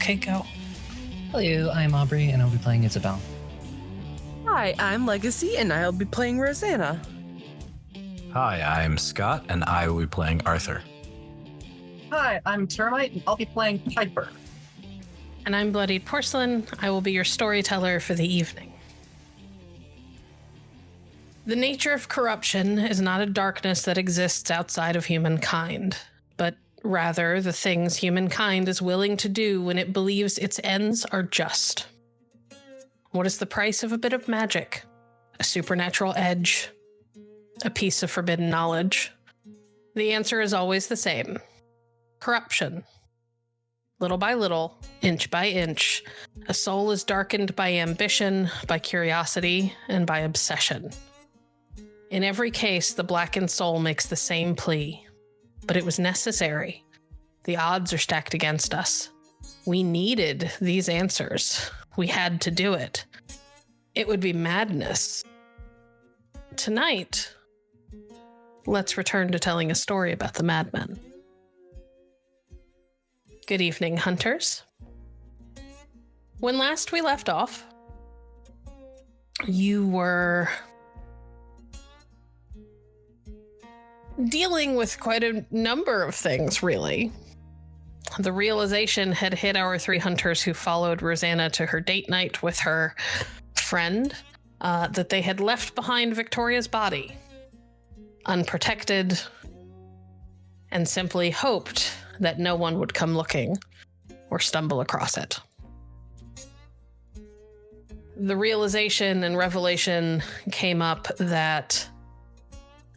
Okay, go. Hello, I'm Aubrey, and I'll be playing Isobel. Hi, I'm Legacy, and I'll be playing Rosanna. Hi, I'm Scott, and I will be playing Arthur. Hi, I'm Termite, and I'll be playing Piper. And I'm Bloodied Porcelain. I will be your storyteller for the evening. The nature of corruption is not a darkness that exists outside of humankind, but rather the things humankind is willing to do when it believes its ends are just. What is the price of a bit of magic? A supernatural edge? A piece of forbidden knowledge? The answer is always the same. Corruption. Little by little, inch by inch, a soul is darkened by ambition, by curiosity, and by obsession. In every case, the blackened soul makes the same plea. But it was necessary. The odds are stacked against us. We needed these answers. We had to do it. It would be madness. Tonight, let's return to telling a story about the madmen. Good evening, hunters. When last we left off, you were dealing with quite a number of things, really. The realization had hit our three hunters who followed Rosanna to her date night with her friend that they had left behind Victoria's body, unprotected, and simply hoped that no one would come looking or stumble across it. The realization and revelation came up that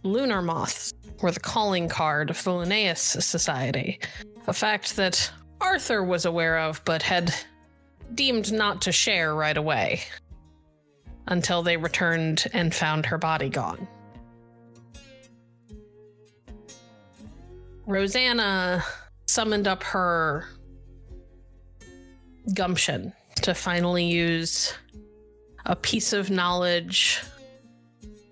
lunar moths were the calling card of the Linnaeus Society, a fact that Arthur was aware of but had deemed not to share right away until they returned and found her body gone. Rosanna summoned up her gumption to finally use a piece of knowledge,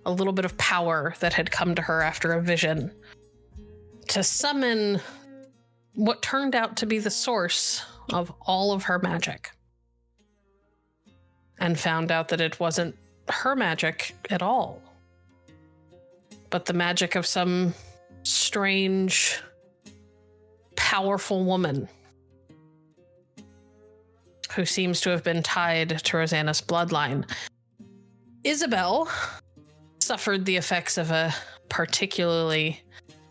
a little bit of power that had come to her after a vision, to summon what turned out to be the source of all of her magic. And found out that it wasn't her magic at all, but the magic of some strange, powerful woman who seems to have been tied to Rosanna's bloodline. Isobel suffered the effects of a particularly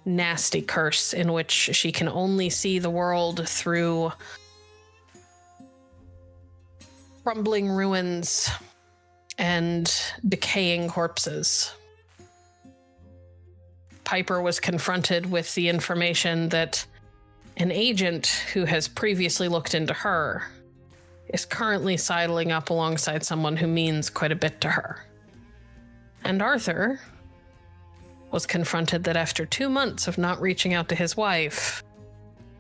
nasty curse in which she can only see the world through crumbling ruins and decaying corpses. Piper was confronted with the information that an agent who has previously looked into her is currently sidling up alongside someone who means quite a bit to her. And Arthur was confronted that after 2 months of not reaching out to his wife,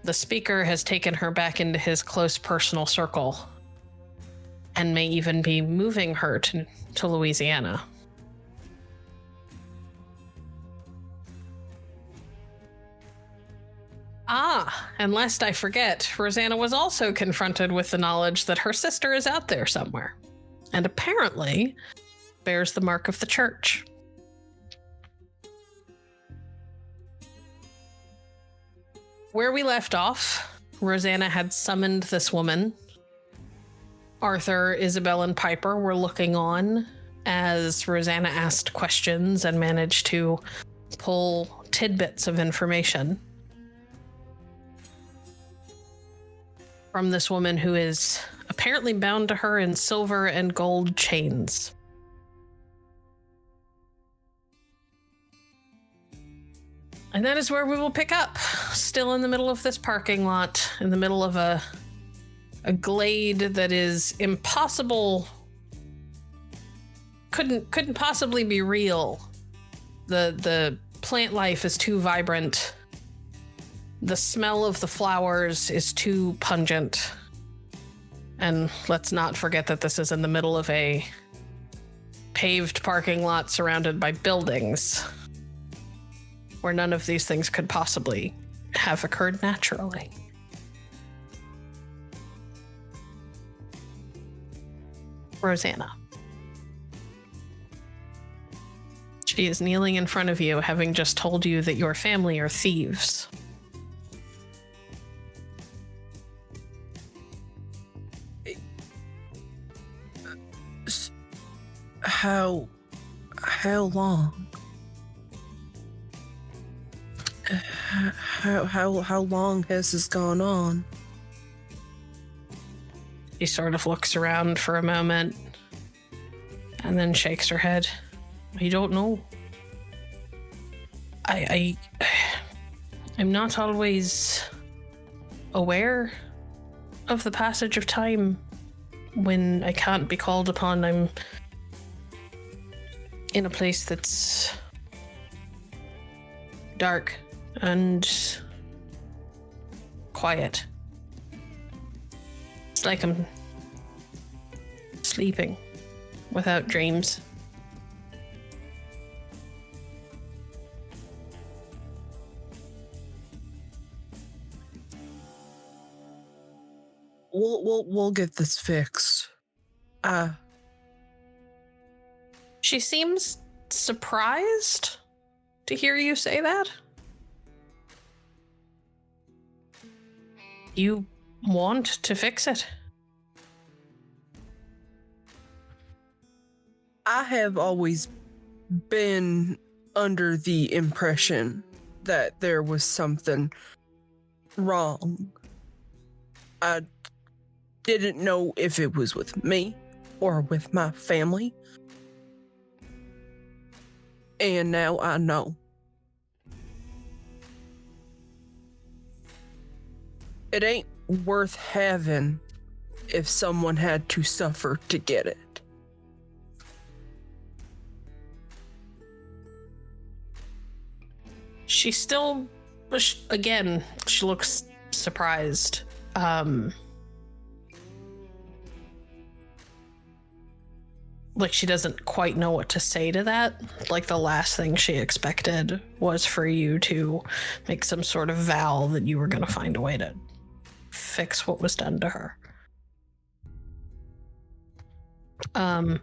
the speaker has taken her back into his close personal circle and may even be moving her to Louisiana. And lest I forget, Rosanna was also confronted with the knowledge that her sister is out there somewhere, and apparently bears the mark of the church. Where we left off, Rosanna had summoned this woman. Arthur, Isobel, and Piper were looking on as Rosanna asked questions and managed to pull tidbits of information from this woman who is apparently bound to her in silver and gold chains. And that is where we will pick up, still in the middle of this parking lot, in the middle of a glade that is impossible, couldn't possibly be real. The plant life is too vibrant. The smell of the flowers is too pungent. And let's not forget that this is in the middle of a paved parking lot surrounded by buildings, where none of these things could possibly have occurred naturally. Rosanna. She is kneeling in front of you, having just told you that your family are thieves. How long? How long has this gone on? She sort of looks around for a moment and then shakes her head. I don't know. I'm not always aware of the passage of time. When I can't be called upon, I'm in a place that's dark and quiet. It's like I'm sleeping without dreams. We'll get this fixed. She seems surprised to hear you say that. You want to fix it? I have always been under the impression that there was something wrong. I didn't know if it was with me or with my family. And now I know. It ain't worth having if someone had to suffer to get it. She still, again, she looks surprised. Like she doesn't quite know what to say to that. Like the last thing she expected was for you to make some sort of vow that you were going to find a way to fix what was done to her. And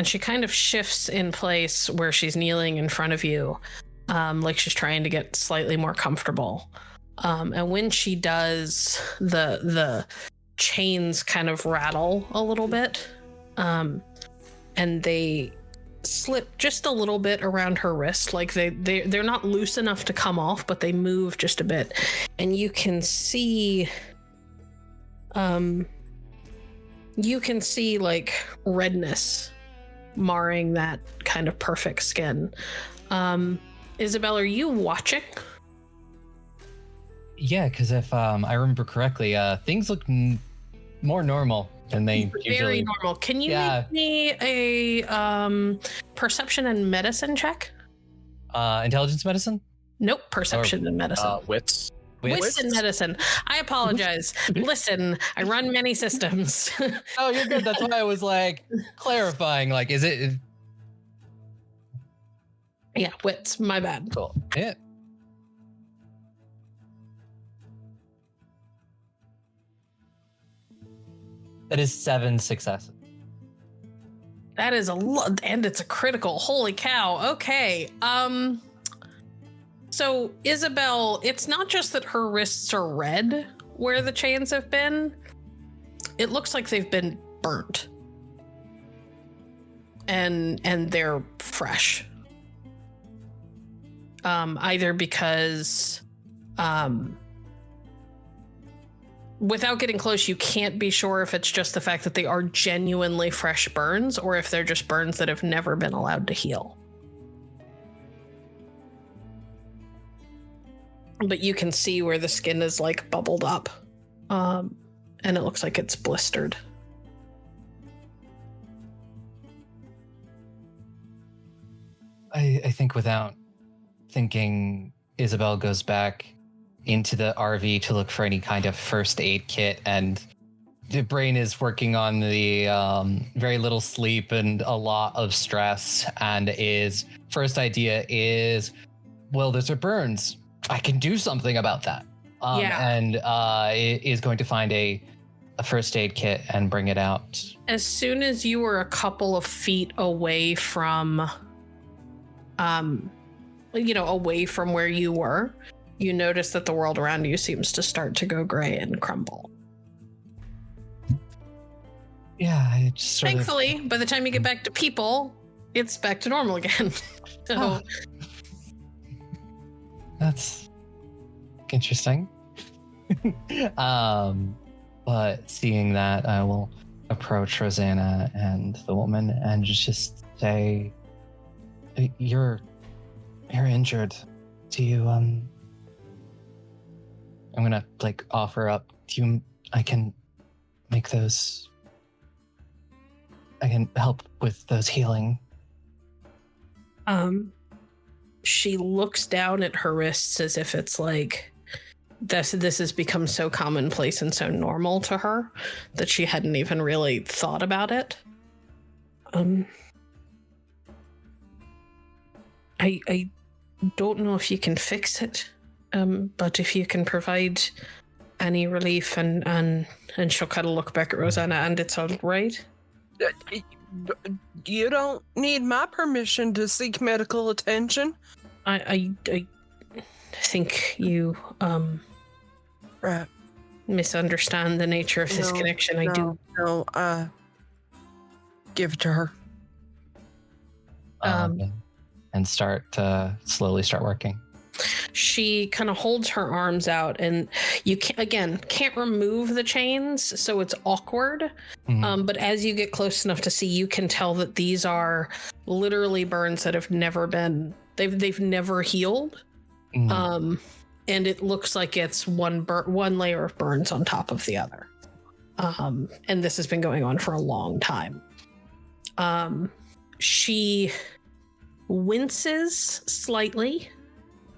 she kind of shifts in place where she's kneeling in front of you, like she's trying to get slightly more comfortable. And when she does, the chains kind of rattle a little bit. And they slip just a little bit around her wrist. Like they're not loose enough to come off, but they move just a bit. And you can see like redness marring that kind of perfect skin. Isobel, are you watching? Yeah, because if I remember correctly, things look more normal than they usually. Very normal. Can you make me a perception and medicine check? Intelligence medicine? Nope, perception and medicine. Wits. Wits and medicine. I apologize. Listen, I run many systems. Oh, you're good. That's why I was like clarifying. Like, is it? Yeah, wits. My bad. Cool. Yeah. That is 7 successes. That is a lot, and it's a critical. Holy cow. Okay. So Isobel, it's not just that her wrists are red where the chains have been. It looks like they've been burnt. And they're fresh. Either because without getting close, you can't be sure if it's just the fact that they are genuinely fresh burns or if they're just burns that have never been allowed to heal. But you can see where the skin is like bubbled up. And it looks like it's blistered. I think without thinking, Isobel goes back into the RV to look for any kind of first aid kit, and the brain is working on the very little sleep and a lot of stress, and his first idea is, well, those are burns. I can do something about that. And is going to find a a first aid kit and bring it out. As soon as you were a couple of feet away from, away from where you were, you notice that the world around you seems to start to go gray and crumble. Yeah, it just sort Thankfully, by the time you get back to people, it's back to normal again. So that's interesting. But seeing that, I will approach Rosanna and the woman and just say, "You're injured. Do you I'm gonna offer up. I can make those. I can help with those healing." She looks down at her wrists as if it's like this has become so commonplace and so normal to her that she hadn't even really thought about it. I don't know if you can fix it, but if you can provide any relief and she'll kind of look back at Rosanna, and it's all right. You don't need my permission to seek medical attention. I think you Right. misunderstand the nature of this connection. I do. No, give it to her. And slowly start working. She kind of holds her arms out, and you can't remove the chains, so it's awkward. Mm-hmm. But as you get close enough to see, you can tell that these are literally burns that have never been. They've never healed. Mm-hmm. And it looks like it's one layer of burns on top of the other. And this has been going on for a long time. She winces slightly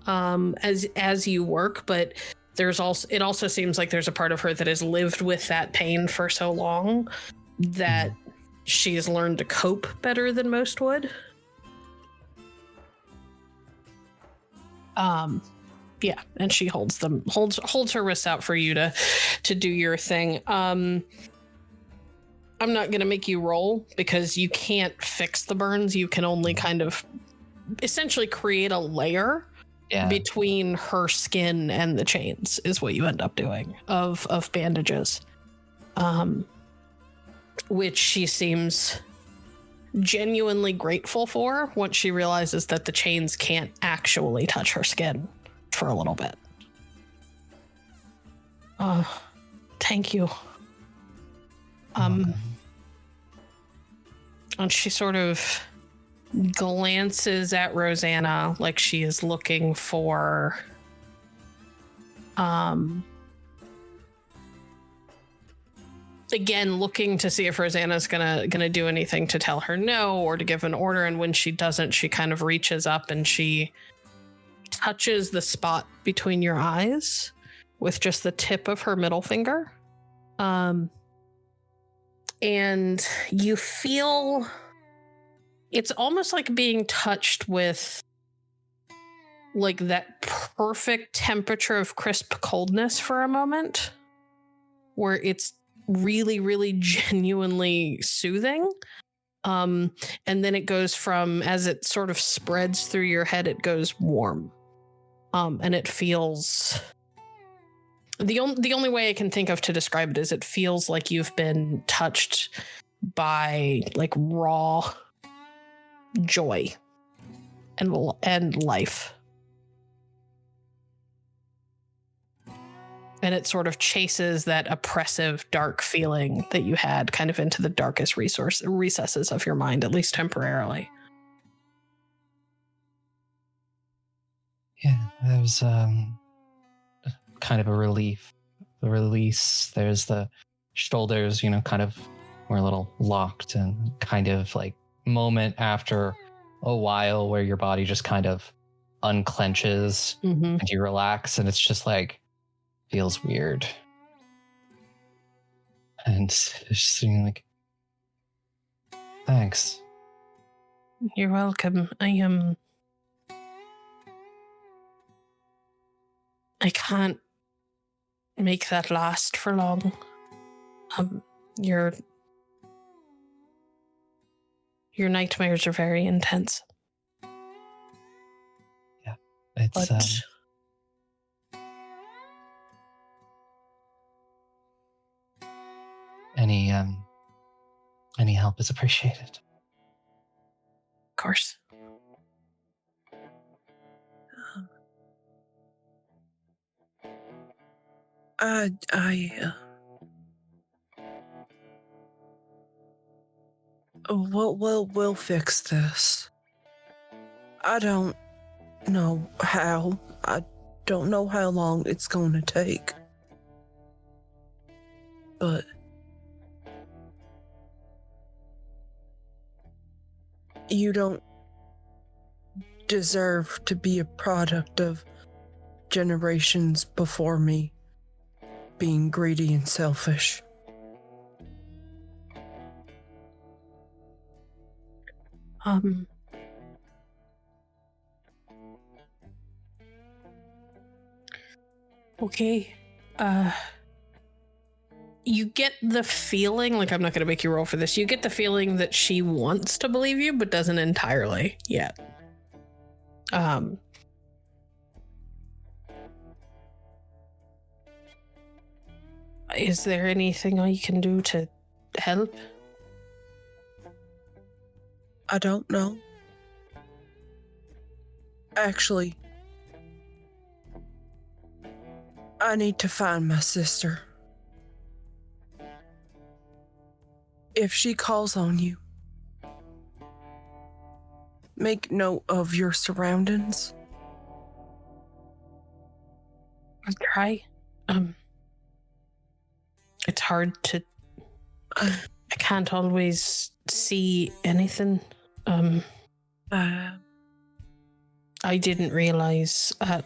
as you work, but it also seems like there's a part of her that has lived with that pain for so long that she has learned to cope better than most would. Yeah, and she holds her wrists out for you to do your thing. I'm not gonna make you roll because you can't fix the burns. You can only kind of essentially create a layer between her skin and the chains is what you end up doing of bandages. Which she seems genuinely grateful for once she realizes that the chains can't actually touch her skin for a little bit. Thank you. And she sort of glances at Rosanna like she is looking for again, looking to see if Rosanna's gonna do anything to tell her no or to give an order, and when she doesn't, she kind of reaches up and she touches the spot between your eyes with just the tip of her middle finger. And you feel it's almost like being touched with like that perfect temperature of crisp coldness for a moment, where it's really, really genuinely soothing. And then it goes from, as it sort of spreads through your head, it goes warm. And it feels, the only way I can think of to describe it is it feels like you've been touched by like raw joy and life. And it sort of chases that oppressive, dark feeling that you had kind of into the darkest recesses of your mind, at least temporarily. Yeah, that was kind of a relief. The release, there's the shoulders, kind of were a little locked, and kind of like moment after a while where your body just kind of unclenches and you relax, and it's just like, feels weird. And it's just like, thanks. You're welcome. I can't make that last for long. Your nightmares are very intense. It's But any help is appreciated. of course. We'll fix this. I don't know how. I don't know how long it's going to take. But you don't deserve to be a product of generations before me being greedy and selfish. Okay. You get the feeling, like, I'm not going to make you roll for this. You get the feeling that she wants to believe you, but doesn't entirely yet. Is there anything I can do to help? I don't know. Actually, I need to find my sister. If she calls on you, make note of your surroundings. I'll try. It's hard to... I can't always see anything. I didn't realize at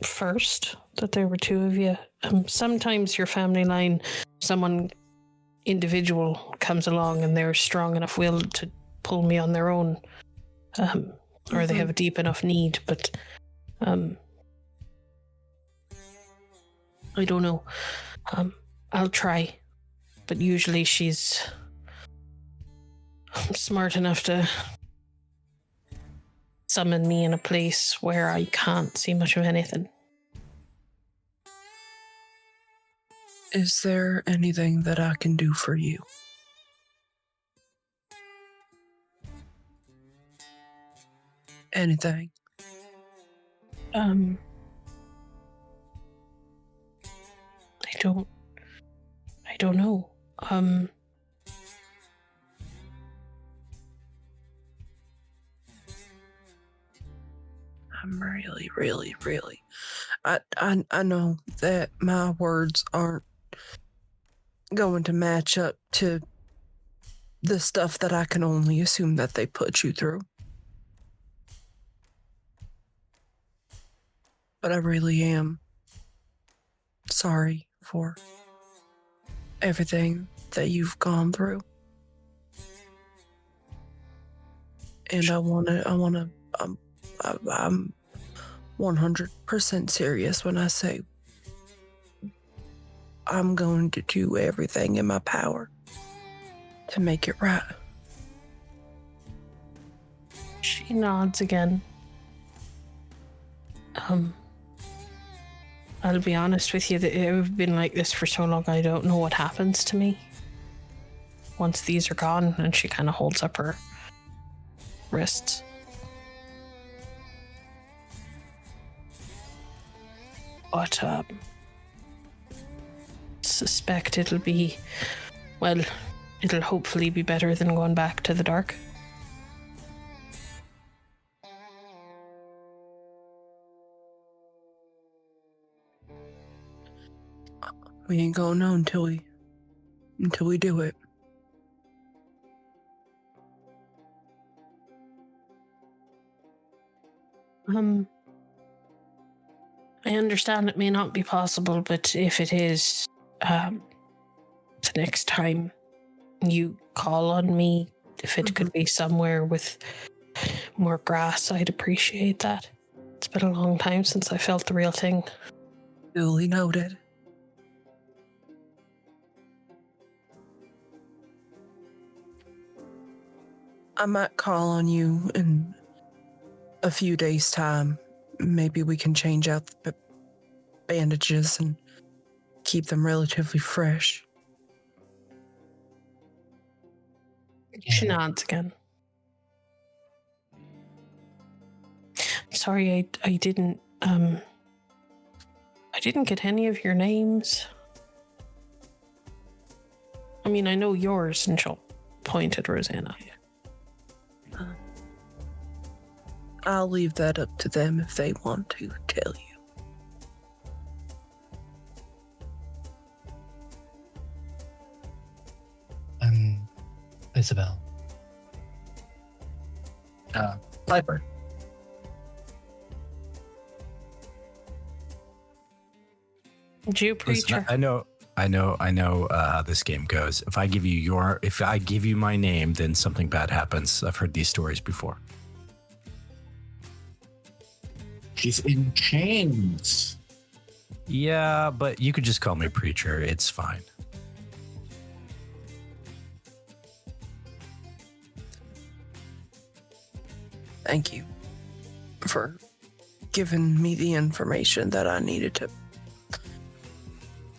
first that there were two of you. Sometimes your family line, someone individual comes along and they're strong enough will to pull me on their own, or they have a deep enough need, but I don't know. I'll try, but usually she's smart enough to summon me in a place where I can't see much of anything. Is there anything that I can do for you? Anything? I don't know. I'm really. I know that my words aren't going to match up to the stuff that I can only assume that they put you through. But I really am sorry for everything that you've gone through. And I'm 100% serious when I say I'm going to do everything in my power to make it right. She nods again. I'll be honest with you, that I've been like this for so long, I don't know what happens to me once these are gone. And she kind of holds up her wrists. But suspect it'll hopefully be better than going back to the dark. We ain't gonna know until we do it. I understand it may not be possible, but if it is, the next time you call on me, if it could be somewhere with more grass, I'd appreciate that. It's been a long time since I felt the real thing. Duly noted. I might call on you in a few days' time. Maybe we can change out the bandages and keep them relatively fresh. She nods again. Sorry, I didn't get any of your names. I mean, I know yours, and she'll point at Rosanna. I'll leave that up to them if they want to tell you. Isobel. Piper. Jew preacher. Listen, I know how this game goes. If I give you my name, then something bad happens. I've heard these stories before. She's in chains. Yeah, but you could just call me preacher. It's fine. Thank you for giving me the information that I needed to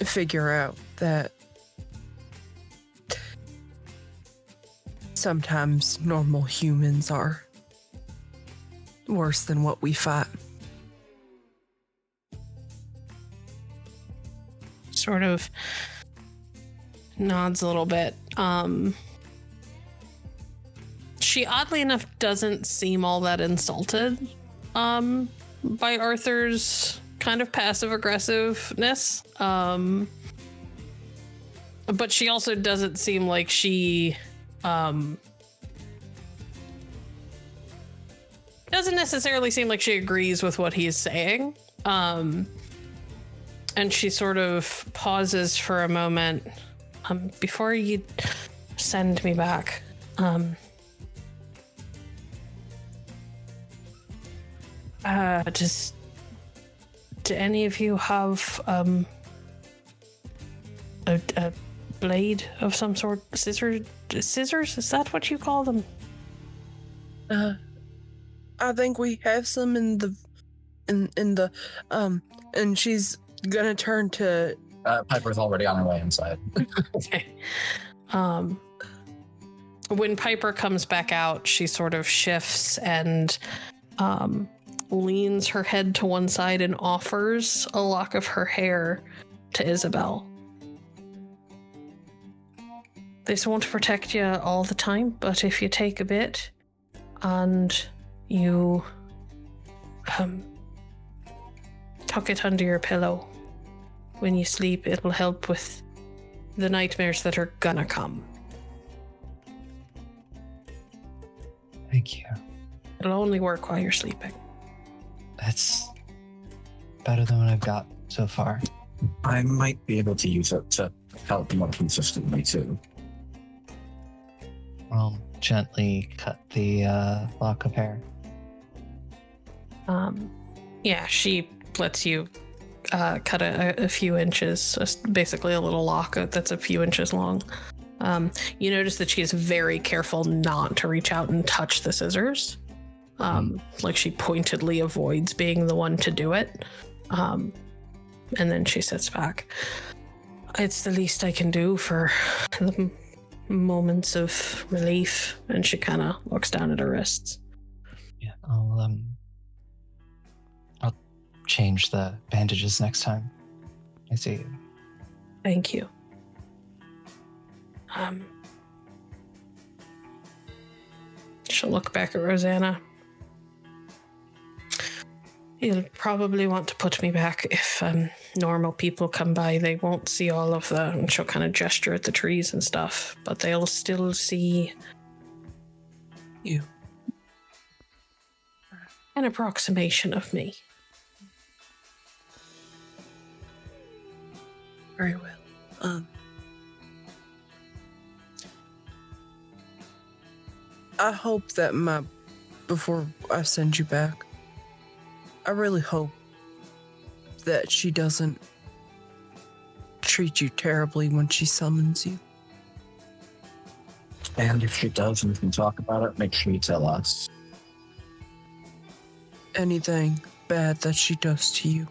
figure out that sometimes normal humans are worse than what we fight. Sort of nods a little bit. She oddly enough doesn't seem all that insulted by Arthur's kind of passive aggressiveness. But she also doesn't seem like she doesn't necessarily seem like she agrees with what he's saying. And she sort of pauses for a moment. Before you send me back, do any of you have a blade of some sort? Scissors? Is that what you call them? I think we have some in the and she's gonna turn to Piper's already on her way inside. Okay. When Piper comes back out, she sort of shifts and leans her head to one side and offers a lock of her hair to Isobel. This won't protect you all the time, but if you take a bit and you tuck it under your pillow when you sleep, it'll help with the nightmares that are gonna come. Thank you. It'll only work while you're sleeping. That's better than what I've got so far. I might be able to use it to help more consistently too. I'll gently cut the lock of hair. Yeah, she lets you cut a few inches, basically a little lock that's a few inches long. You notice that she is very careful not to reach out and touch the scissors. Like she pointedly avoids being the one to do it. And then she sits back. It's the least I can do for the moments of relief. And she kind of looks down at her wrists. Yeah, I'll change the bandages next time I see you. Thank you. She'll look back at Rosanna. You'll probably want to put me back if normal people come by. They won't see all of the... And she'll kind of gesture at the trees and stuff, but they'll still see... you. An approximation of me. Very well. I hope that before I send you back, I really hope that she doesn't treat you terribly when she summons you. And if she does and we can talk about it, make sure you tell us. Anything bad that she does to you,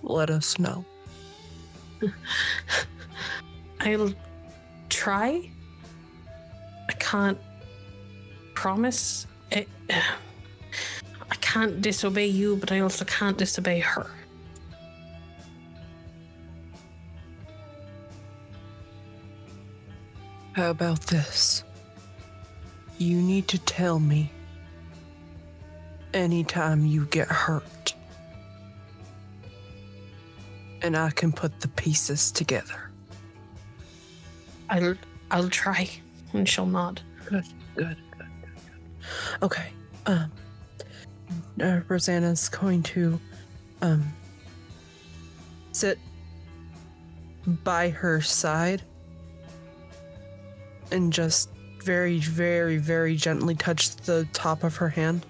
let us know. I'll try. I can't promise. I can't disobey you, but I also can't disobey her. How about this? You need to tell me anytime you get hurt, and I can put the pieces together. I'll try. And she'll nod. Good. Okay. Rosanna's going to sit by her side and just very, very, very gently touch the top of her hand.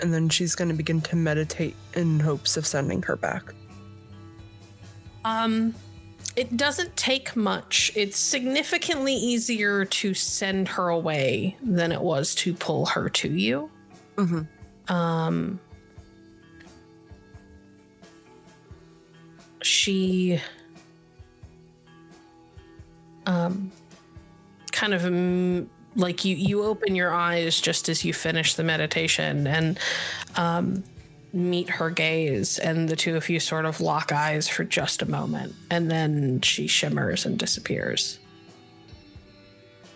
And then she's going to begin to meditate in hopes of sending her back. It doesn't take much. It's significantly easier to send her away than it was to pull her to you. Mm-hmm. She kind of like you open your eyes just as you finish the meditation and meet her gaze, and the two of you sort of lock eyes for just a moment, and then she shimmers and disappears.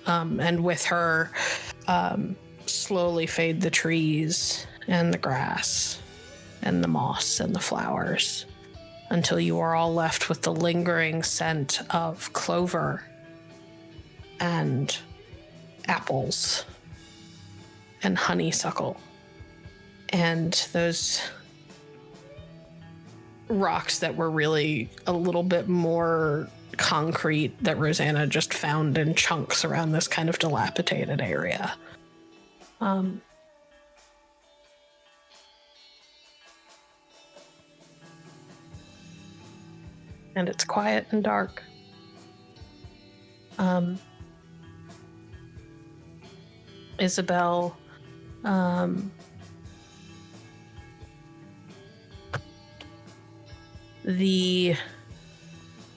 And with her, slowly fade the trees and the grass and the moss and the flowers until you are all left with the lingering scent of clover and apples and honeysuckle. And those rocks that were really a little bit more concrete that Rosanna just found in chunks around this kind of dilapidated area. And it's quiet and dark. Isobel,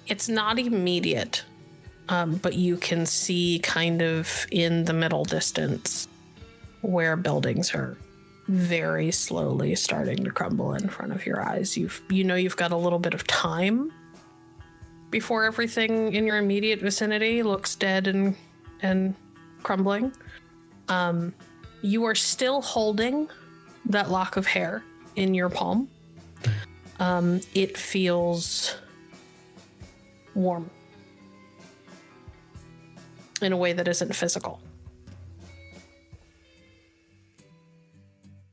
it's not immediate, but you can see kind of in the middle distance where buildings are very slowly starting to crumble in front of your eyes. You've got a little bit of time before everything in your immediate vicinity looks dead and crumbling. You are still holding that lock of hair in your palm. It feels warm in a way that isn't physical.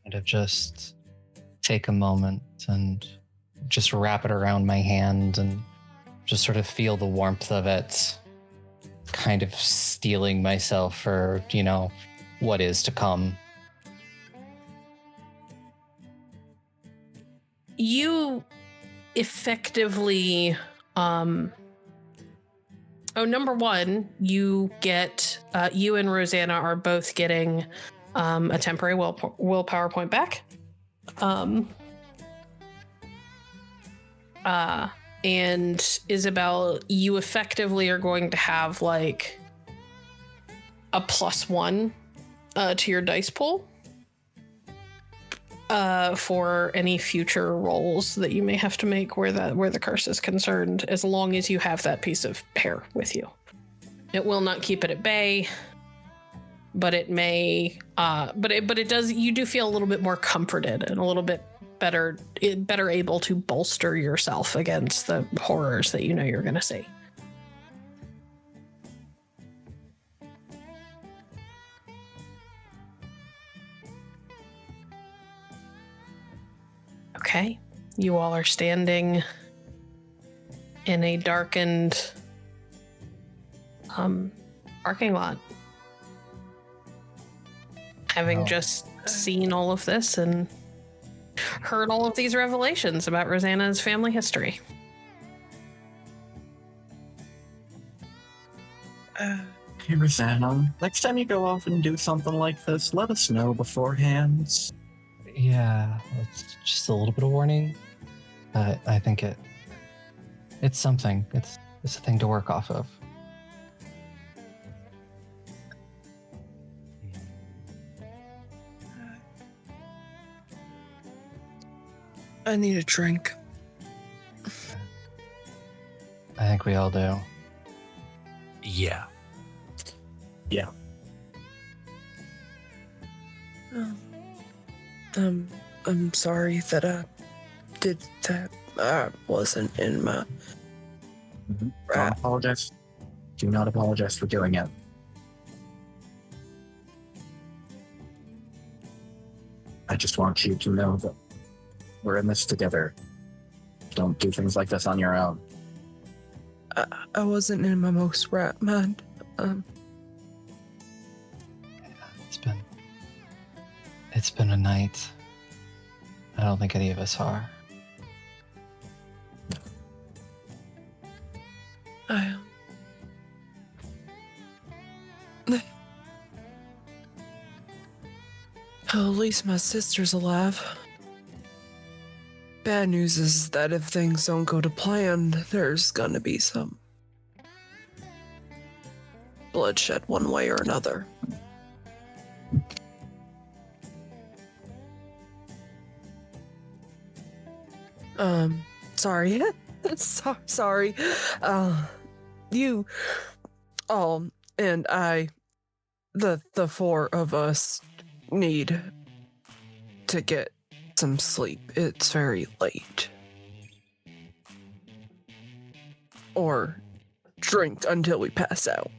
Kind of just take a moment and just wrap it around my hand and just sort of feel the warmth of it, kind of steeling myself for, what is to come. You effectively, number one, you get, you and Rosanna are both getting a temporary willpower point back. And Isobel, you effectively are going to have like a +1 to your dice pool for any future rolls that you may have to make where the curse is concerned, as long as you have that piece of hair with you. It will not keep it at bay, but it may but it does, you do feel a little bit more comforted and a little bit better able to bolster yourself against the horrors that you're going to see. Okay, you all are standing in a darkened parking lot, having just seen all of this and heard all of these revelations about Rosanna's family history. Hey, Rosanna, next time you go off and do something like this, let us know beforehand. Yeah, it's just a little bit of warning. I think it's something. It's a thing to work off of. I need a drink. I think we all do. Yeah. Yeah. I'm sorry that I did that. I wasn't in my... Don't apologize. Do not apologize for doing it. I just want you to know that we're in this together. Don't do things like this on your own. I wasn't in my most right mind. It's been a night. I don't think any of us are. At least my sister's alive. Bad news is that if things don't go to plan, there's gonna be some bloodshed one way or another. Sorry. Sorry. You, and I, the four of us need to get some sleep. It's very late. Or drink until we pass out.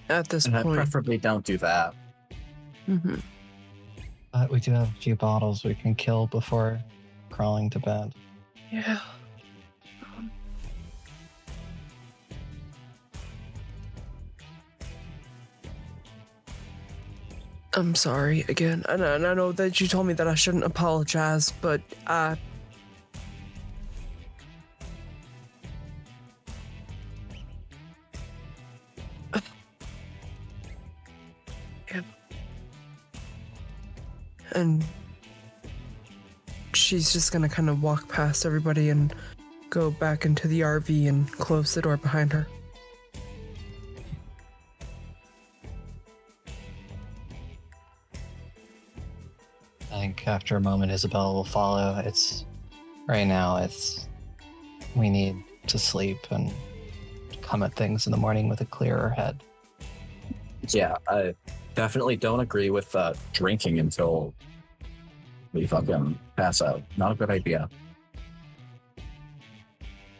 At this And point, preferably don't do that. Mhm. We do have a few bottles we can kill before crawling to bed. Yeah. I'm sorry again. And I know that you told me that I shouldn't apologize, but I... Yeah. And she's just gonna kind of walk past everybody and go back into the RV and close the door behind her. I think after a moment, Isobel will follow. Right now, we need to sleep and come at things in the morning with a clearer head. Yeah, I definitely don't agree with drinking until we fucking pass out. Not a good idea.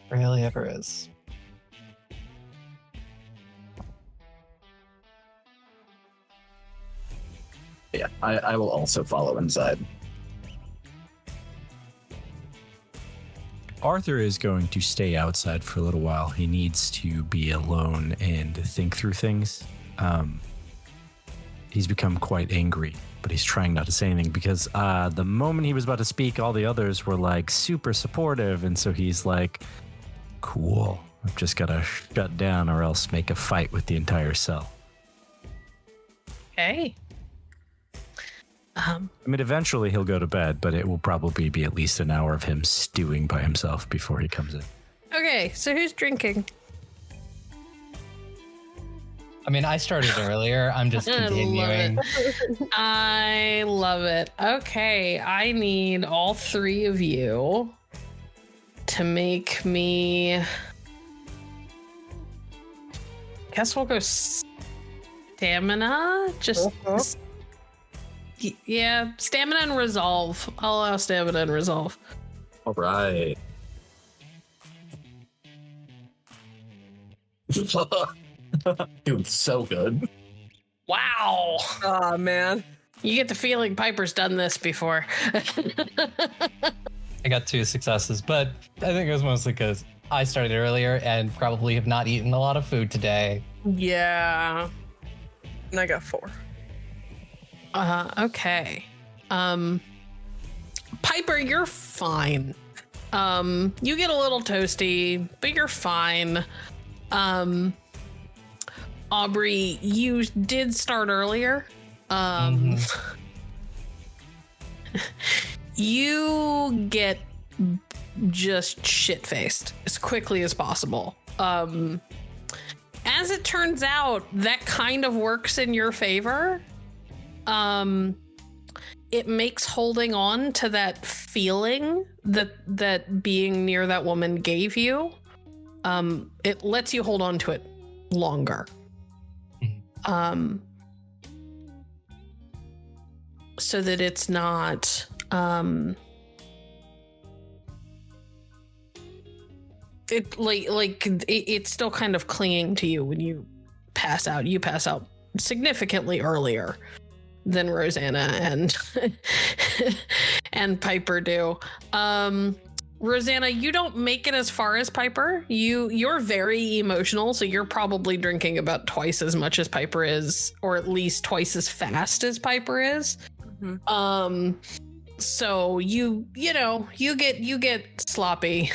Rarely ever is. Yeah, I will also follow inside. Arthur is going to stay outside for a little while. He needs to be alone and think through things. He's become quite angry, but he's trying not to say anything because the moment he was about to speak, all the others were like super supportive. And so he's like, cool, I've just got to shut down or else make a fight with the entire cell. Okay. I mean, eventually he'll go to bed, but it will probably be at least an hour of him stewing by himself before he comes in. Okay, so who's drinking? I mean, I started earlier. I'm just continuing. I love it. Okay, I need all three of you to make me... Guess we'll go stamina. Yeah, stamina and resolve. I'll allow stamina and resolve. All right. Doing so good. Wow. Ah, man. You get the feeling Piper's done this before. I got 2 successes, but I think it was mostly because I started earlier and probably have not eaten a lot of food today. Yeah. And I got 4. Okay. Piper, you're fine. You get a little toasty, but you're fine. Aubrey, you did start earlier. You get just shit-faced as quickly as possible. As it turns out, that kind of works in your favor. It makes holding on to that feeling that being near that woman gave you. It lets you hold on to it longer. So that it's not it's still kind of clinging to you when you pass out. You pass out significantly earlier than Rosanna and Piper do. Rosanna, you don't make it as far as Piper. You're very emotional, so you're probably drinking about twice as much as Piper is, or at least twice as fast as Piper is. Mm-hmm. So you get sloppy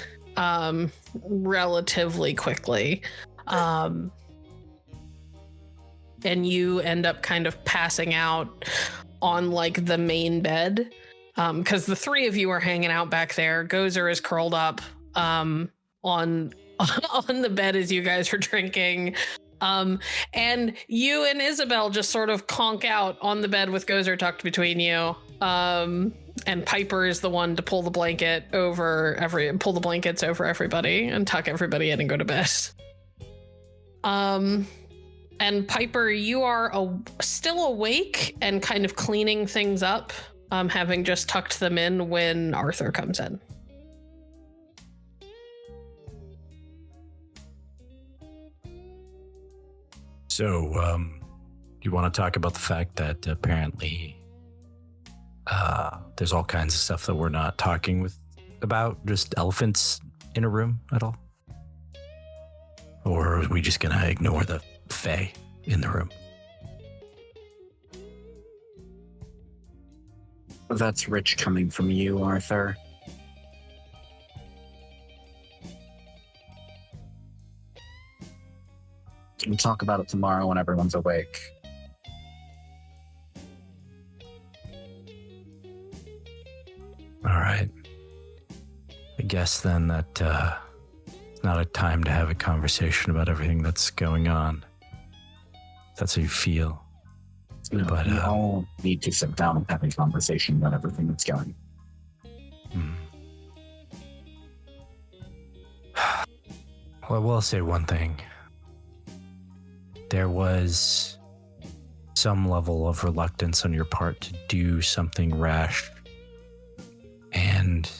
relatively quickly. And you end up kind of passing out on like the main bed. Because the three of you are hanging out back there. Gozer is curled up on the bed as you guys are drinking. And you and Isobel just sort of conk out on the bed with Gozer tucked between you. And Piper is the one to pull the blankets over everybody and tuck everybody in and go to bed. And Piper, you are still awake and kind of cleaning things up. Having just tucked them in when Arthur comes in. So, you want to talk about the fact that apparently there's all kinds of stuff that we're not talking about, just elephants in a room at all? Or are we just going to ignore the Fae in the room? That's rich coming from you, Arthur. We'll talk about it tomorrow when everyone's awake. All right. I guess then that it's not a time to have a conversation about everything that's going on. That's how you feel. No, but we all need to sit down and have a conversation about everything that's going. Well, I will say one thing. There was some level of reluctance on your part to do something rash. And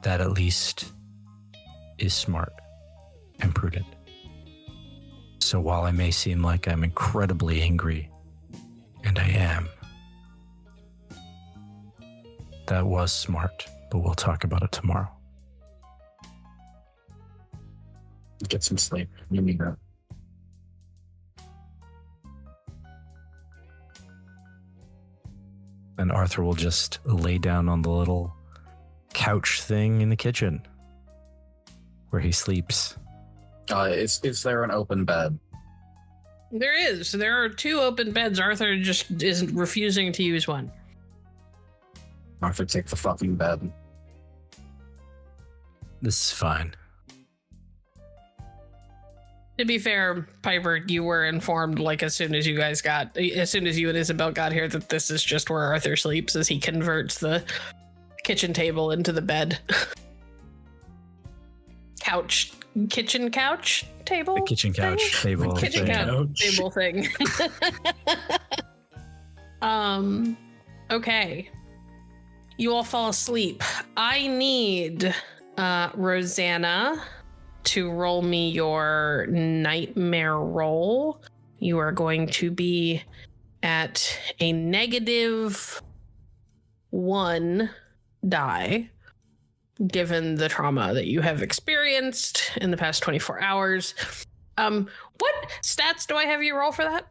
that at least is smart and prudent. So while I may seem like I'm incredibly angry, and I am, that was smart, but we'll talk about it tomorrow. Get some sleep. You need that. And Arthur will just lay down on the little couch thing in the kitchen where he sleeps. Is there an open bed? There is. There are two open beds. Arthur just isn't refusing to use one. Arthur, take the fucking bed. This is fine. To be fair, Piper, you were informed as soon as you and Isobel got here that this is just where Arthur sleeps as he converts the kitchen table into the bed. Kitchen couch table? The kitchen couch table. Kitchen couch table thing. Okay. You all fall asleep. I need Rosanna to roll me your nightmare roll. You are going to be at a -1 die, given the trauma that you have experienced in the past 24 hours. What stats do I have you roll for that?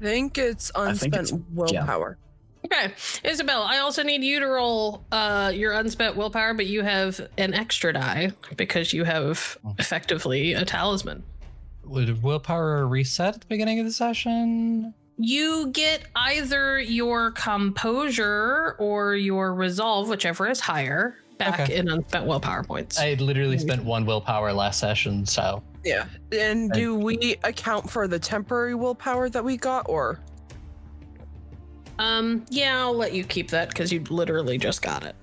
I think it's unspent willpower. Okay, Isobel, I also need you to roll your unspent willpower, but you have an extra die because you have effectively a talisman. Would willpower reset at the beginning of the session? You get either your composure or your resolve, whichever is higher, back in unspent willpower points. I literally spent 1 willpower last session, so. Yeah. And do we account for the temporary willpower that we got, or? Yeah, I'll let you keep that because you literally just got it.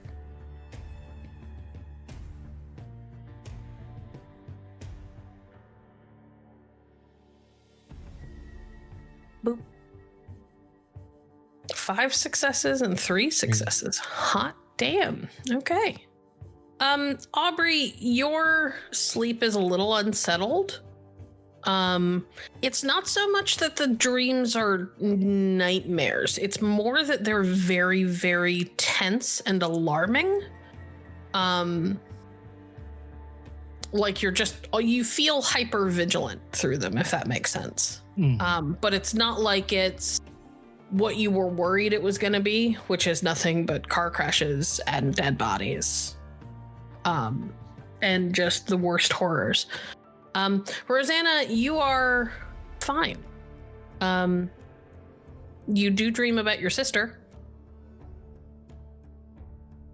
Boop. 5 successes and 3 successes. Hot damn. Okay. Aubrey, your sleep is a little unsettled. It's not so much that the dreams are nightmares. It's more that they're very, very tense and alarming. Like you feel hyper vigilant through them, if that makes sense. But it's not like it's what you were worried it was going to be, which is nothing but car crashes and dead bodies. And just the worst horrors. Rosanna, you are fine. You do dream about your sister.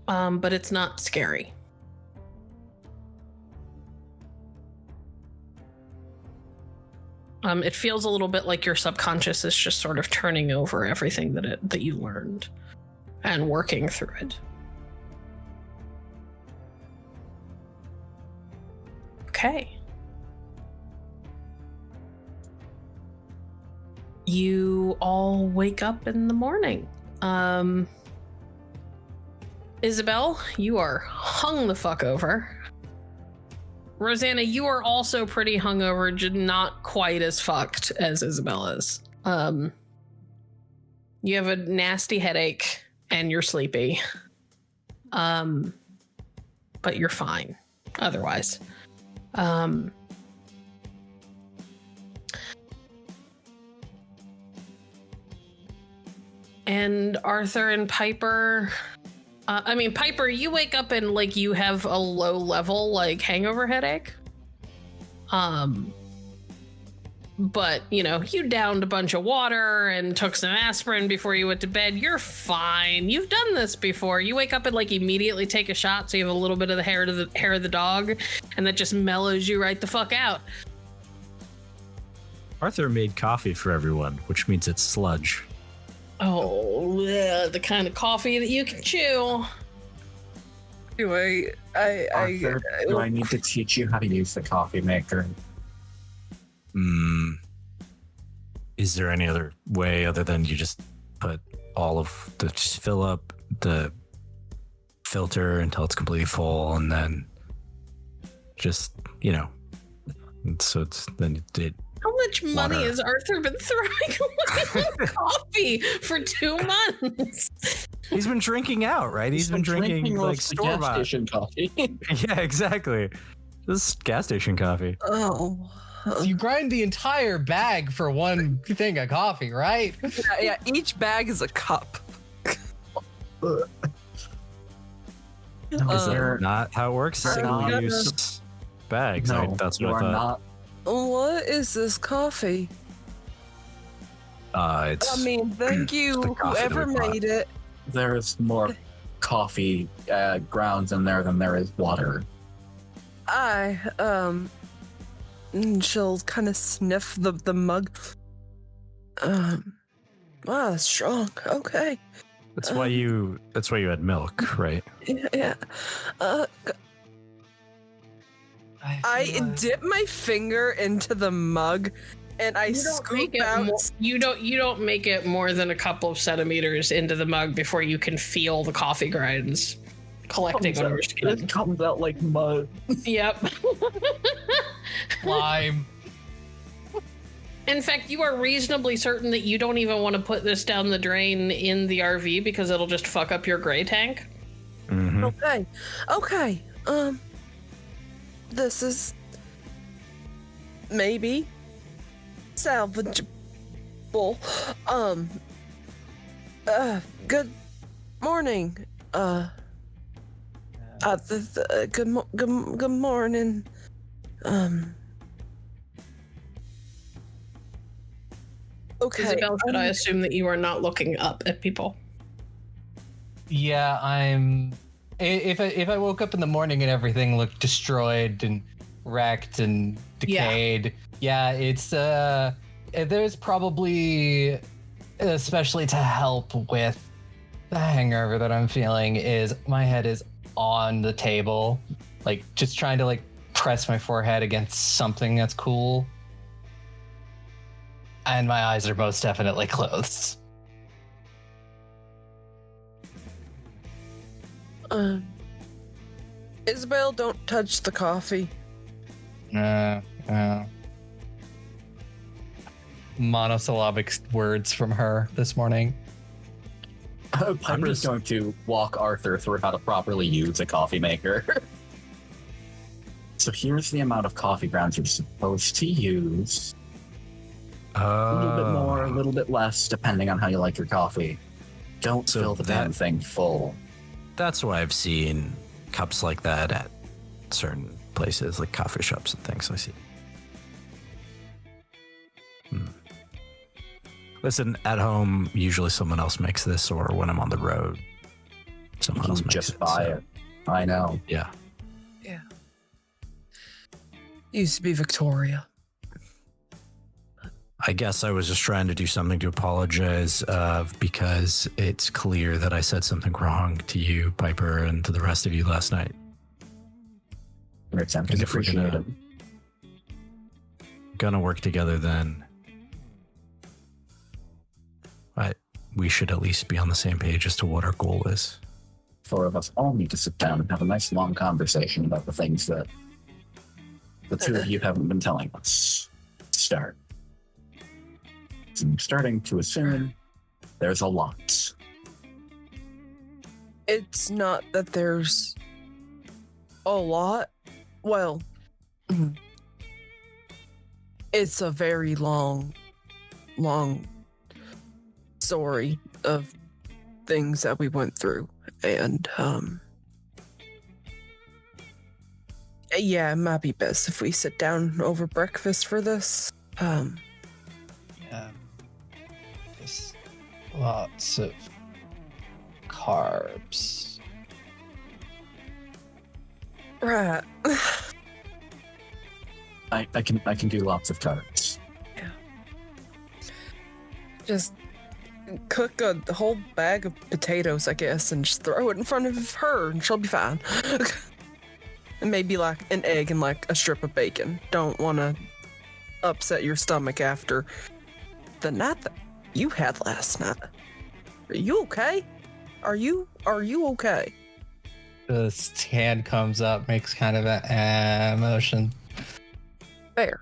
But it's not scary. It feels a little bit like your subconscious is just sort of turning over everything that you learned and working through it. Okay. You all wake up in the morning. Isobel, you are hung the fuck over. Rosanna, you are also pretty hungover, just not quite as fucked as Isobel is. You have a nasty headache and you're sleepy. But you're fine otherwise. And Arthur and Piper... Piper, you wake up and, like, you have a low-level, like, hangover headache. But, you downed a bunch of water and took some aspirin before you went to bed. You're fine. You've done this before. You wake up and, like, immediately take a shot so you have a little bit of the hair of the dog, and that just mellows you right the fuck out. Arthur made coffee for everyone, which means it's sludge. Oh, yeah, the kind of coffee that you can chew. Anyway, Arthur, do I need to teach you how to use the coffee maker? Is there any other way other than you just put just fill up the filter until it's completely full, and then just, so it's then it. How much money Water. has Arthur been throwing away on coffee for 2 months? He's been drinking out, right? He's been drinking like store gas station coffee. Yeah, exactly. This gas station coffee. Oh. You grind the entire bag for one thing of coffee, right? Yeah, each bag is a cup. Is that not how it works? Single-use bags. No, That's you what I are thought. not. What is this coffee? It's. Thank you, the coffee that whoever we bought. made it. There's more coffee grounds in there than there is water. She'll kind of sniff the mug. Wow, strong. Okay. That's why you had milk, right? Yeah. I dip my finger into the mug, and I scoop out. You don't make it more than a couple of centimeters into the mug before you can feel the coffee grinds collecting on your skin. It comes out like mud. Yep. Lime. In fact, you are reasonably certain that you don't even want to put this down the drain in the RV because it'll just fuck up your gray tank. Mm-hmm. Okay. This is maybe salvageable. Good morning. Good morning. Okay. Isabel, should I assume that you are not looking up at people? Yeah, I'm. If I woke up in the morning and everything looked destroyed and wrecked and decayed, yeah, it's there's probably, especially to help with the hangover that I'm feeling, is my head is on the table, like just trying to like press my forehead against something that's cool, and my eyes are most definitely closed. Isabel, don't touch the coffee. Monosyllabic words from her this morning. Piper is going to walk Arthur through how to properly use a coffee maker. So here's the amount of coffee grounds you're supposed to use. A little bit more, a little bit less, depending on how you like your coffee. Don't fill the damn thing full. That's why I've seen cups like that at certain places, like coffee shops and things. I see. Listen, at home, usually someone else makes this, or when I'm on the road, someone else makes just it. buy it. I know. Yeah. Yeah. Used to be Victoria. I guess I was just trying to do something to apologize because it's clear that I said something wrong to you, Piper, and to the rest of you last night. Your attempt And is if we're appreciated. Gonna work together then. We should at least be on the same page as to what our goal is. Four of us all need to sit down and have a nice long conversation about the things that the two of you haven't been telling us. Start. So I'm starting to assume there's a lot. It's not that there's a lot. Well, it's a very long story of things that we went through, and yeah, it might be best if we sit down over breakfast for this. Yeah. Just lots of carbs. Right. I can do lots of cards. Just cook a whole bag of potatoes, I guess, and just throw it in front of her, and she'll be fine. And maybe like an egg and like a strip of bacon. Don't want to upset your stomach after the night that you had last night. Are you okay? Are you okay? This hand comes up, makes kind of an motion. Fair.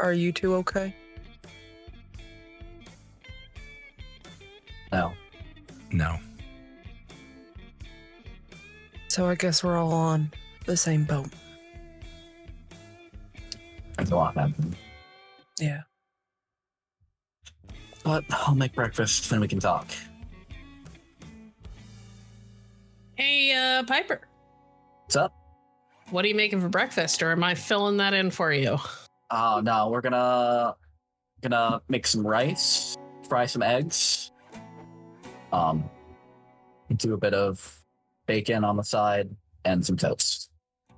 Are you two okay? No. No. So I guess we're all on the same boat. There's a lot happening. Yeah. But I'll make breakfast, then we can talk. Hey, Piper, What's up? what are you making for breakfast, or am I filling that in for you? Oh no, we're gonna make some rice, fry some eggs, do a bit of bacon on the side, and some toast.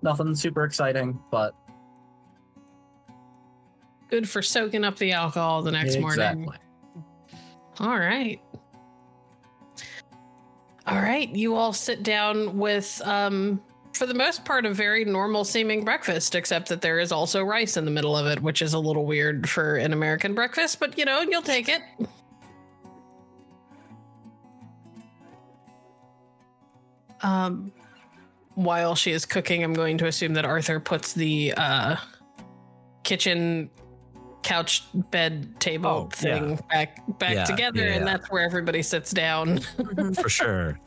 Nothing super exciting, but Good for soaking up the alcohol the next morning. exactly. All right. All right. You all sit down with, for the most part, a very normal seeming breakfast, except that there is also rice in the middle of it, which is a little weird for an American breakfast, but you'll take it. While she is cooking, I'm going to assume that Arthur puts the kitchen couch bed table thing back together, and that's where everybody sits down. For sure.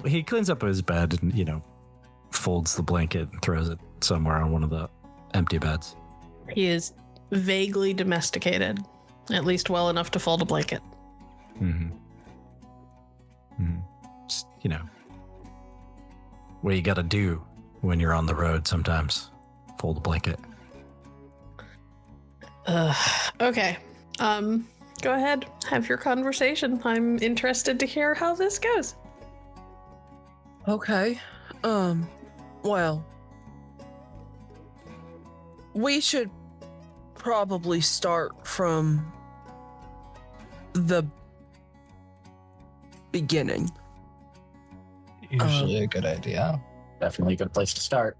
He cleans up his bed and, folds the blanket and throws it somewhere on one of the empty beds. He is vaguely domesticated. At least well enough to fold a blanket. Mm-hmm. Just, what you gotta do when you're on the road sometimes. Fold a blanket. Okay. Go ahead. Have your conversation. I'm interested to hear how this goes. Okay. Well, we should probably start from the beginning. Usually a good idea. Definitely a good place to start.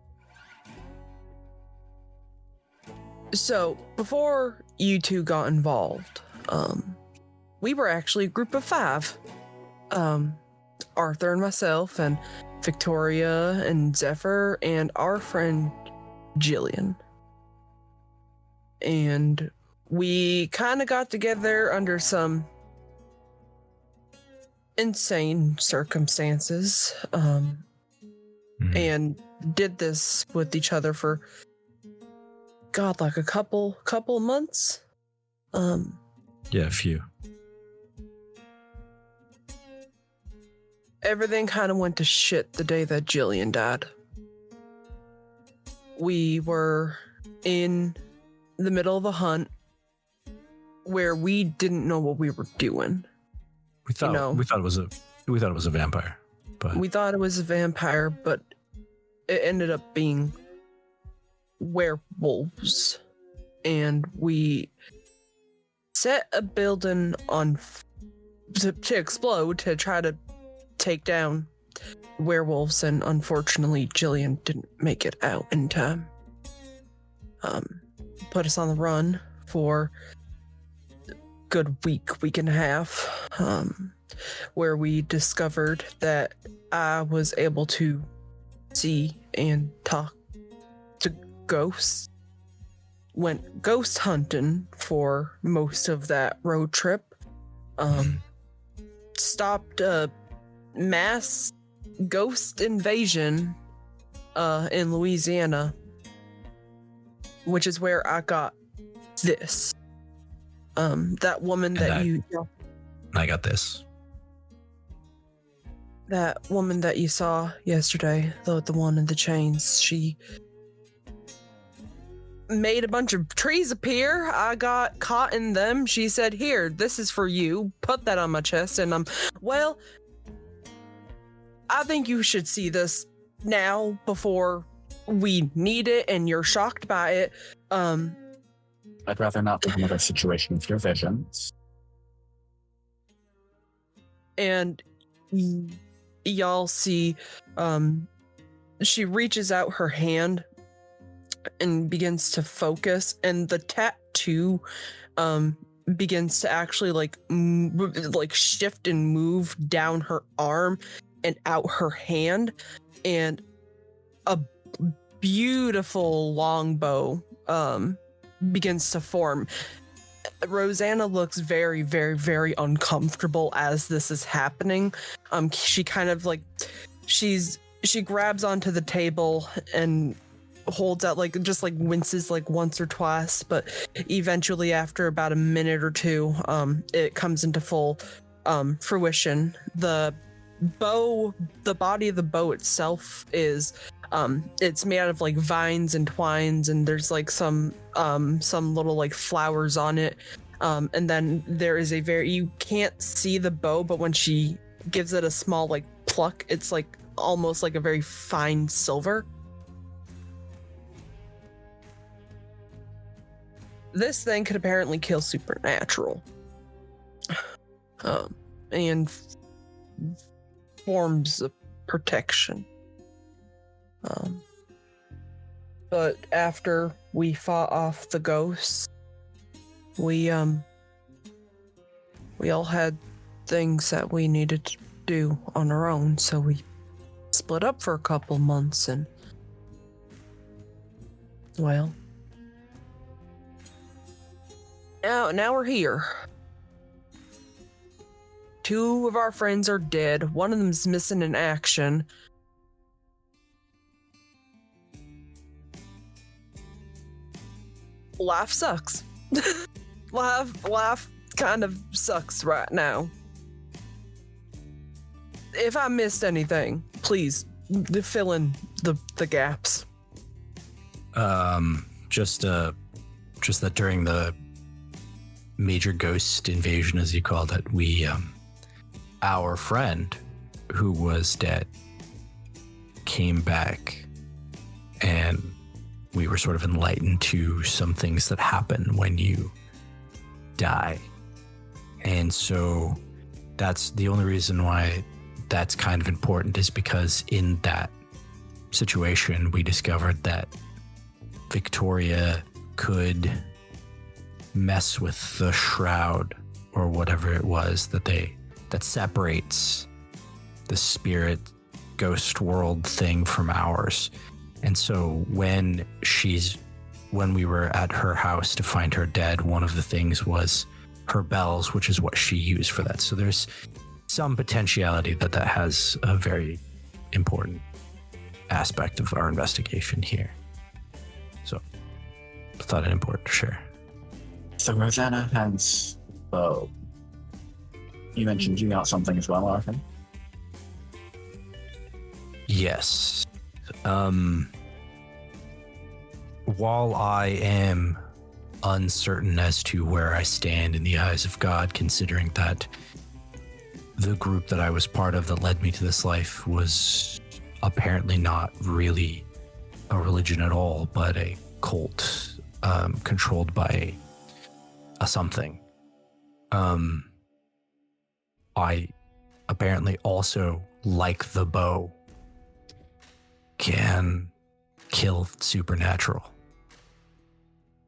So, before you two got involved, we were actually a group of 5. Arthur and myself and Victoria and Zephyr and our friend Jillian. And we kind of got together under some insane circumstances, and did this with each other for like a couple months. Yeah, a few. Everything kind of went to shit the day that Jillian died. We were in the middle of a hunt where we didn't know what we were doing. We thought it was a vampire, but We thought it was a vampire, but it ended up being werewolves. And we set a building on to explode to try to take down werewolves, and unfortunately Jillian didn't make it out in time. Put us on the run for a good week and a half, where we discovered that I was able to see and talk to ghosts. Went ghost hunting for most of that road trip. Stopped a mass ghost invasion in Louisiana, which is where I got this. That woman I got this. That woman that you saw yesterday, the one in the chains, she made a bunch of trees appear. I got caught in them. She said, "Here, this is for you." Put that on my chest, and well, I think you should see this now before we need it and you're shocked by it. I'd rather not have another situation with your visions. And y'all see, she reaches out her hand and begins to focus, and the tattoo begins to actually like shift and move down her arm and out her hand, and a beautiful longbow begins to form. Rosanna looks very, very, very uncomfortable as this is happening. She kind of she grabs onto the table and holds out, just winces once or twice, but eventually after about a minute or two, it comes into full fruition. The body of the bow itself is it's made out of vines and twines, and there's some little flowers on it, and then there is you can't see the bow, but when she gives it a small pluck, it's almost like a very fine silver. This thing could apparently kill supernatural, and forms of protection. But after we fought off the ghosts, we all had things that we needed to do on our own, so we split up for a couple months, and well, now we're here. 2 of our friends are dead. One of them's missing in action. Life sucks. life kind of sucks right now. If I missed anything, please fill in the gaps. Just that during the major ghost invasion, as you called it, we, our friend who was dead came back, and we were sort of enlightened to some things that happen when you die. And so that's the only reason why that's kind of important, is because in that situation, we discovered that Victoria could mess with the shroud or whatever it was that separates the spirit ghost world thing from ours. And so when we were at her house to find her dead, one of the things was her bells, which is what she used for that. So there's some potentiality that has a very important aspect of our investigation here. So I thought it important to share. So Rosanna has bow. You mentioned you got something as well, Arthur. Yes. While I am uncertain as to where I stand in the eyes of God, considering that the group that I was part of that led me to this life was apparently not really a religion at all, but a cult controlled by a something. I apparently also, like the bow, can kill supernatural.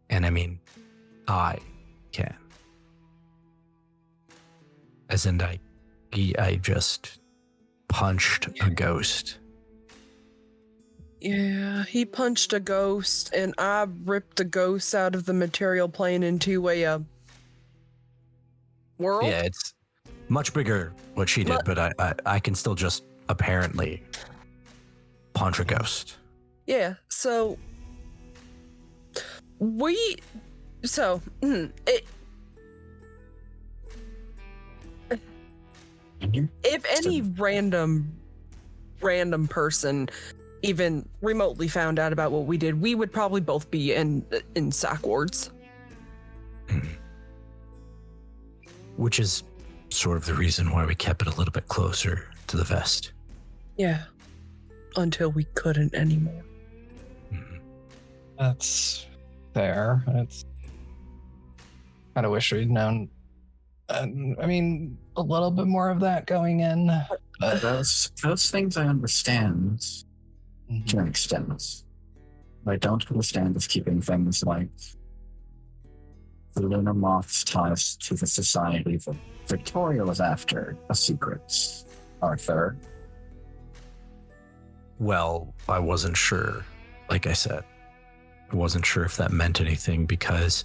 And I mean, I can. As in, I just punched a ghost. Yeah, he punched a ghost, and I ripped the ghost out of the material plane into a world. Yeah, it's much bigger what she did, but I can still just apparently punch a ghost. Yeah, so if any random person even remotely found out about what we did, we would probably both be in sack wards. Which is sort of the reason why we kept it a little bit closer to the vest. Yeah, until we couldn't anymore. That's fair. It's kind of wish we'd known. I mean, a little bit more of that going in. But Those things I understand to an extent. What I don't understand is keeping things like the lunar moth's ties to the society that Victoria was after a secret, Arthur. Well, I wasn't sure. Like I said, I wasn't sure if that meant anything, because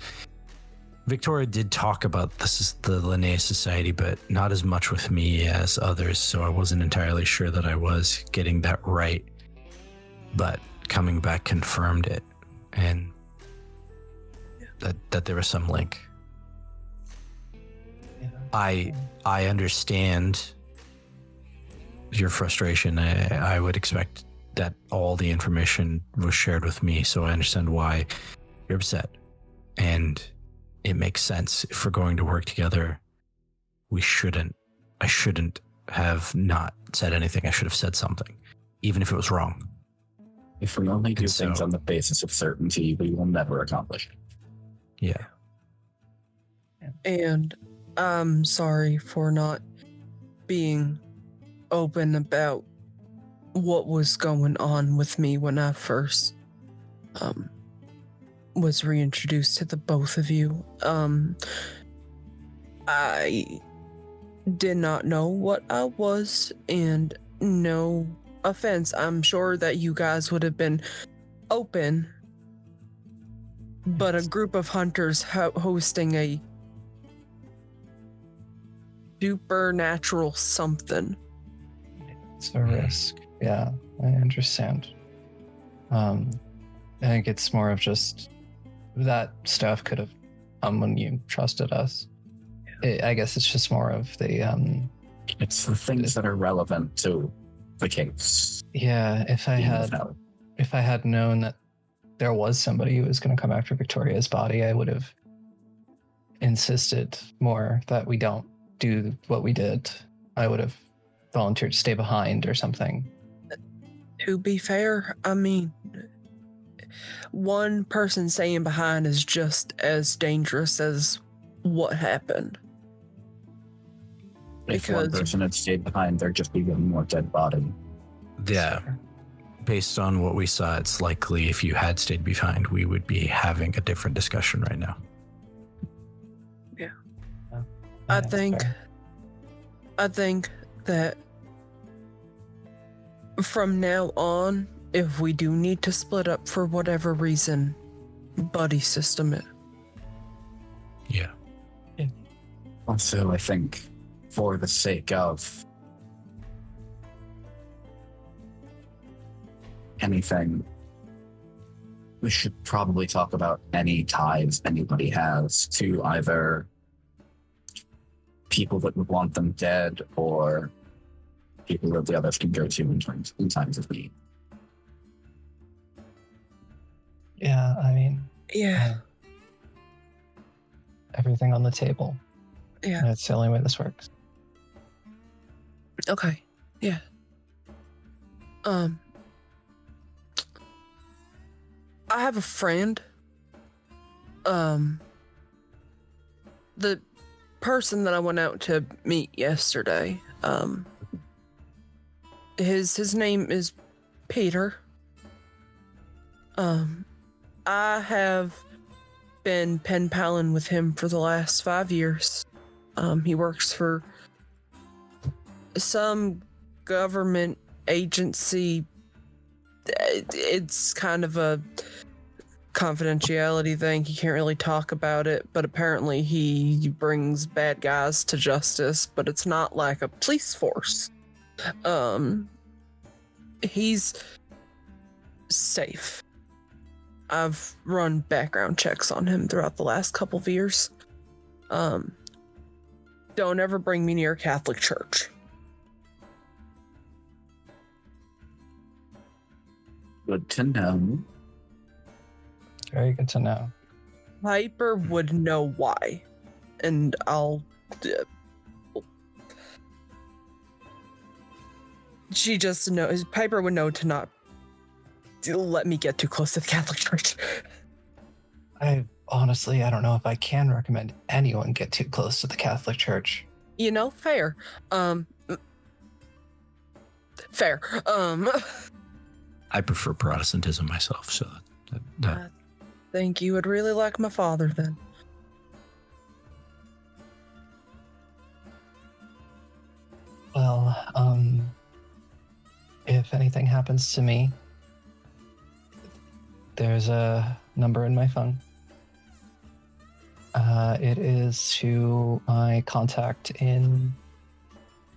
Victoria did talk about the Linnaeus Society, but not as much with me as others, so I wasn't entirely sure that I was getting that right. But coming back confirmed it, and that there was some link. yeah. I understand your frustration. I would expect that all the information was shared with me, so I understand why you're upset. And it makes sense. If we're going to work together, I shouldn't have not said anything. I should have said something, even if it was wrong. If we only do things on the basis of certainty, we will never accomplish it. Yeah. And I'm sorry for not being open about what was going on with me when I first was reintroduced to the both of you. I did not know what I was, and no offense, I'm sure that you guys would have been open, but a group of hunters hosting a supernatural something. It's a risk. Yeah, I understand. I think it's more of just that stuff could have when you trusted us. I guess it's just more of the It's the things that are relevant to the case. yeah. If I had known that there was somebody who was going to come after Victoria's body, I would have insisted more that we don't do what we did. I would have volunteered to stay behind or something. To be fair, I mean, one person staying behind is just as dangerous as what happened. If one Because- person had stayed behind, there'd just be one more dead body. Yeah. Based on what we saw, it's likely if you had stayed behind, we would be having a different discussion right now. I That's think fair. that from now on, if we do need to split up for whatever reason, buddy system it. Yeah. Also, I think for the sake of anything, we should probably talk about any ties anybody has to either people that would want them dead or people that the others can go to in times of need. Yeah, I mean, Yeah, everything on the table. yeah. That's the only way this works. Okay. Yeah. I have a friend. The person that I went out to meet yesterday, his name is Peter. I have been pen paling with him for the last 5 years. He works for some government agency. It's kind of a confidentiality thing. He can't really talk about it, but apparently he brings bad guys to justice, but it's not like a police force. He's safe. I've run background checks on him throughout the last couple of years. Don't ever bring me near a Catholic church. Good to know. Very good to know. Piper would know why, and she just knows. Piper would know to not let me get too close to the Catholic Church. I don't know if I can recommend anyone get too close to the Catholic Church. You know, fair. Fair. I prefer Protestantism myself, so that Think you would really like my father then. Well, if anything happens to me, there's a number in my phone. It is to my contact in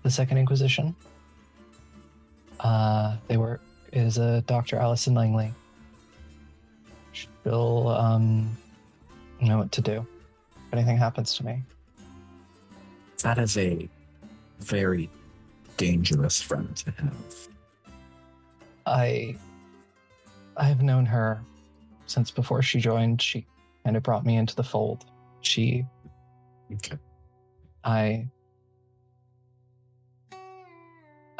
the Second Inquisition. Is a Dr. Allison Langley. She'll know what to do if anything happens to me. That is a very dangerous friend to have. I have known her since before she joined. She kind of brought me into the fold. Okay. I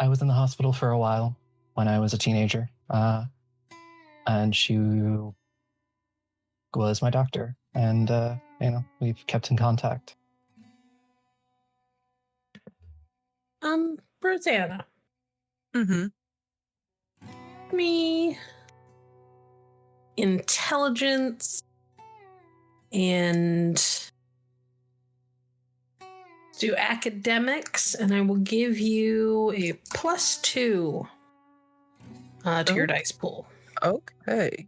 was in the hospital for a while when I was a teenager, and she was my doctor, and we've kept in contact. Rosanna, Mm-hmm. me intelligence and do academics, and I will give you a +2 to your dice pool. Okay.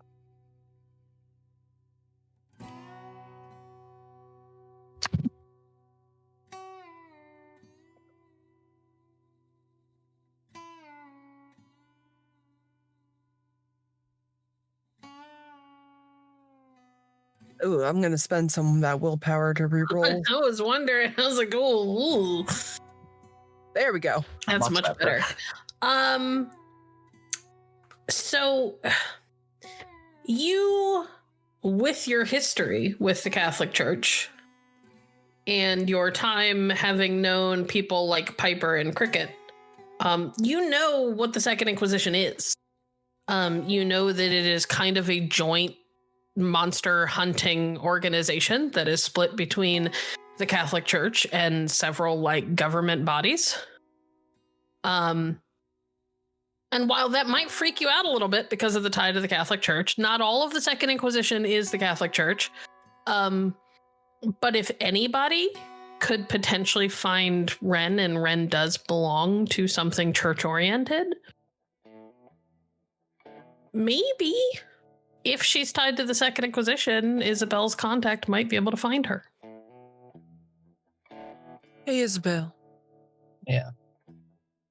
Ooh, I'm gonna spend some of that willpower to reroll. I was wondering. I was like, ooh. There we go. That's much better. So you, with your history with the Catholic Church and your time having known people like Piper and Cricket, you know what the Second Inquisition is. You know that it is kind of a joint monster hunting organization that is split between the Catholic Church and several like government bodies. And while that might freak you out a little bit because of the tie to the Catholic Church, not all of the Second Inquisition is the Catholic Church. But if anybody could potentially find Ren, and Ren does belong to something church-oriented, maybe if she's tied to the Second Inquisition, Isabel's contact might be able to find her. Hey, Isabel. Yeah.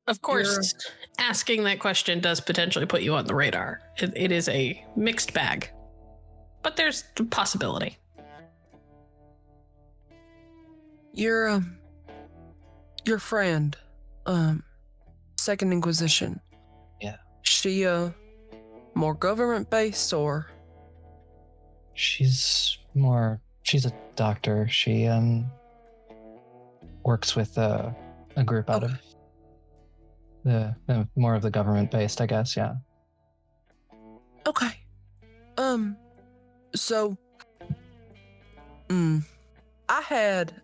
Of course, asking that question does potentially put you on the radar. It is a mixed bag, but there's a possibility. Your friend, Second Inquisition. Yeah. She, more government-based, or? She's a doctor. She, works with a group out of the more of the government-based, I guess, yeah. Okay. So, I had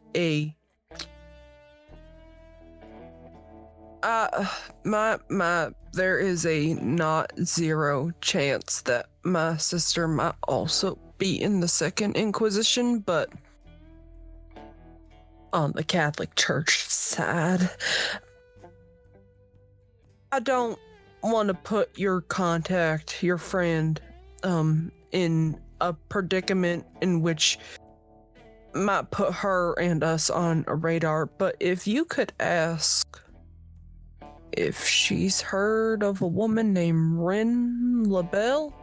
there is a not zero chance that my sister might also be in the Second Inquisition, but on the Catholic Church side, I don't want to put your friend, in a predicament in which might put her and us on a radar, but if you could ask if she's heard of a woman named Ren LaBelle?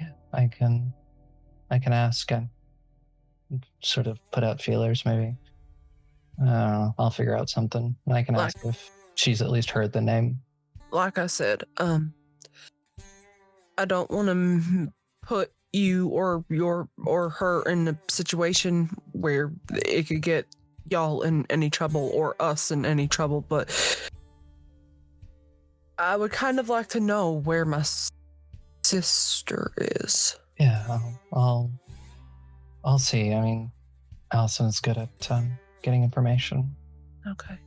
Yeah, I can ask and sort of put out feelers, maybe. I don't know. I'll figure out something. I can ask if she's at least heard the name. Like I said, I don't want to put you or her in a situation where it could get y'all in any trouble or us in any trouble, but I would kind of like to know where my sister is. Yeah, I'll see. I mean, Allison's good at getting information. Okay.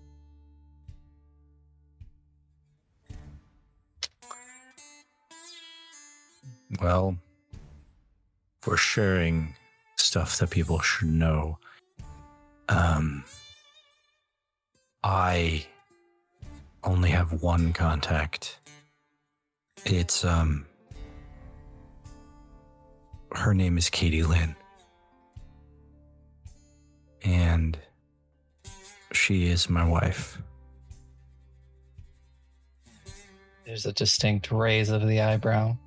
Well, for sharing stuff that people should know, I only have one contact. It's, her name is Katie Lynn. And she is my wife. There's a distinct raise of the eyebrow.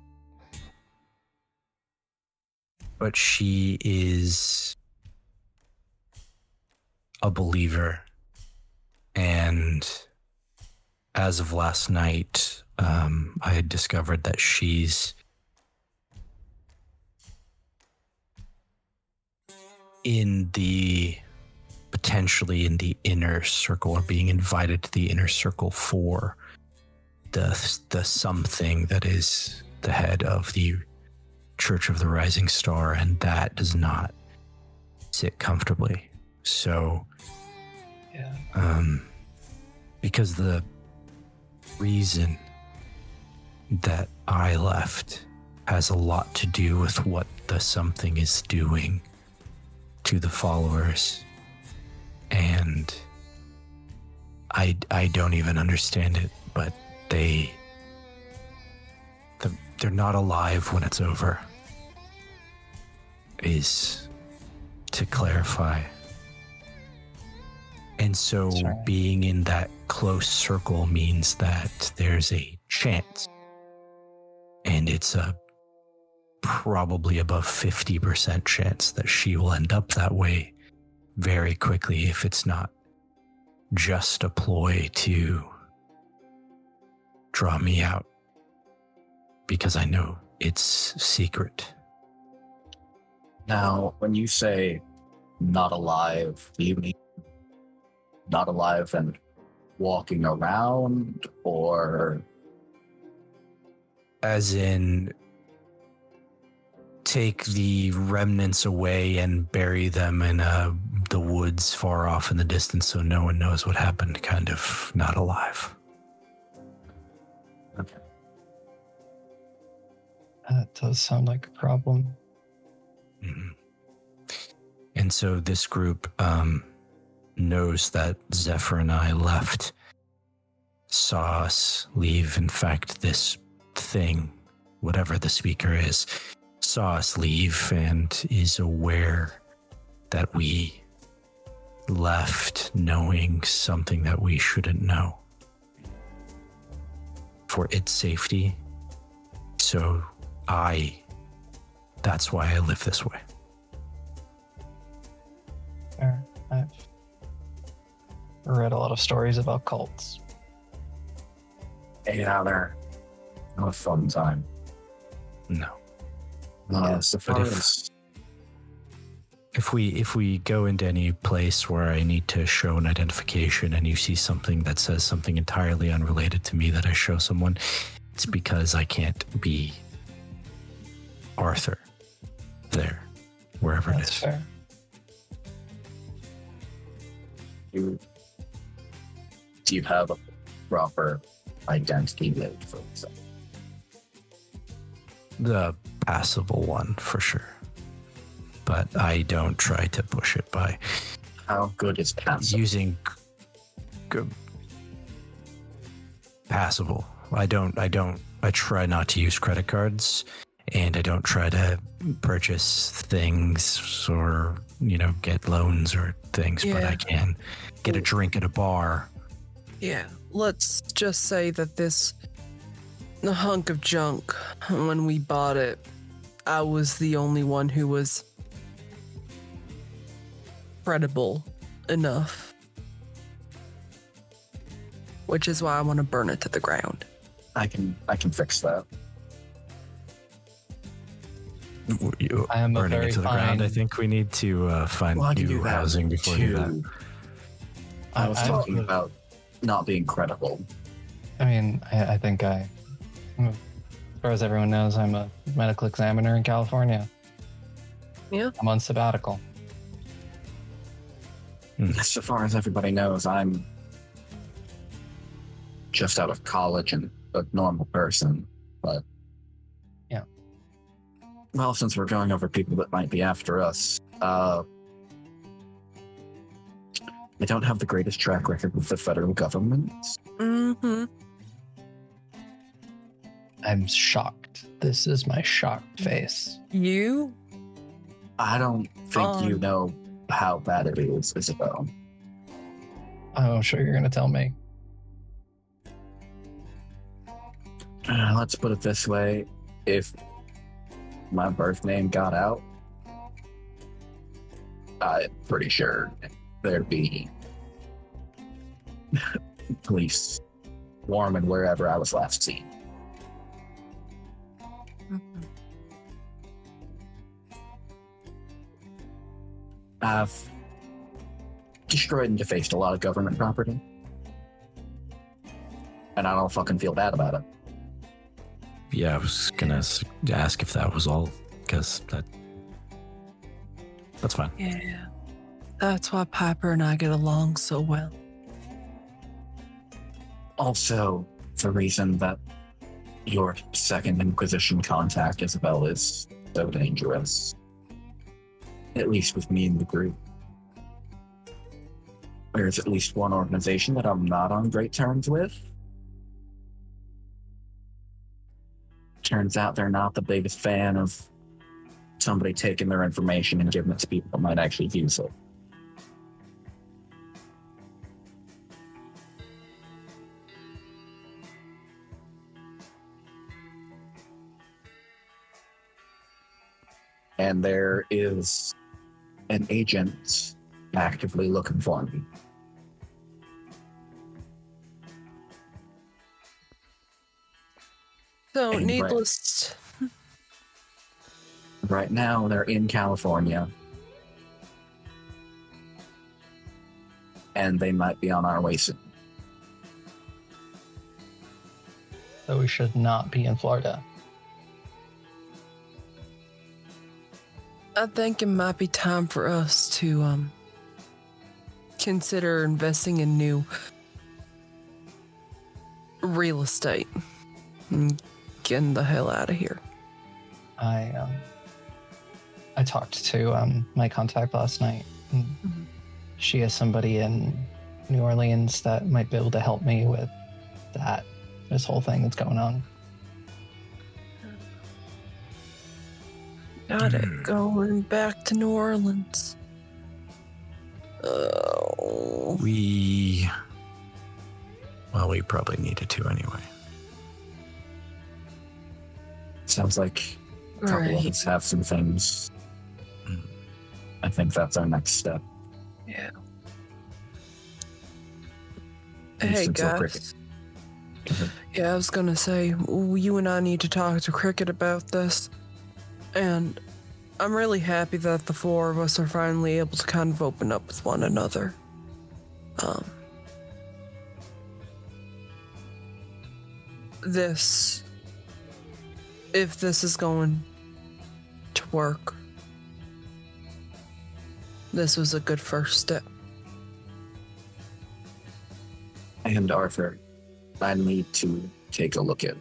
But she is a believer. And as of last night, I had discovered that she's potentially in the inner circle, or being invited to the inner circle for the something that is the head of the Church of the Rising Star, and that does not sit comfortably. So, yeah. Because the reason that I left has a lot to do with what the something is doing to the followers, and I don't even understand it, but they're not alive when it's over, is to clarify. And so being in that close circle means that there's a chance, and it's a probably above 50% chance that she will end up that way very quickly if it's not just a ploy to draw me out, because I know it's secret. Now, when you say not alive, do you mean not alive and walking around, or As in, take the remnants away and bury them in the woods far off in the distance so no one knows what happened, kind of not alive. okay. That does sound like a problem. Mhm. And so this group knows that Zephyr and I saw us leave. In fact, this thing, whatever the speaker is, saw us leave and is aware that we left knowing something that we shouldn't know for its safety. So that's why I live this way. Fair. I've read a lot of stories about cults. Yeah, they're not a fun time. No. So but far if- as If we go into any place where I need to show an identification and you see something that says something entirely unrelated to me that I show someone, it's because I can't be Arthur there, wherever it That's is. fair. do you have a proper identity label for yourself? The passable one, for sure. But I don't try to push it by How good is passable? using passable. I try not to use credit cards, and I don't try to purchase things or, get loans or things, but I Yeah. can get a drink at a bar. Yeah, let's just say that the hunk of junk, when we bought it, I was the only one who was credible enough. Which is why I want to burn it to the ground. I can fix that. I am a Burning very it to the ground. I fine- think we need to find Well, I can new do that housing before we do that. too. I was talking about not being credible. I mean, I think as far as everyone knows, I'm a medical examiner in California. Yeah. I'm on sabbatical. So far as everybody knows, I'm just out of college and a normal person, but Yeah. Well, since we're going over people that might be after us, I don't have the greatest track record with the federal government. Mm-hmm. I'm shocked. This is my shocked face. You? I don't think you know how bad it is, Isabel. I'm sure you're going to tell me. Let's put it this way. If my birth name got out, I'm pretty sure there'd be police swarming wherever I was last seen. I've destroyed and defaced a lot of government property, and I don't fucking feel bad about it. Yeah, I was gonna ask if that was all, because that's fine. Yeah. That's why Piper and I get along so well. Also, the reason that your second Inquisition contact, Isabel, is so dangerous. At least with me in the group. There's at least one organization that I'm not on great terms with. Turns out they're not the biggest fan of somebody taking their information and giving it to people that might actually use it. and there is an agent actively looking for me. So, And needless. Right now, they're in California. And they might be on our way soon. So we should not be in Florida. I think it might be time for us to consider investing in new real estate and getting the hell out of here. I talked to my contact last night. And she has somebody in New Orleans that might be able to help me with this whole thing that's going on. Got it. Going back to New Orleans. Oh. We probably needed to anyway. Sounds like a couple of us have some things. I think that's our next step. Yeah. Hey, guys. Yeah, I was gonna say, you and I need to talk to Cricket about this. And I'm really happy that the four of us are finally able to kind of open up with one another. If this is going to work, this was a good first step. And Arthur, I need to take a look at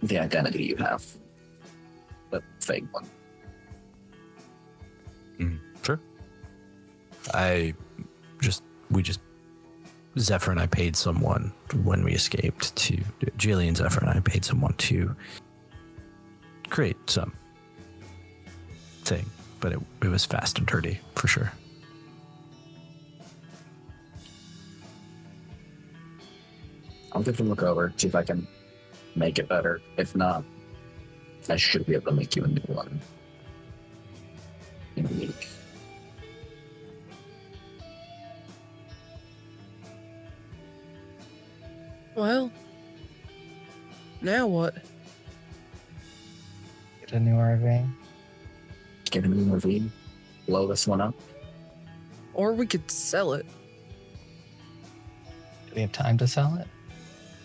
the identity you have. The fake one. Sure. Zephyr and I paid someone when we escaped Jillian and Zephyr and I paid someone to create some thing, but it was fast and dirty for sure. I'll give it a look over, see if I can make it better. If not, I should be able to make you a new one in a week. Well, now what? Get a new RV. Get a new RV, blow this one up. Or we could sell it. Do we have time to sell it?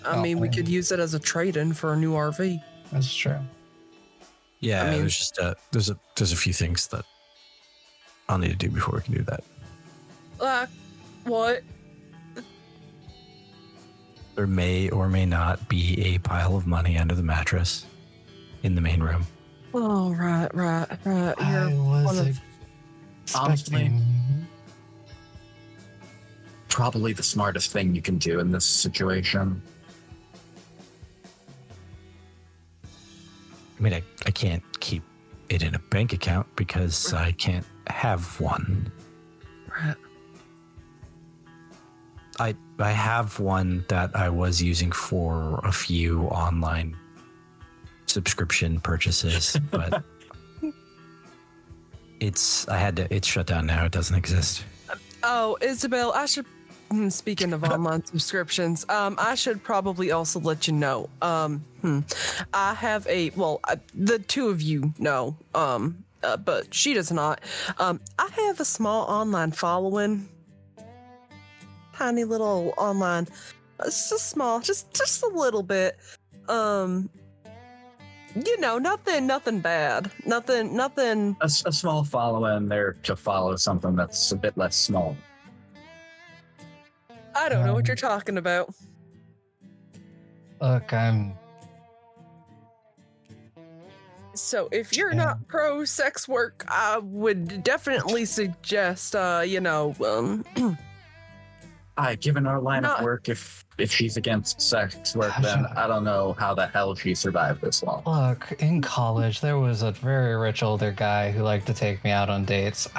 I mean, we could use it as a trade-in for a new RV. That's true. Yeah, I mean, it was just there's a few things that I'll need to do before we can do that. What? There may or may not be a pile of money under the mattress in the main room. Oh, right. I was expecting. Probably the smartest thing you can do in this situation. I mean, I can't keep it in a bank account because I can't have one. Right. I have one that I was using for a few online subscription purchases, but it's shut down now. It doesn't exist. Oh, Isobel, I should. Speaking of online subscriptions, I should probably also let you know. I have the two of you know, but she does not. I have a small online following. Tiny little online. It's just small, just a little bit. Nothing bad. Nothing. A small follow-in there to follow something that's a bit less small. I don't know what you're talking about. Look, So if you're not pro sex work, I would definitely suggest, Given our line of work, if she's against sex work, then I don't know how the hell she survived this long. Look, in college, there was a very rich older guy who liked to take me out on dates.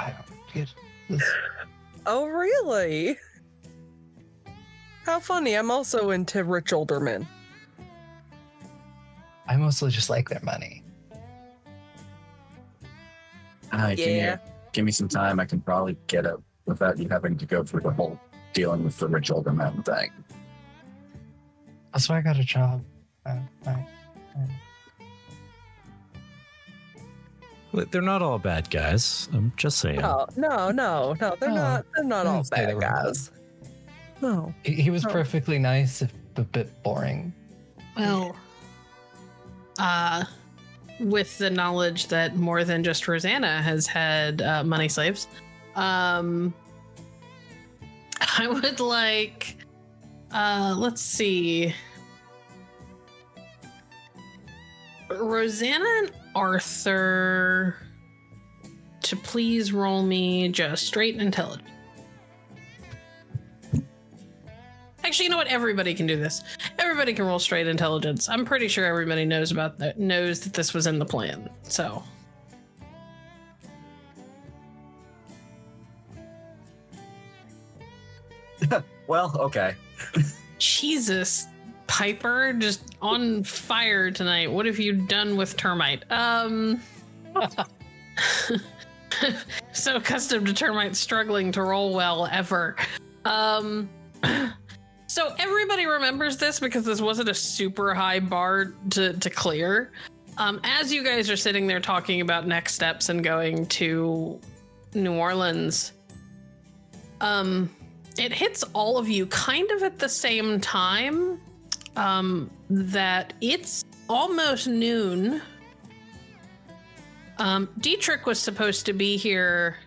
Oh, really? How funny. I'm also into rich older men. I mostly just like their money. Yeah. Give me some time. I can probably get it without you having to go through the whole dealing with the rich older men thing. That's why I got a job. They're not all bad guys. I'm just saying. No. They're No, not. They're not I all didn't say they bad were bad. guys. No. He was Oh. perfectly nice, if a bit boring. Well, with the knowledge that more than just Rosanna has had money slaves, I would like, let's see, Rosanna and Arthur to please roll me just straight intelligence. Actually, you know what? Everybody can do this. Everybody can roll straight intelligence. I'm pretty sure everybody knows about that. Knows that this was in the plan. So, Well, okay. Jesus, Piper, just on fire tonight. What have you done with Termite? So accustomed to Termite struggling to roll well ever. So everybody remembers this because this wasn't a super high bar to clear. As you guys are sitting there talking about next steps and going to New Orleans, it hits all of you kind of at the same time that it's almost noon. Dietrich was supposed to be here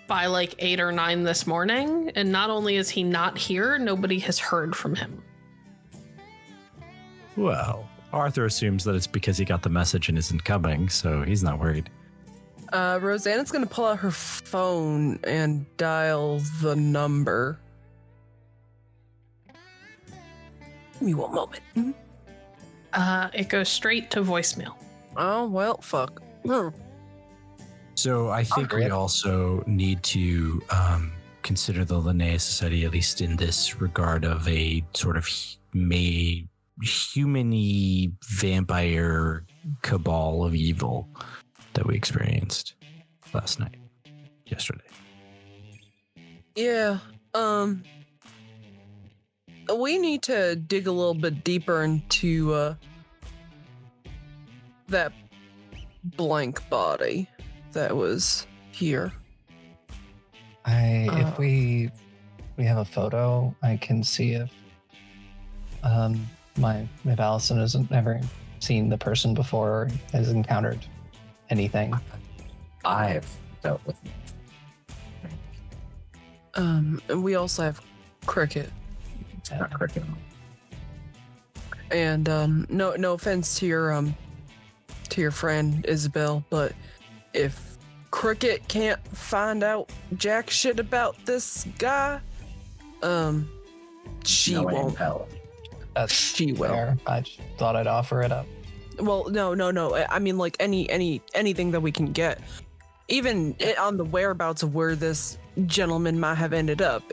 by like 8 or 9 this morning, and not only is he not here, nobody has heard from him. Well, Arthur assumes that it's because he got the message and isn't coming, so he's not worried. Rosanna's gonna pull out her phone and dial the number. Give me one moment. It goes straight to voicemail. Oh, well, fuck. So I think we also need to consider the Linnaeus Society, at least in this regard, of a sort of human-y vampire cabal of evil that we experienced yesterday. Yeah, we need to dig a little bit deeper into that blank body that was here. If we have a photo, I can see if if Allison hasn't ever seen the person before or has encountered anything. I've dealt with And we also have Cricket. not cricket. And no offense to your friend Isobel, but if Cricket can't find out jack shit about this guy, she No way in won't. hell. She will. Fair. I just thought I'd offer it up. Well, no. I mean, like anything that we can get, even on the whereabouts of where this gentleman might have ended up.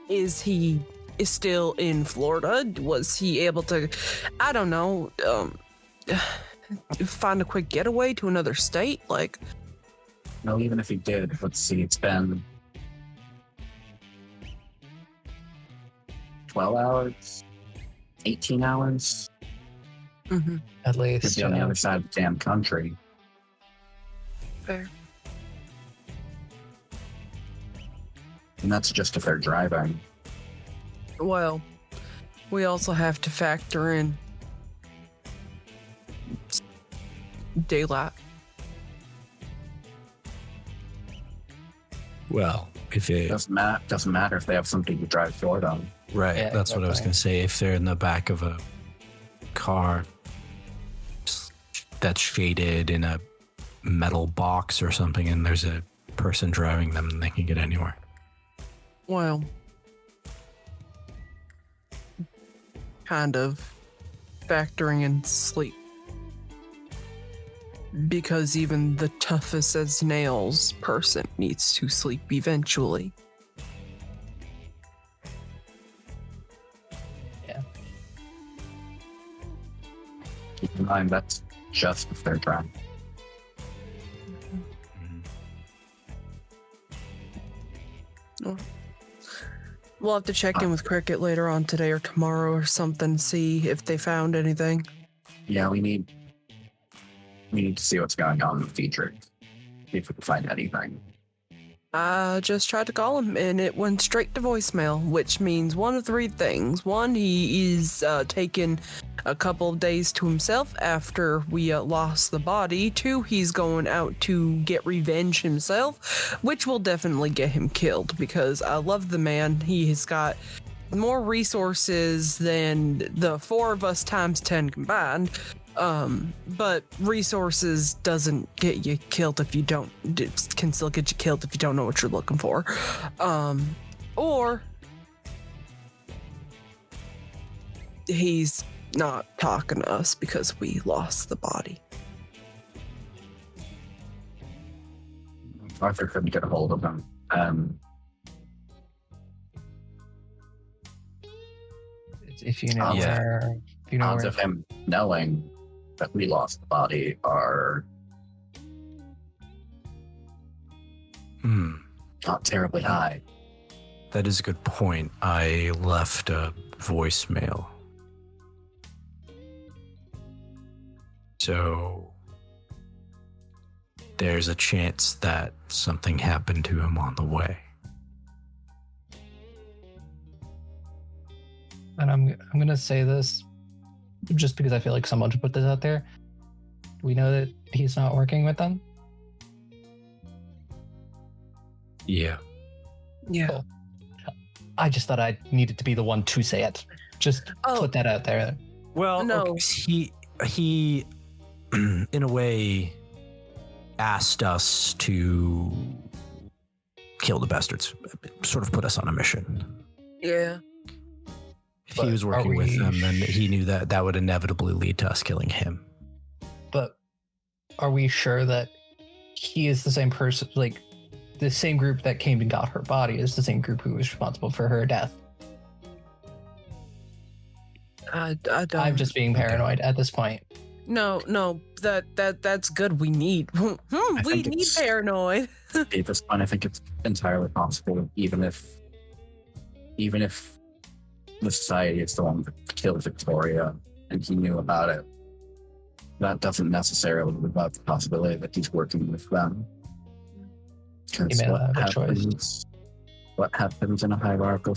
Is he still in Florida? Was he able to, I don't know, find a quick getaway to another state? Like, No, even if he did, let's see, it's been 12 hours, 18 hours. mm-hmm, At Could least. be on the other side of the damn country. fair. And that's just if they're driving. Well, we also have to factor in daylight. Well, if it Doesn't matter if they have somebody to drive for them. right, Yeah, that's what I was exactly. going to say. If they're in the back of a car that's shaded in a metal box or something, and there's a person driving them, then they can get anywhere. Well, kind of factoring in sleep. Because even the toughest as nails person needs to sleep eventually. Keep in mind, that's just if they're driving. We'll have to check in with Cricket later on today or tomorrow or something, see if they found anything. Yeah, we need to see what's going on in the future. See if we can find anything. I just tried to call him and it went straight to voicemail, which means one of three things. One, he is taking a couple of days to himself after we lost the body. Two, he's going out to get revenge himself, which will definitely get him killed because I love the man. He has got more resources than the four of us times 10 combined. But resources doesn't get you killed if you don't, it can still get you killed if you don't know what you're looking for. Or he's not talking to us because we lost the body. Arthur couldn't get a hold of him. If you know Odds- where, if you know Odds where, of him knowing that we lost the body are not terribly high. That is a good point. I left a voicemail. So there's a chance that something happened to him on the way. and I'm gonna say this just because I feel like someone should put this out there. We know that he's not working with them. Yeah. Yeah. Cool. I just thought I needed to be the one to say it. Just put that out there. Well, No. okay, he in a way asked us to kill the bastards, sort of put us on a mission. Yeah. If But he was are working with we them, then he knew that that would inevitably lead to us killing him. But are we sure that he is the same person? Like the same group that came and got her body is the same group who was responsible for her death. I don't. I'm just being paranoid at this point. No, that's good. We need we think need it's- paranoid. At this point, I think it's entirely possible, even if the society is the one that killed Victoria and he knew about it, that doesn't necessarily rule out the possibility that he's working with them. He Because may not have a choice. what happens in a hierarchical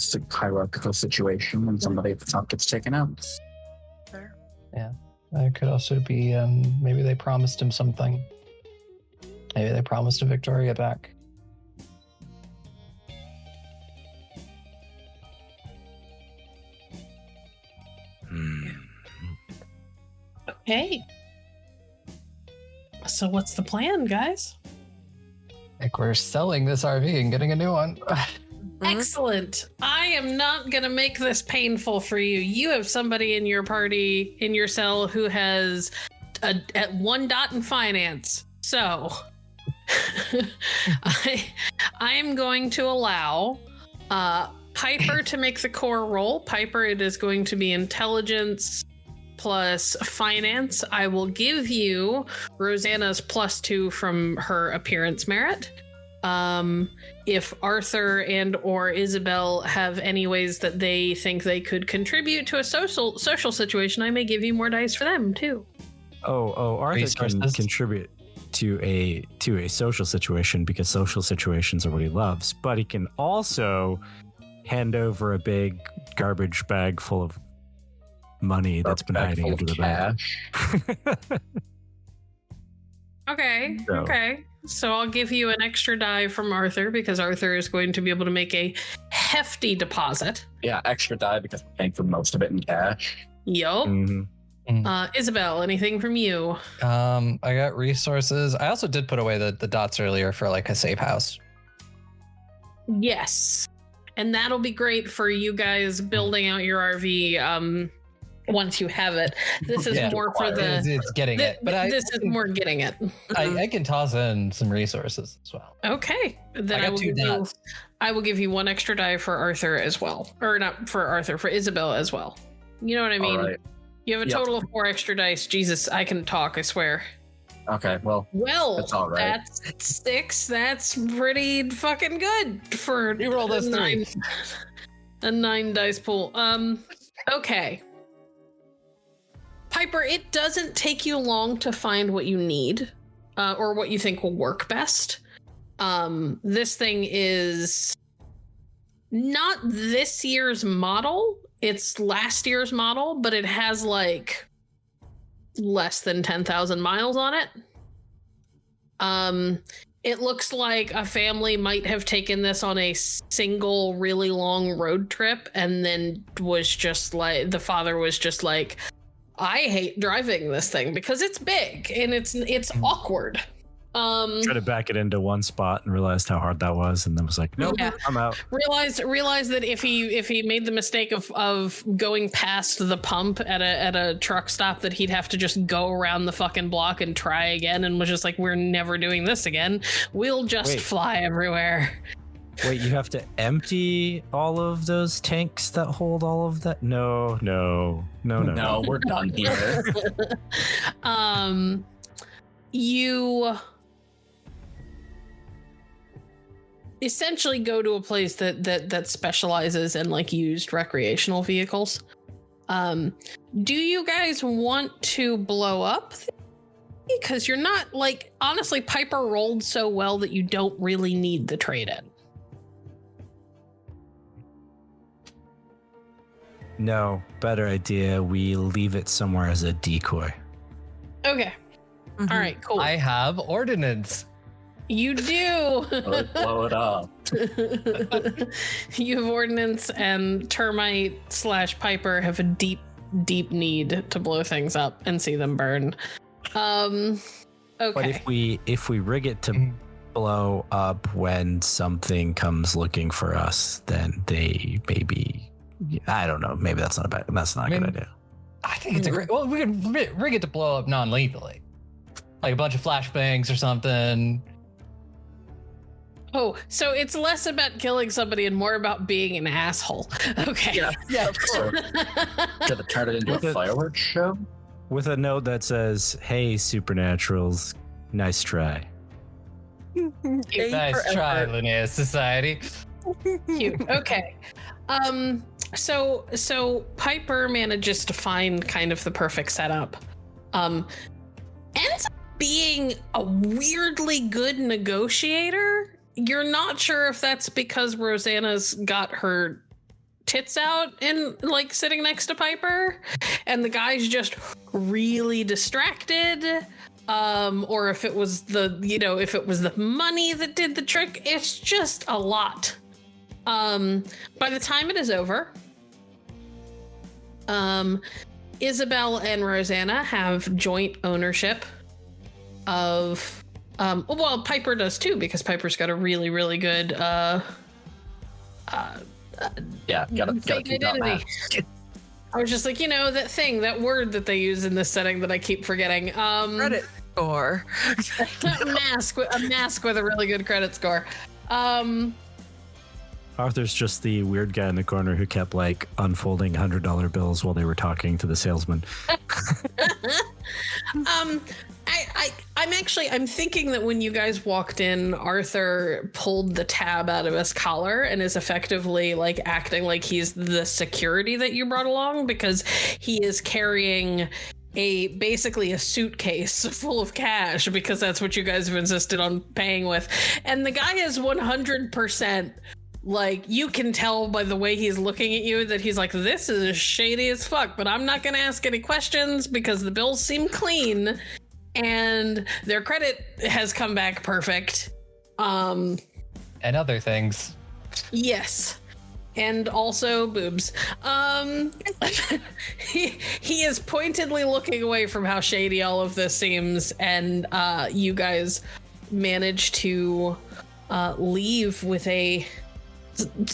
situation when somebody at the top gets taken out? Fair. There could also be maybe they promised him something. Maybe they promised him Victoria back. Okay. So what's the plan, guys? Like we're selling this RV and getting a new one. Excellent. I am not going to make this painful for you. You have somebody in your party, in your cell, who has at 1 dot in finance. So I am going to allow Piper to make the core roll. Piper, it is going to be intelligence plus finance. I will give you Rosanna's +2 from her appearance merit. If Arthur and or Isobel have any ways that they think they could contribute to a social situation, I may give you more dice for them too. Arthur can Resources. contribute to a social situation because social situations are what he loves, but he can also hand over a big garbage bag full of money that's been Bag hiding full of under the bag. Okay. So- Okay. So I'll give you an extra die from Arthur because Arthur is going to be able to make a hefty deposit. Yeah, extra die because we're paying for most of it in cash. Yup. Mhm. Isobel, anything from you? I got resources. I also did put away the dots earlier for like a safe house. Yes. And that'll be great for you guys building out your RV once you have it. This is Yeah. more for the It's getting it, but this is more getting it. I can toss in some resources as well. Okay. Then I I got will 2 give you, dots. I will give you 1 extra die for Arthur as well. Or not for Arthur, for Isobel as well. You know what I mean? All right. You have a Yep. total of 4 extra dice. Jesus, I can talk, I swear. Okay, well, Well, That's all right. that's 6. That's pretty fucking good for You roll those 3. A 9 dice pool. Okay. Piper, it doesn't take you long to find what you need, or what you think will work best. This thing is not this year's model. It's last year's model, but it has like less than 10,000 miles on it. It looks like a family might have taken this on a single really long road trip and then was just like, the father was just like, I hate driving this thing because it's big and it's awkward. Tried to back it into one spot and realized how hard that was, and then was like, nope, yeah. I'm out. Realized that if he made the mistake of going past the pump at a truck stop, that he'd have to just go around the fucking block and try again, and was just like, we're never doing this again. We'll just fly everywhere. Wait, you have to empty all of those tanks that hold all of that? No, we're done here. You essentially go to a place that specializes in like used recreational vehicles. Do you guys want to blow up? Because you're not, like, honestly, Piper rolled so well that you don't really need the trade-in. No, better idea. We leave it somewhere as a decoy. Okay. Mhm. All right, cool. I have ordnance. You do. Blow it up. You have ordnance, and Termite / Piper have a deep need to blow things up and see them burn. Okay. But if we rig it to blow up when something comes looking for us, then they maybe, I don't know, maybe that's not a good idea. I think it's a great. Well, we could rig it to blow up non-lethally, like a bunch of flashbangs or something. Oh, so it's less about killing somebody and more about being an asshole. Okay. Yeah, of course. Gonna turn it into a fireworks show? With a note that says, "Hey, Supernaturals, nice try." Nice try, Linnaeus Society. Cute. Okay. So Piper manages to find kind of the perfect setup. Ends up being a weirdly good negotiator. You're not sure if that's because Rosanna's got her tits out and like sitting next to Piper and the guy's just really distracted, or if it was the money that did the trick. It's just a lot. By the time it is over, Isobel and Rosanna have joint ownership of well, Piper does too, because Piper's got a really, really good gotta keep that mask. I was just like, that word that they use in this setting that I keep forgetting. Credit score. a mask with a really good credit score. Arthur's just the weird guy in the corner who kept like unfolding $100 bills while they were talking to the salesman. I'm thinking that when you guys walked in, Arthur pulled the tab out of his collar and is effectively like acting like he's the security that you brought along, because he is carrying basically a suitcase full of cash, because that's what you guys have insisted on paying with. And the guy is 100%, like, you can tell by the way he's looking at you that he's like, this is shady as fuck, but I'm not going to ask any questions because the bills seem clean and their credit has come back perfect. And other things. Yes. And also boobs. He is pointedly looking away from how shady all of this seems, and you guys manage to leave with a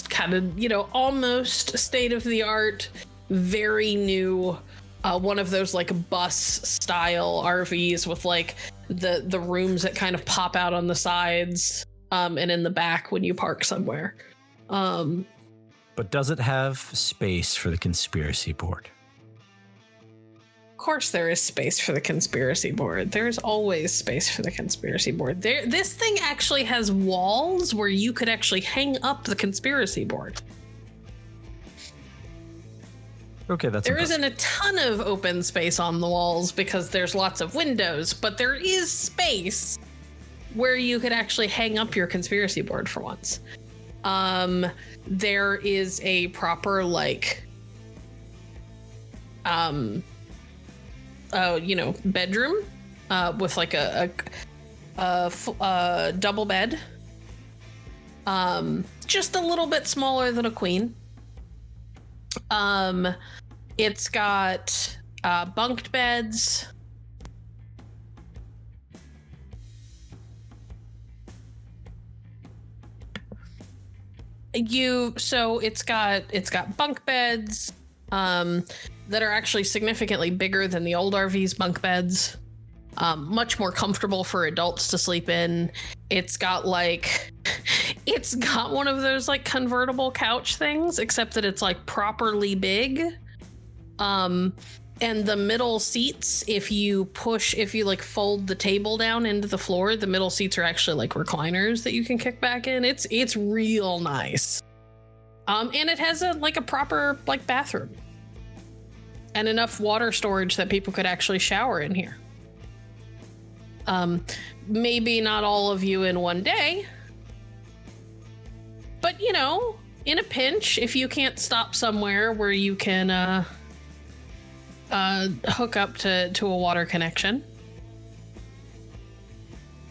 kind of, almost state-of-the-art, very new, one of those like bus style RVs with like the rooms that kind of pop out on the sides and in the back when you park somewhere. But does it have space for the conspiracy board? Of course there is space for the conspiracy board. There's always space for the conspiracy board. This thing actually has walls where you could actually hang up the conspiracy board. Okay, that's There impressive. isn't a ton of open space on the walls because there's lots of windows, but there is space where you could actually hang up your conspiracy board for once. There is a proper bedroom with like a double bed, just a little bit smaller than a queen. It's got bunked beds. It's got bunk beds that are actually significantly bigger than the old RV's bunk beds. Much more comfortable for adults to sleep in. It's got one of those like convertible couch things, except that it's like properly big. And the middle seats, if you fold the table down into the floor, the middle seats are actually like recliners that you can kick back in. It's real nice. And it has a proper like bathroom and enough water storage that people could actually shower in here. Maybe not all of you in one day, but in a pinch, if you can't stop somewhere where you can hook up to a water connection,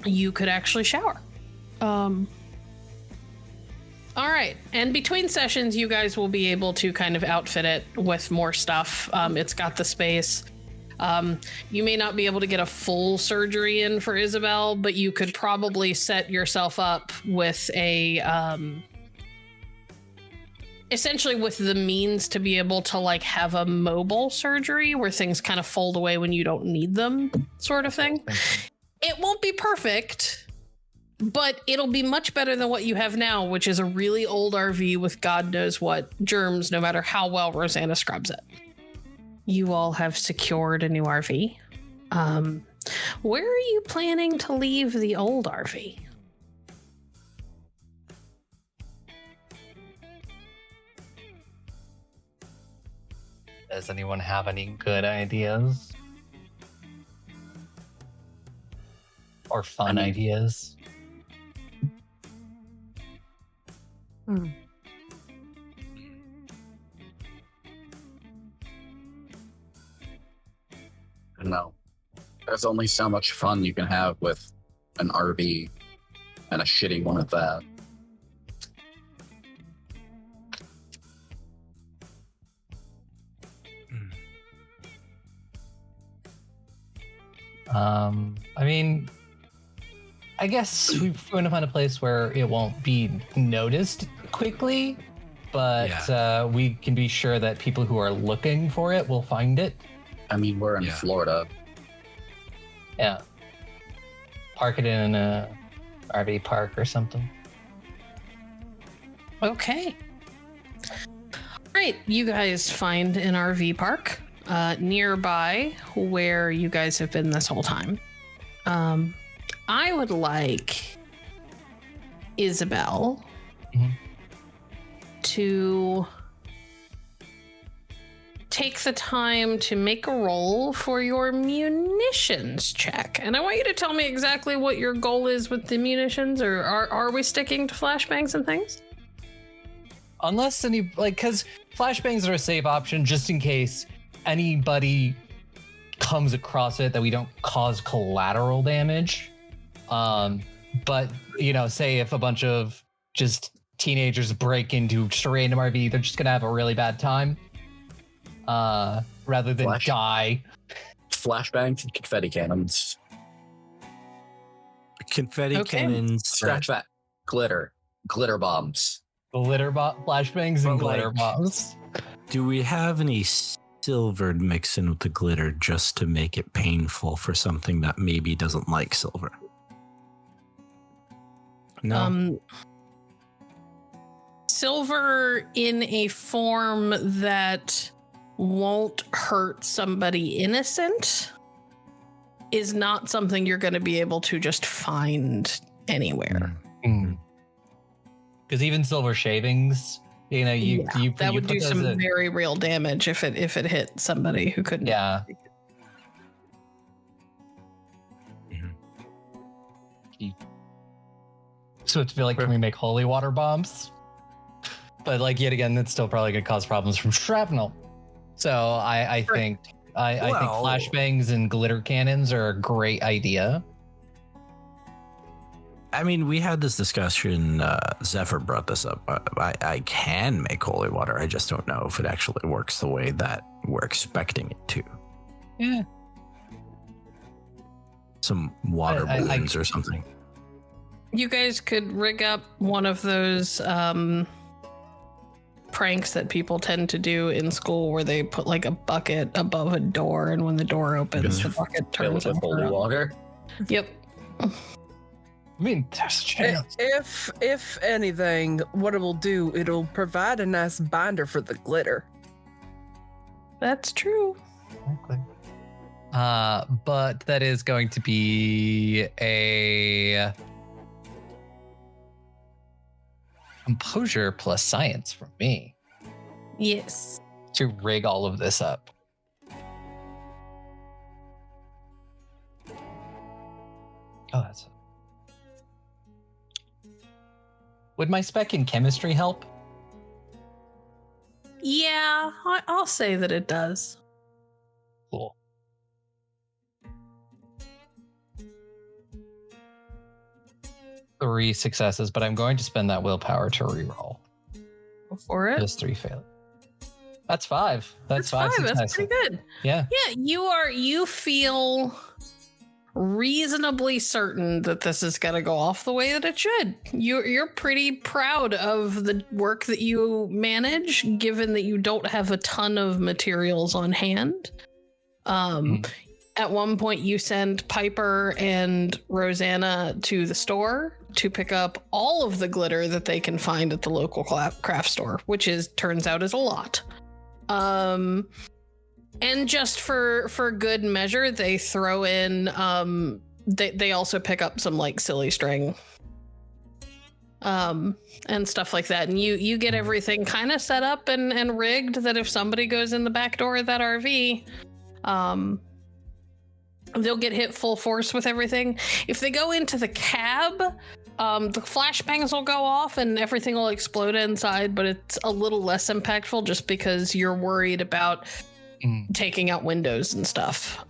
you could actually shower. All right, and between sessions, you guys will be able to kind of outfit it with more stuff. It's got the space. You may not be able to get a full surgery in for Isobel, but you could probably set yourself up with essentially with the means to be able to like have a mobile surgery where things kind of fold away when you don't need them, sort of thing. It won't be perfect, but it'll be much better than what you have now, which is a really old RV with God knows what germs, no matter how well Rosanna scrubs it. You all have secured a new RV. Where are you planning to leave the old RV? Does anyone have any good ideas? Or fun ideas? No. There's only so much fun you can have with an RV, and a shitty one at that. I mean, I guess we're going to find a place where it won't be noticed quickly, but we can be sure that people who are looking for it will find it. I mean, we're in Florida. Yeah. Park it in a RV park or something. Okay. All right, you guys find an RV park nearby where you guys have been this whole time. I would like Isobel to take the time to make a roll for your munitions check. And I want you to tell me exactly what your goal is with the munitions, or are we sticking to flashbangs and things? Unless because flashbangs are a safe option just in case anybody comes across it that we don't cause collateral damage. But, say if a bunch of just teenagers break into just a random RV, they're just going to have a really bad time. Rather than die. Flashbangs and confetti cannons. Confetti cannons. Scratch that. Glitter bombs. Flashbangs and glitter bombs. Do we have any silver mixed in with the glitter just to make it painful for something that maybe doesn't like silver? No. Silver in a form that won't hurt somebody innocent is not something you're going to be able to just find anywhere. Because even silver shavings You know, you that would put do those some in- very real damage if it hit somebody who couldn't. Yeah. So it's like, can we make holy water bombs? But like yet again, that's still probably gonna cause problems from shrapnel. So I think I think Well- flashbangs and glitter cannons are a great idea. I mean, we had this discussion. Zephyr brought this up. I can make holy water. I just don't know if it actually works the way that we're expecting it to. Yeah. Some water I- balloons or something. You guys could rig up one of those pranks that people tend to do in school where they put like a bucket above a door, and when the door opens, the bucket Fill turns it with holy into water. Yep. I mean, there's a chance. If anything, what it will do, it'll provide a nice binder for the glitter. That's true. Exactly. But that is going to be a composure plus science from me Yes. to rig all of this up. Oh, that's. Would my spec in chemistry help? Yeah, I'll say that it does. Cool. Three successes, but I'm going to spend that willpower to reroll. Go for it. Those three fail. That's five. That's five That's successes. pretty good. Yeah. Yeah, you feel reasonably certain that this is going to go off the way that it should. You're pretty proud of the work that you manage, given that you don't have a ton of materials on hand. At one point, you send Piper and Rosanna to the store to pick up all of the glitter that they can find at the local craft store, which turns out is a lot. And just for good measure, they throw in they also pick up some like silly string and stuff like that. And you get everything kind of set up and rigged that if somebody goes in the back door of that RV, they'll get hit full force with everything. If they go into the cab, the flashbangs will go off and everything will explode inside, but it's a little less impactful just because you're worried about taking out windows and stuff.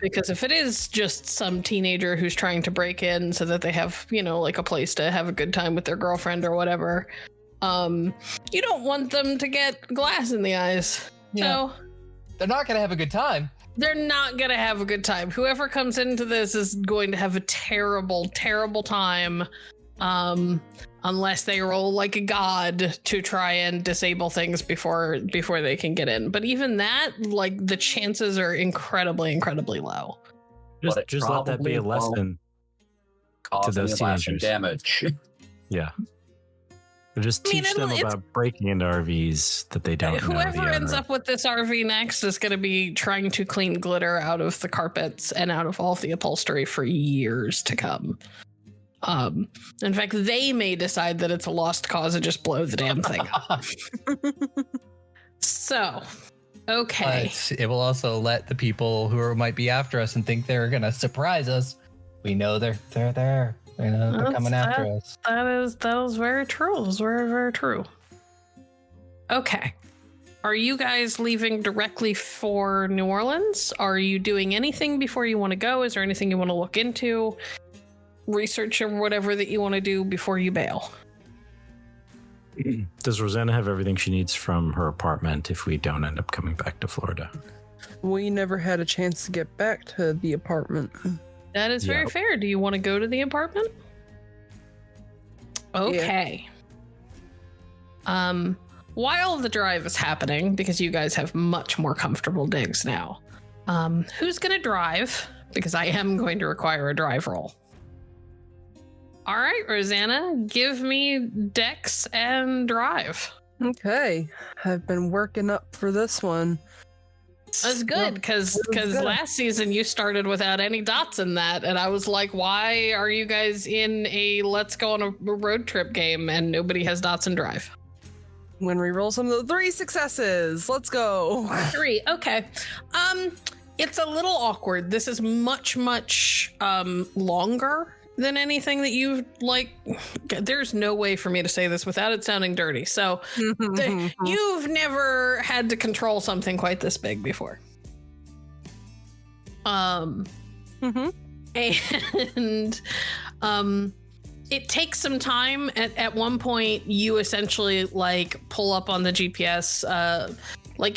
Because if it is just some teenager who's trying to break in so that they have, like a place to have a good time with their girlfriend or whatever, you don't want them to get glass in the eyes. Yeah. So They're not going to have a good time. they're not going to have a good time. Whoever comes into this is going to have a terrible, terrible time. Unless they roll like a god to try and disable things before they can get in. But even that, like, the chances are incredibly, incredibly low. But it Just let that be a probably won't lesson. Cause those any lasting teenagers. damage. Yeah. Just I mean, teach them it's- about breaking into RVs that they don't know. Whoever the ends owner. up with this RV next is going to be trying to clean glitter out of the carpets and out of all of the upholstery for years to come. In fact, they may decide that it's a lost cause and just blow the damn thing up. So, okay. But it will also let the people who might be after us and think they're going to surprise us. We know they're there. You know, they're coming after us. That is very true. It was very, very true. Okay. Are you guys leaving directly for New Orleans? Are you doing anything before you want to go? Is there anything you want to look into? Research or whatever that you want to do before you bail? Does Rosanna have everything she needs from her apartment if we don't end up coming back to Florida? We never had a chance to get back to the apartment. That is very Yep. fair. Do you want to go to the apartment? Okay. While the drive is happening, because you guys have much more comfortable digs now, who's going to drive? Because I am going to require a drive roll. All right, Rosanna, give me Dex and drive. Okay, I've been working up for this one. That's good, because good. last season you started without any dots in that, and I was like, why are you guys in a let's go on a road trip game and nobody has dots in drive? When we roll some of the 3 successes, let's go. 3. Okay. It's a little awkward. This is much longer than anything that you've there's no way for me to say this without it sounding dirty. So you've never had to control something quite this big before. And it takes some time. At one point you essentially pull up on the GPS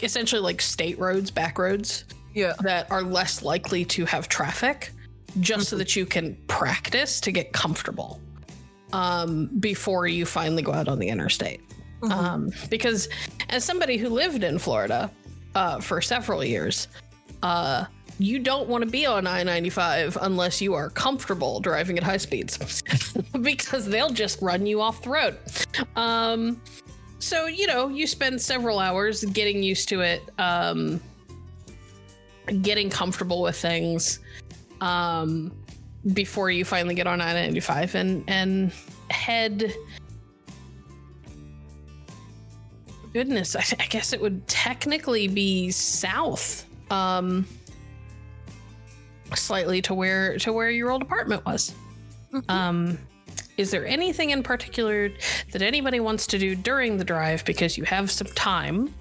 essentially state roads, back roads that are less likely to have traffic, just so that you can practice to get comfortable before you finally go out on the interstate. Because as somebody who lived in Florida for several years, you don't want to be on I-95 unless you are comfortable driving at high speeds because they'll just run you off the road. So, you spend several hours getting used to it, getting comfortable with things before you finally get on I-95 and head. Goodness, I guess it would technically be south, slightly to where your old apartment was. Is there anything in particular that anybody wants to do during the drive because you have some time?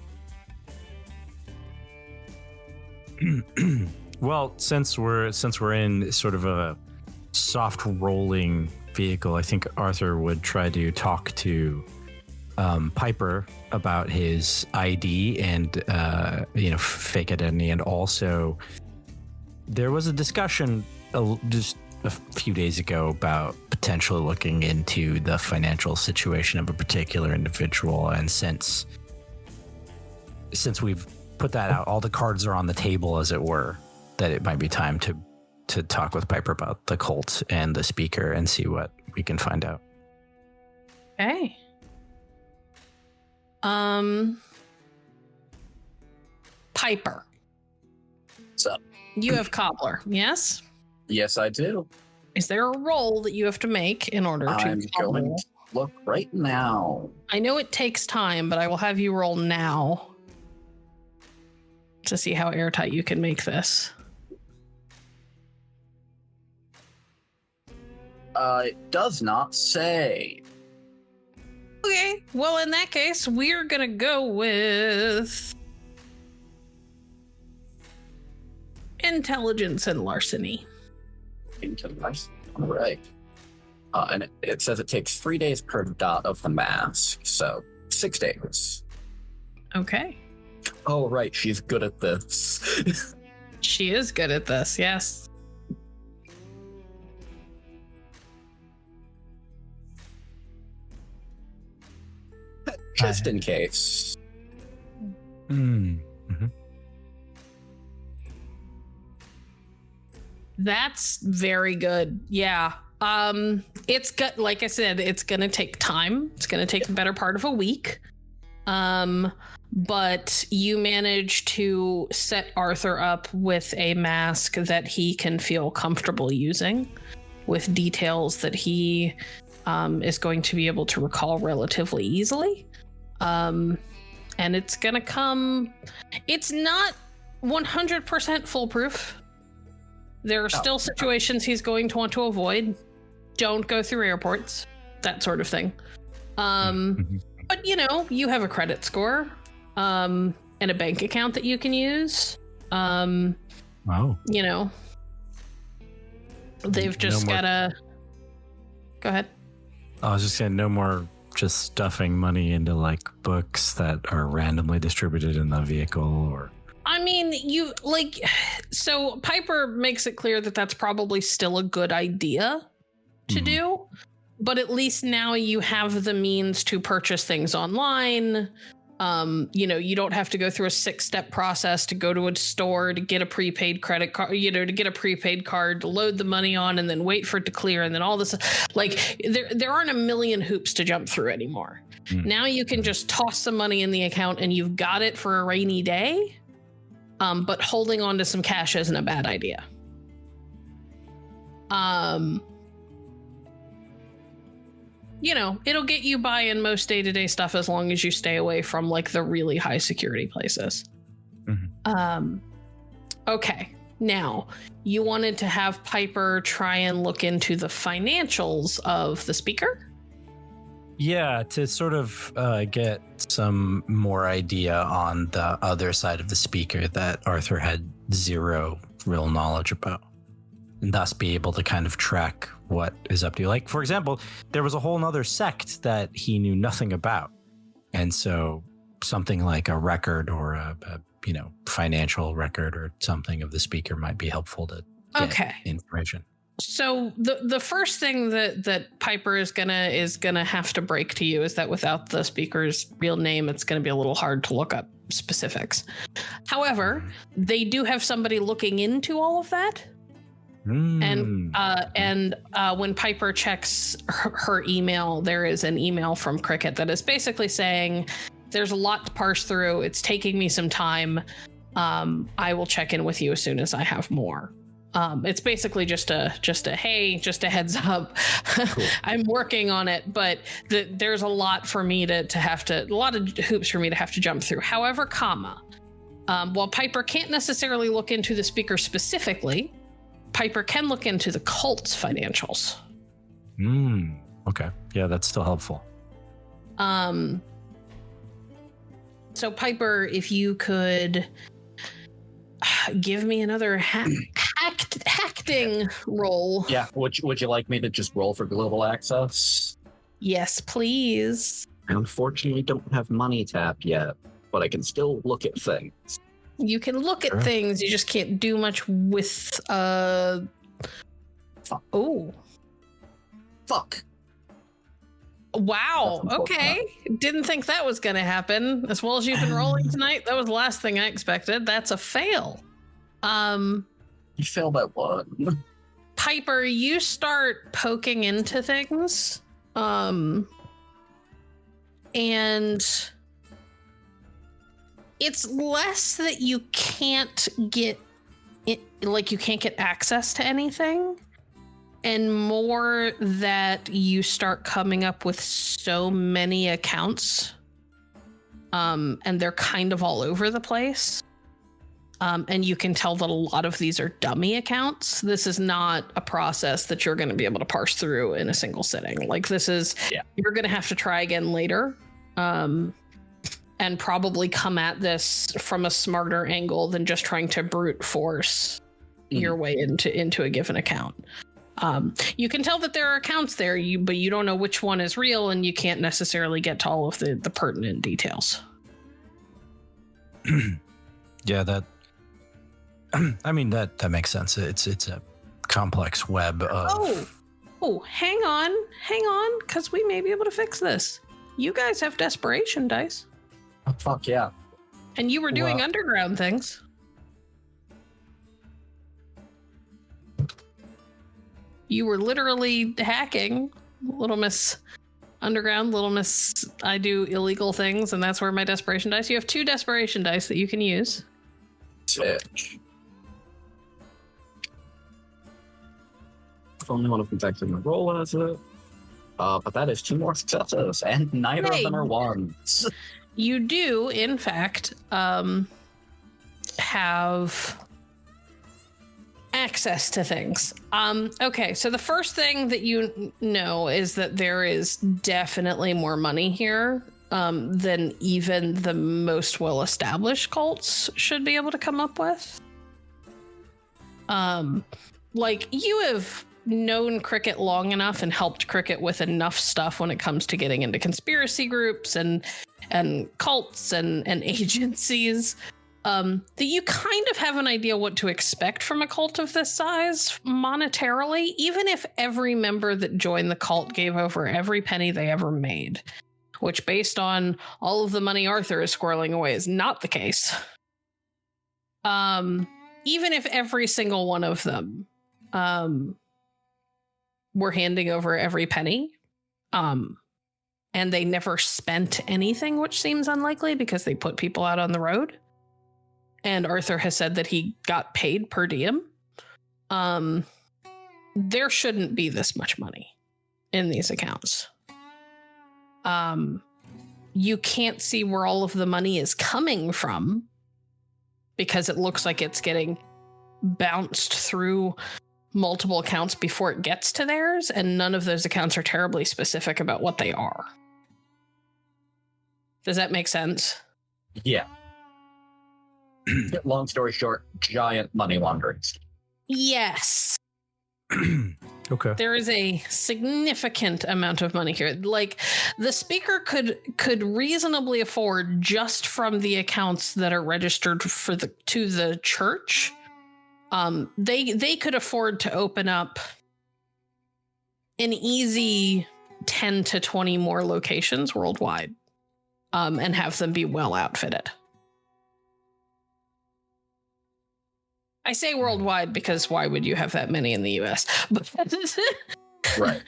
Well, since we're in sort of a soft rolling vehicle, I think Arthur would try to talk to Piper about his ID and fake identity, and also there was a discussion just a few days ago about potentially looking into the financial situation of a particular individual, and since we've put that out, all the cards are on the table, as it were, that it might be time to talk with Piper about the cult and the speaker and see what we can find out. Okay. Piper. What's up? You have Cobbler, yes? Yes, I do. Is there a roll that you have to make in order to I'm going to look right now. I know it takes time, but I will have you roll now to see how airtight you can make this. It does not say. Okay, well, in that case, we're gonna go with intelligence and larceny. All right. And it says it takes 3 days per dot of the mask, so 6 days. Okay. Oh, right, she's good at this. She is good at this, yes. Just in case. Mm-hmm. That's very good. Yeah. It's got, like I said, it's gonna take time. It's gonna take the better part of a week. But you manage to set Arthur up with a mask that he can feel comfortable using, with details that he is going to be able to recall relatively easily. And it's gonna come. It's not 100% foolproof. There are still situations he's going to want to avoid. Don't go through airports, that sort of thing. But you have a credit score, and a bank account that you can use. Wow. They've just gotta. Go ahead. I was just saying, no more just stuffing money into books that are randomly distributed in the vehicle, or. I mean, so Piper makes it clear that that's probably still a good idea to do, but at least now you have the means to purchase things online. You don't have to go through a 6-step process to go to a store to get a prepaid credit card, to get a prepaid card to load the money on and then wait for it to clear. And then all this, there aren't a million hoops to jump through anymore. Now you can just toss some money in the account and you've got it for a rainy day. But holding on to some cash isn't a bad idea. it'll get you by in most day-to-day stuff as long as you stay away from like the really high security places. Okay. Now, you wanted to have Piper try and look into the financials of the speaker? Yeah, to sort of get some more idea on the other side of the speaker that Arthur had zero real knowledge about, and thus be able to kind of track what is up to. Like, for example, there was a whole nother sect that he knew nothing about. And so something like a record or a financial record or something of the speaker might be helpful to get information. So the first thing that Piper is gonna have to break to you is that without the speaker's real name, it's gonna be a little hard to look up specifics. However, they do have somebody looking into all of that. And when Piper checks her email, there is an email from Cricket that is basically saying, "There's a lot to parse through. It's taking me some time. I will check in with you as soon as I have more." It's basically just a heads up. Cool. I'm working on it, but there's a lot for me a lot of hoops for me to have to jump through. However, while Piper can't necessarily look into the speaker specifically, Piper can look into the cult's financials. Okay. Yeah, that's still helpful. So Piper, if you could give me another acting roll. Yeah. Would you like me to just roll for global access? Yes, please. I unfortunately don't have money tap yet, but I can still look at things. You can look at things, you just can't do much with Fuck. Oh. Fuck. Wow. Okay. Didn't think that was going to happen. As well as you've been rolling tonight, that was the last thing I expected. That's a fail. You failed that one. Piper, you start poking into things. And it's less that you can't get it, like you can't get access to anything, and more that you start coming up with so many accounts, and they're kind of all over the place. And you can tell that a lot of these are dummy accounts. This is not a process that you're going to be able to parse through in a single sitting. Like you're going to have to try again later, and probably come at this from a smarter angle than just trying to brute force your way into a given account. You can tell that there are accounts there, but you don't know which one is real, and you can't necessarily get to all of the pertinent details. Yeah, that makes sense. It's a complex web of... Oh, hang on, because we may be able to fix this. You guys have desperation dice. Oh, fuck yeah. And you were doing underground things. You were literally hacking, Little Miss Underground, Little Miss I do illegal things, and that's where my desperation dice. You have 2 desperation dice that you can use. Sick. If only one of them's actually going to roll as it. But that is 2 more successes, and neither of them are ones. You do, in fact, have access to things. Okay, so the first thing that you know is that there is definitely more money here than even the most well-established cults should be able to come up with. Like, you have known Cricket long enough and helped Cricket with enough stuff when it comes to getting into conspiracy groups and cults and agencies, that you kind of have an idea what to expect from a cult of this size monetarily, even if every member that joined the cult gave over every penny they ever made, which, based on all of the money Arthur is squirreling away, is not the case. Even if every single one of them were handing over every penny, and they never spent anything, which seems unlikely because they put people out on the road. And Arthur has said that he got paid per diem. There shouldn't be this much money in these accounts. You can't see where all of the money is coming from because it looks like it's getting bounced through multiple accounts before it gets to theirs, and none of those accounts are terribly specific about what they are. Does that make sense? Yeah. Long story short, giant money laundering. Yes. Okay. There is a significant amount of money here. Like, the speaker could reasonably afford, just from the accounts that are registered to the church, they could afford to open up an easy 10 to 20 more locations worldwide, and have them be well outfitted. I say worldwide because why would you have that many in the US? Right.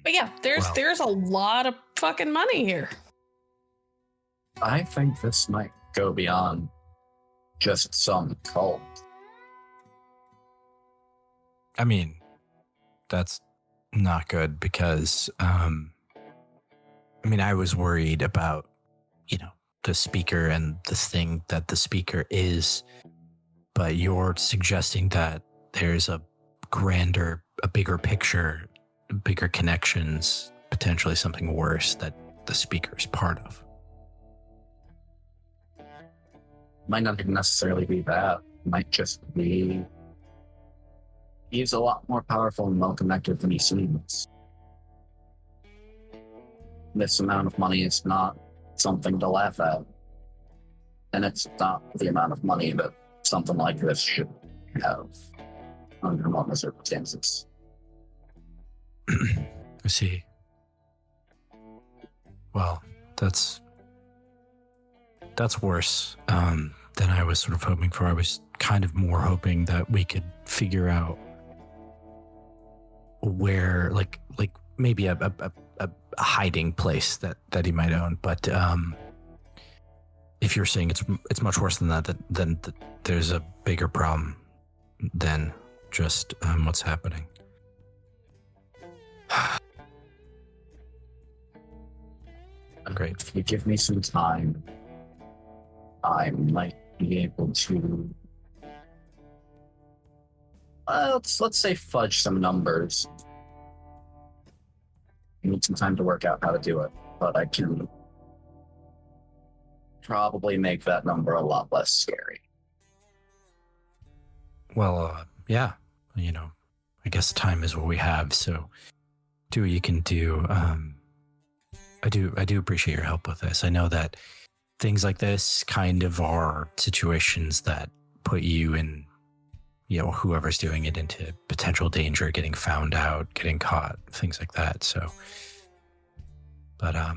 But yeah, there's a lot of fucking money here. I think this might go beyond just some cult. I mean, that's not good because, I was worried about, the speaker and the thing that the speaker is, but you're suggesting that there's a bigger picture, bigger connections, potentially something worse that the speaker is part of. Might not even necessarily be that. Might just be he's a lot more powerful and well-connected than he seems. This amount of money is not something to laugh at. And it's not the amount of money that something like this should have under normal circumstances. I see. Well, that's worse than I was sort of hoping for. I was kind of more hoping that we could figure out where, like maybe a hiding place that he might own. But if you're saying it's much worse than that, then there's a bigger problem than just what's happening. Great. If you give me some time, I might be able to let's say fudge some numbers. I need some time to work out how to do it, but I can probably make that number a lot less scary. Well, yeah, I guess time is what we have, so do what you can do. I do appreciate your help with this. I know that things like this kind of are situations that put you and whoever's doing it into potential danger, getting found out, getting caught, things like that. So, but I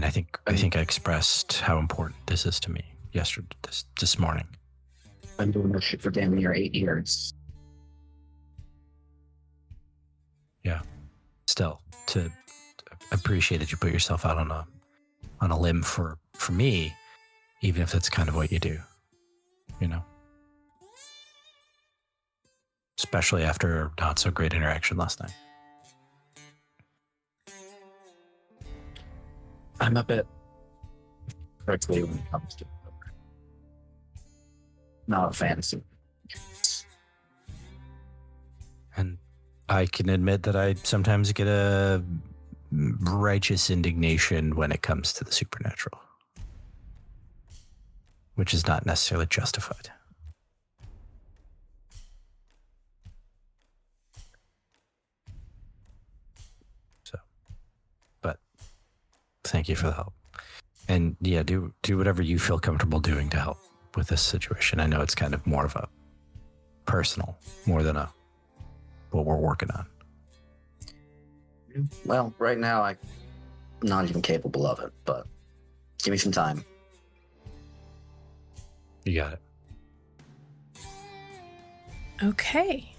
think I expressed how important this is to me yesterday, this morning. I've been doing this shit for damn near 8 years. Yeah, still to appreciate that you put yourself out on a limb for me, even if that's kind of what you do, especially after not so great interaction last night. I'm a bit prickly when it comes to not a fantasy. And I can admit that I sometimes get a righteous indignation when it comes to the supernatural, which is not necessarily justified. So, but thank you for the help. And yeah, do whatever you feel comfortable doing to help with this situation. I know it's kind of more of a personal, more than what we're working on. Well, right now I'm not even capable of it, but give me some time. You got it. Okay.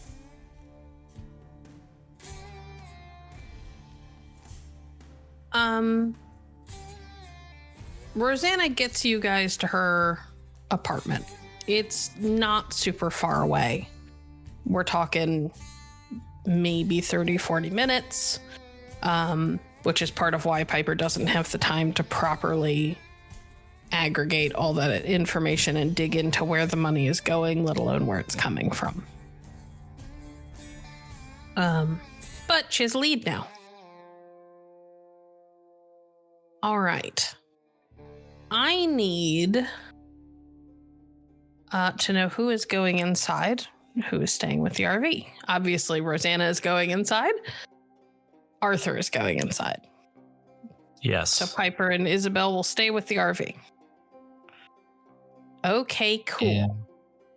Rosanna gets you guys to her apartment. It's not super far away. We're talking maybe 30, 40 minutes, which is part of why Piper doesn't have the time to properly aggregate all that information and dig into where the money is going, let alone where it's coming from. But she has a lead now. All right. I need to know who is going inside, who is staying with the RV. Obviously, Rosanna is going inside. Arthur is going inside. Yes. So Piper and Isobel will stay with the RV. Okay, cool.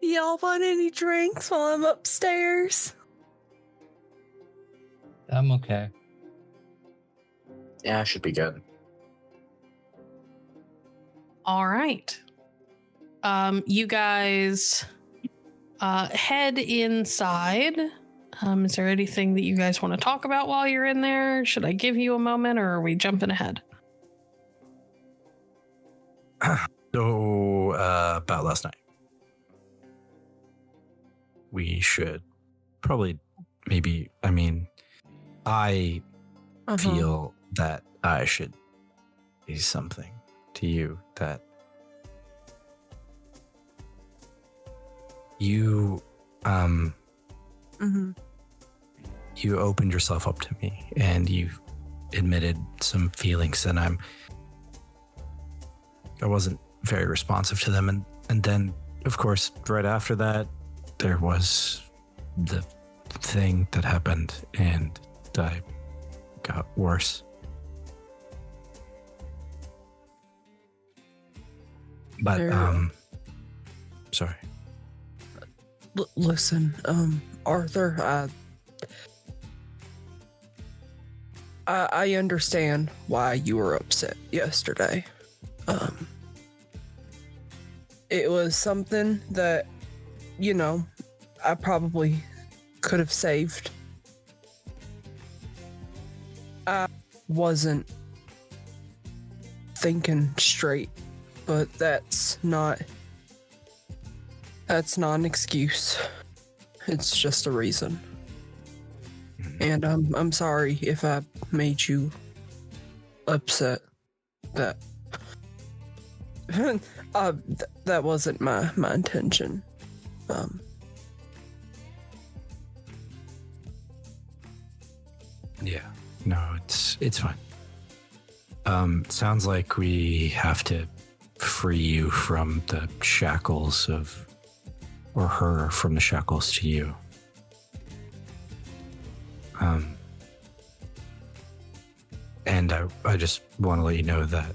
Y'all want any drinks while I'm upstairs? I'm okay. Yeah, should be good. All right. You guys head inside. Is there anything that you guys want to talk about while you're in there? Should I give you a moment, or are we jumping ahead? So, about last night. We should probably, maybe, I feel that I should say something to you that you, you opened yourself up to me and you admitted some feelings, and I wasn't very responsive to them. And then, of course, right after that, there was the thing that happened, and I got worse. But, sorry. Listen, Arthur, I understand why you were upset yesterday. It was something that, I probably could have saved. I wasn't thinking straight, but that's not an excuse. It's just a reason. And I'm sorry if I made you upset. That that wasn't my intention. Yeah, no, it's fine. Sounds like we have to free you from the shackles of, or her from the shackles to you. And I just want to let you know that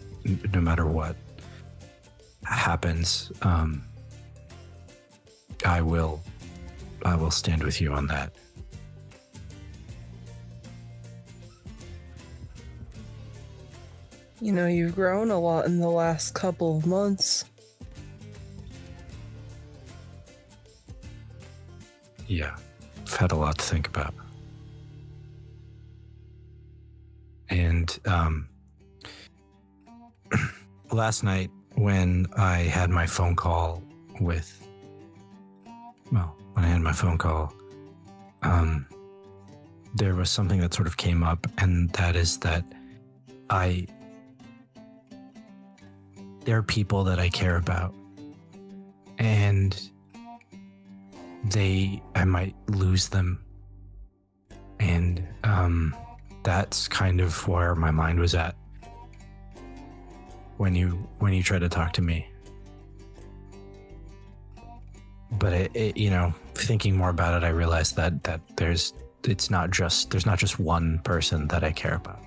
no matter what happens, I will stand with you on that. You've grown a lot in the last couple of months. Yeah, I've had a lot to think about. And last night when I had my phone call there was something that sort of came up, and that is that there are people that I care about, and I might lose them. And that's kind of where my mind was at when you tried to talk to me. But thinking more about it, I realized that there's not just one person that I care about.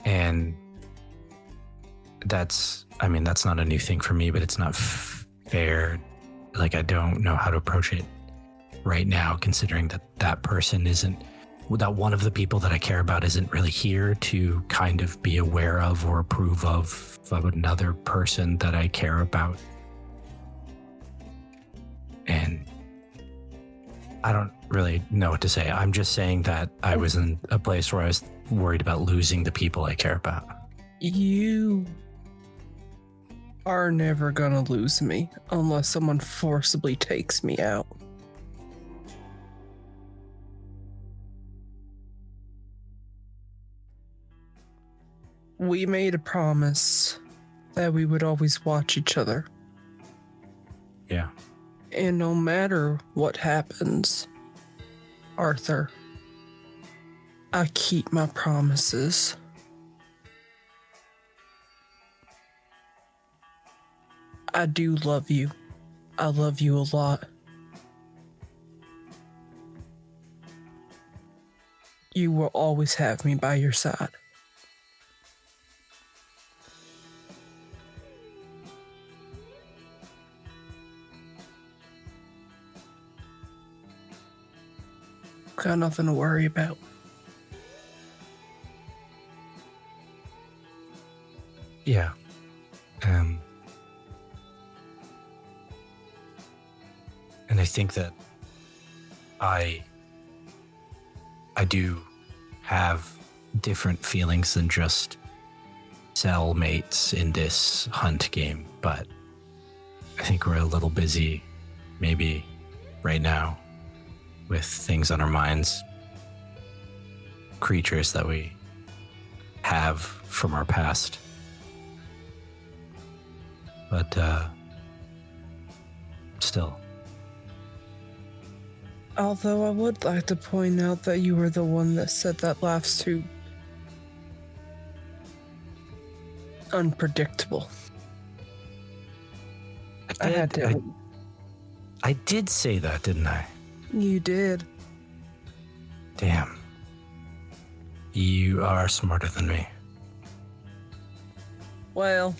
And that's not a new thing for me, but it's not fair. Like, I don't know how to approach it right now, considering that person that one of the people that I care about isn't really here to kind of be aware of or approve of another person that I care about. And I don't really know what to say. I'm just saying that I was in a place where I was worried about losing the people I care about. You are never gonna lose me unless someone forcibly takes me out. we made a promise that we would always watch each other. Yeah. And no matter what happens, Arthur, I keep my promises. I do love you. I love you a lot. You will always have me by your side. Got nothing to worry about. Yeah. And I think that I do have different feelings than just cellmates in this hunt game, but I think we're a little busy, maybe right now, with things on our minds, creatures that we have from our past. But still. Although I would like to point out that you were the one that said that life's too unpredictable. I did say that, didn't I? You did. Damn. You are smarter than me. Well,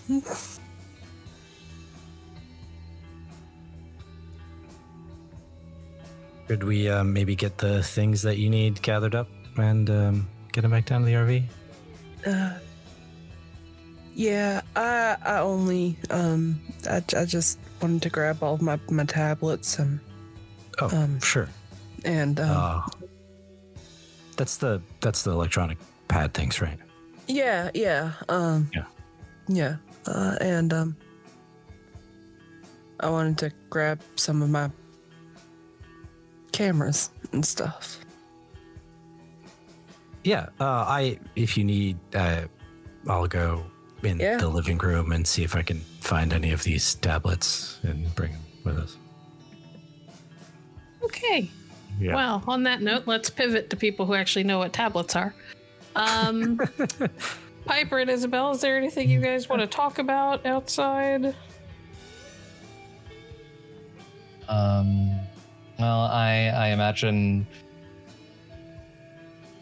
Should we maybe get the things that you need gathered up and get them back down to the RV? yeah, I only, I just wanted to grab all of my tablets and, Sure. and, That's the electronic pad things, right? yeah, and, I wanted to grab some of my cameras and stuff. Yeah. If you need, I'll go in the living room and see if I can find any of these tablets and bring them with us. Okay. Yeah. Well, on that note, let's pivot to people who actually know what tablets are. Piper and Isobel, is there anything you guys want to talk about outside? Well, I imagine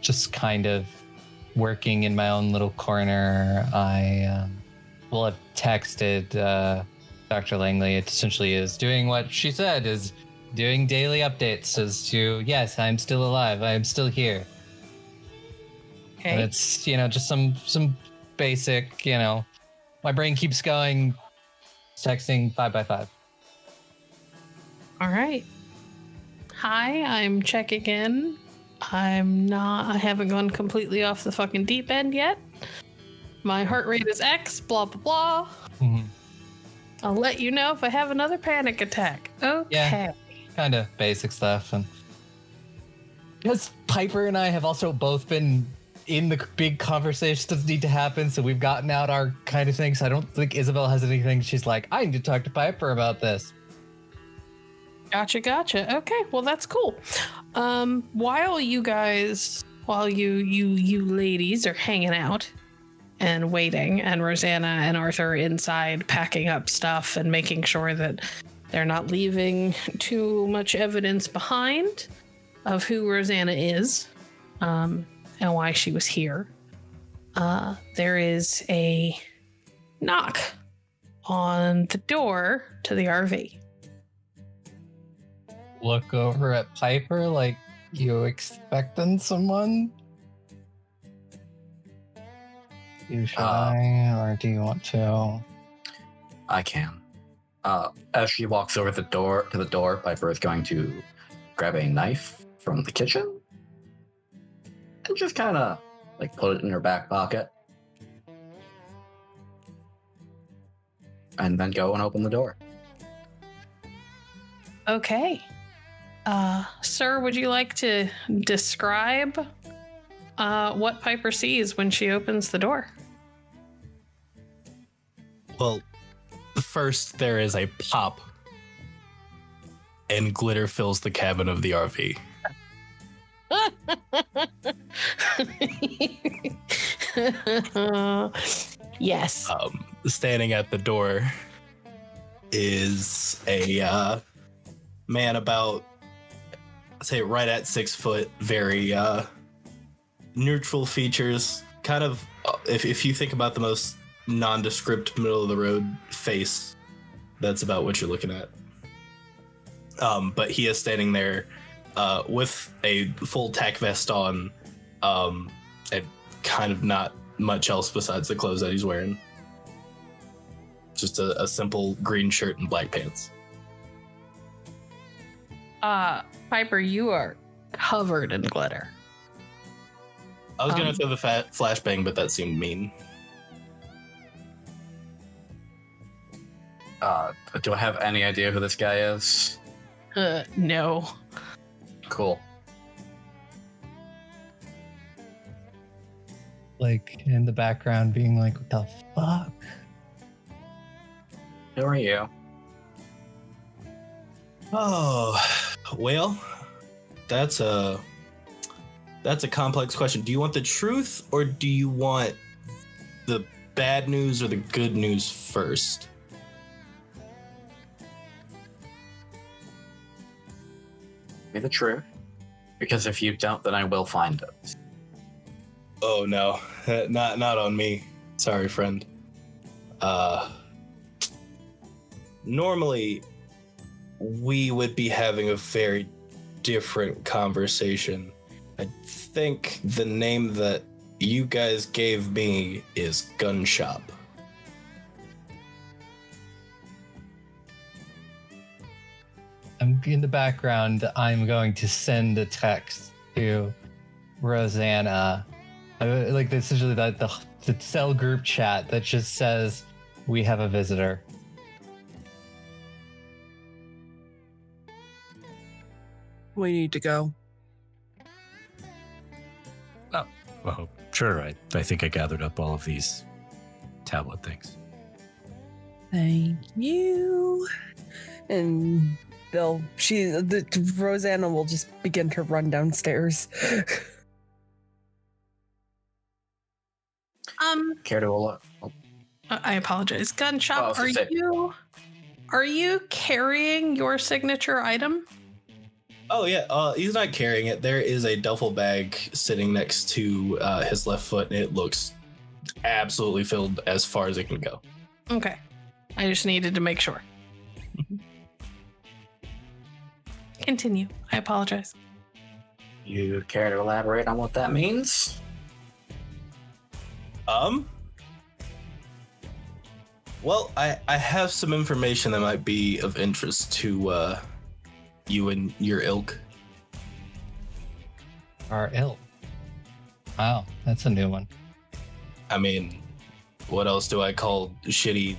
just kind of working in my own little corner. I will have texted Dr. Langley. It essentially is doing what she said, is doing daily updates as to, yes, I'm still alive. I am still here. Okay. And it's, just some basic, my brain keeps going, texting 5x5. All right. Hi, I'm checking in. I haven't gone completely off the fucking deep end yet. My heart rate is X, blah, blah, blah. Mm-hmm. I'll let you know if I have another panic attack. Okay. Yeah, kind of basic stuff. And because Piper and I have also both been in the big conversations that need to happen, so we've gotten out our kind of things. I don't think Isobel has anything. She's like, I need to talk to Piper about this. Gotcha. Okay, well that's cool. While you ladies are hanging out and waiting, and Rosanna and Arthur inside packing up stuff and making sure that they're not leaving too much evidence behind of who Rosanna is, and why she was here, there is a knock on the door to the RV. Look over at Piper like you expecting someone? Should I, or do you want to? I can. As she walks over to the door, Piper is going to grab a knife from the kitchen and just kind of put it in her back pocket, and then go and open the door. Okay. Sir, would you like to describe what Piper sees when she opens the door? Well, first there is a pop, and glitter fills the cabin of the RV. Yes. Standing at the door is a man about, I'd say, right at 6 foot, very neutral features. Kind of, if you think about the most nondescript middle of the road face, that's about what you're looking at. But he is standing there with a full tack vest on, and kind of not much else besides the clothes that he's wearing. Just a simple green shirt and black pants. Piper, you are covered in glitter. I was gonna throw the flashbang, but that seemed mean. Do I have any idea who this guy is? No. Cool. Like in the background being like, what the fuck? Who are you? Oh, well, that's a complex question. Do you want the truth, or do you want the bad news or the good news first? Give me the truth. Because if you don't, then I will find it. Oh no, not on me. Sorry, friend. Normally we would be having a very different conversation. I think the name that you guys gave me is Gunshop. I'm in the background. I'm going to send a text to Rosanna. Like this is the cell group chat that just says we have a visitor. We need to go. Well, sure. I think I gathered up all of these tablet things. Thank you. And Rosanna will just begin to run downstairs. Care to look? I apologize. Gunshop, Oh, are you carrying your signature item? Oh yeah, he's not carrying it. There is a duffel bag sitting next to his left foot, and it looks absolutely filled as far as it can go. Okay. I just needed to make sure. Continue. I apologize. You care to elaborate on what that means? Well, I have some information that might be of interest to you and your ilk. Our ilk. Wow, that's a new one. I mean, what else do I call shitty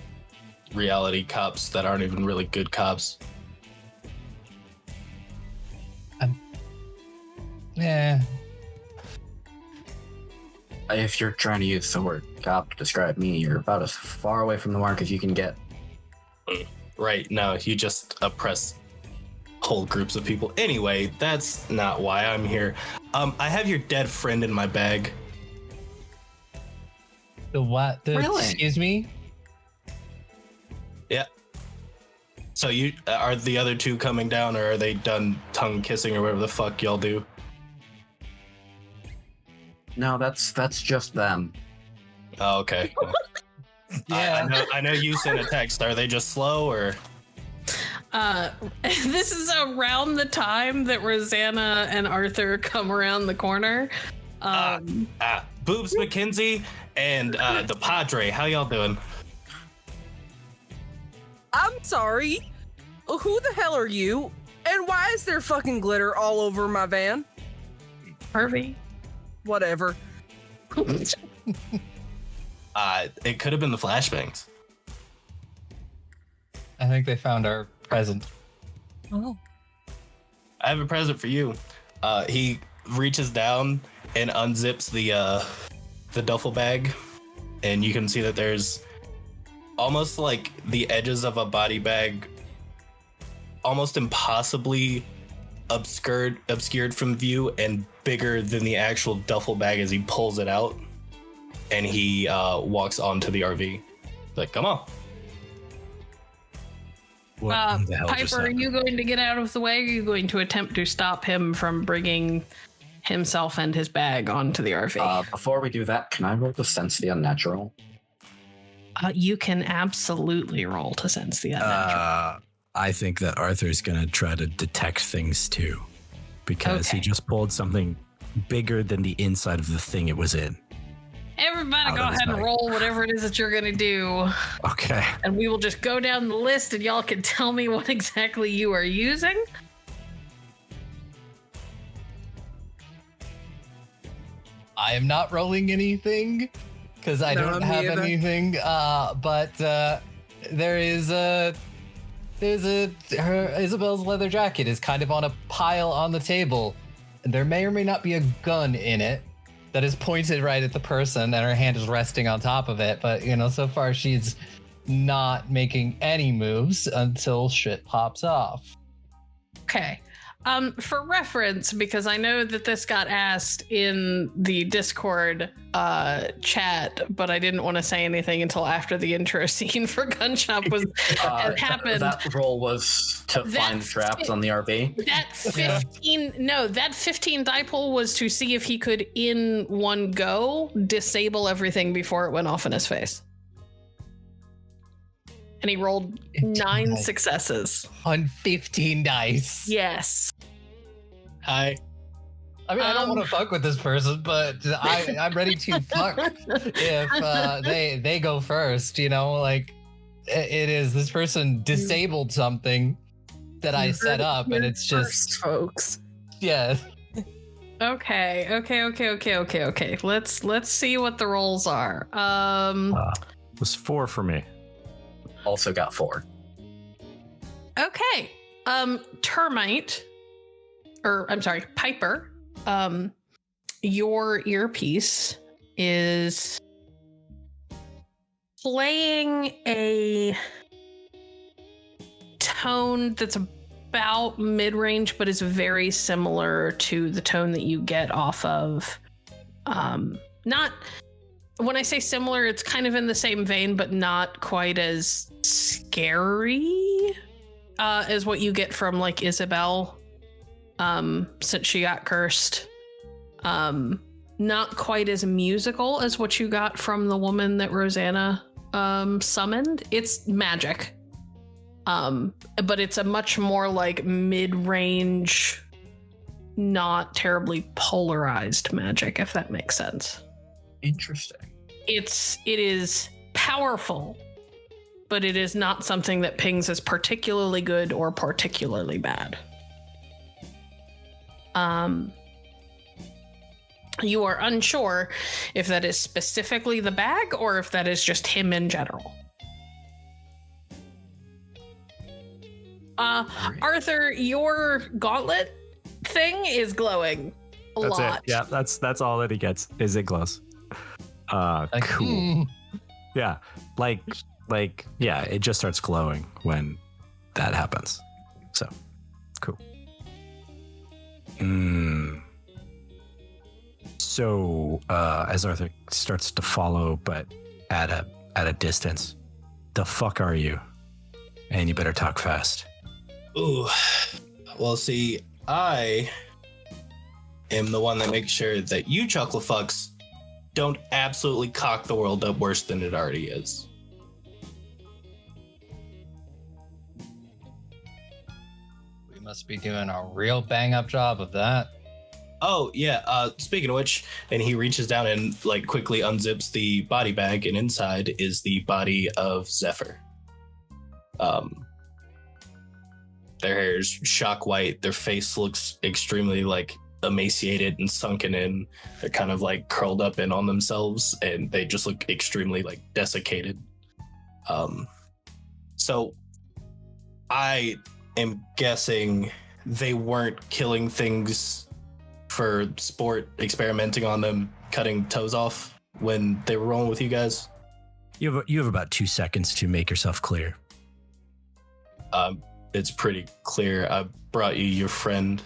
reality cops that aren't even really good cops? Yeah. If you're trying to use the word cop to describe me, you're about as far away from the mark as you can get. Right, no, you just oppress whole groups of people. Anyway, that's not why I'm here. I have your dead friend in my bag. The what? Really? Excuse me? Yeah. So you are the other two coming down, or are they done tongue kissing or whatever the fuck y'all do? No, that's just them. Oh, okay. Yeah. I know you sent a text. Are they just slow, or? This is around the time that Rosanna and Arthur come around the corner. Boobs McKenzie and the Padre. How y'all doing? I'm sorry. Who the hell are you? And why is there fucking glitter all over my van? Harvey. Whatever. It could have been the flashbangs. I think they found our present. Oh. I have a present for you. He reaches down and unzips the duffel bag, and you can see that there's almost like the edges of a body bag, almost impossibly obscured from view and bigger than the actual duffel bag as he pulls it out, and he walks onto the RV. Like, come on. What the hell just Piper, are happened? you going to get out of the way? Or are you going to attempt to stop him from bringing himself and his bag onto the RV? Before we do that, can I roll to sense the unnatural? You can absolutely roll to sense the unnatural. I think that Arthur's gonna try to detect things too, because he Okay. just pulled something bigger than the inside of the thing it was in. Everybody out go of his ahead and bag. roll whatever it is that you're going to do. Okay. And we will just go down the list and y'all can tell me what exactly you are using. I am not rolling anything because I No, don't me have either. anything. But Isabel's leather jacket is kind of on a pile on the table. There may or may not be a gun in it that is pointed right at the person, and her hand is resting on top of it. But so far she's not making any moves until shit pops off. Okay. For reference, because I know that this got asked in the Discord chat, but I didn't want to say anything until after the intro scene for Gunshop was had happened. That roll was to find That's traps on the RV. That 15 die pull was to see if he could, in one go, disable everything before it went off in his face. And he rolled 9 dice. successes. On 15 dice. Yes. Hi. I mean, I don't want to fuck with this person, but I'm ready to fuck if they go first. Like it is this person disabled something that I set up, and it's just folks. yeah. Okay. Let's see what the rolls are. It was 4 for me. Also got 4. Okay. Termite, or I'm sorry, Piper. Your earpiece is playing a tone that's about mid-range, but is very similar to the tone that you get off of. Not when I say similar, it's kind of in the same vein, but not quite as scary as what you get from like Isobel, since she got cursed. Not quite as musical as what you got from the woman that Rosanna summoned. It's magic, but it's a much more like mid-range, not terribly polarized magic, if that makes sense. Interesting. It is powerful, but it is not something that pings as particularly good or particularly bad. You are unsure if that is specifically the bag or if that is just him in general. Arthur, your gauntlet thing is glowing a That's lot. it. Yeah, that's all that he gets. Is it glows? Like, Cool. Yeah, like yeah, it just starts glowing when that happens. So cool. So as Arthur starts to follow, but at a distance, the fuck are you? And you better talk fast. Ooh. Well, see, I am the one that makes sure that you chuckle fucks don't absolutely cock the world up worse than it already is. We must be doing a real bang up job of that. Oh, yeah. Speaking of which, and he reaches down and like quickly unzips the body bag, and inside is the body of Zephyr. Their hair is shock white. Their face looks extremely like emaciated and sunken in. They're kind of like curled up in on themselves, and they just look extremely like desiccated. So I am guessing they weren't killing things for sport, experimenting on them, cutting toes off when they were rolling with you guys. You have about 2 seconds to make yourself clear. It's pretty clear. I brought you your friend.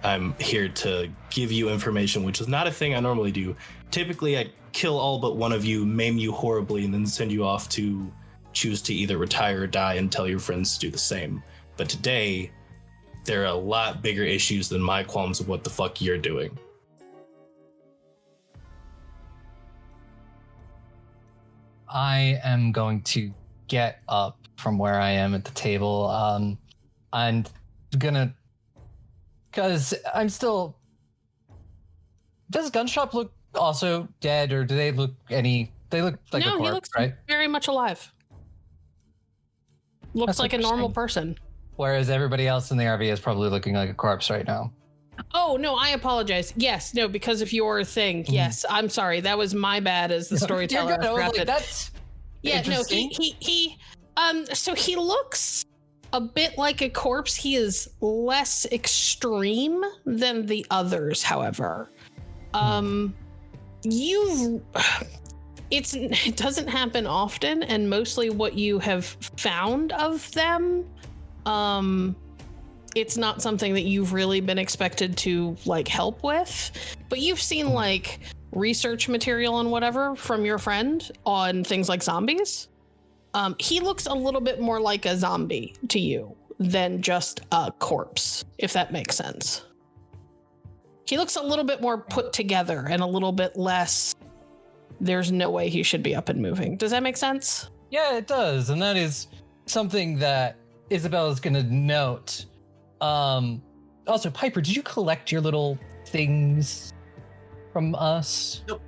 I'm here to give you information, which is not a thing I normally do. Typically, I kill all but one of you, maim you horribly, and then send you off to choose to either retire or die and tell your friends to do the same. But today, there are a lot bigger issues than my qualms of what the fuck you're doing. I am going to get up from where I am at the table. I'm gonna, because I'm still. Does Gunshop look also dead, or do they look any? They look like a corpse, he looks right? very much alive. Looks That's like a normal interesting. person. Whereas everybody else in the RV is probably looking like a corpse right now. Oh, no, I apologize. Yes, no, because of your thing. Yes, I'm sorry. That was my bad as the storyteller. You're good. I was I forgot like, that- that's Yeah, no, interesting. so he looks a bit like a corpse. He is less extreme than the others, however. It doesn't happen often, and mostly what you have found of them, it's not something that you've really been expected to like help with, but you've seen like research material and whatever from your friend on things like zombies. He looks a little bit more like a zombie to you than just a corpse, if that makes sense. He looks a little bit more put together and a little bit less, there's no way he should be up and moving. Does that make sense? Yeah, it does. And that is something that Isobel is going to note. Also, Piper, did you collect your little things from us? Nope.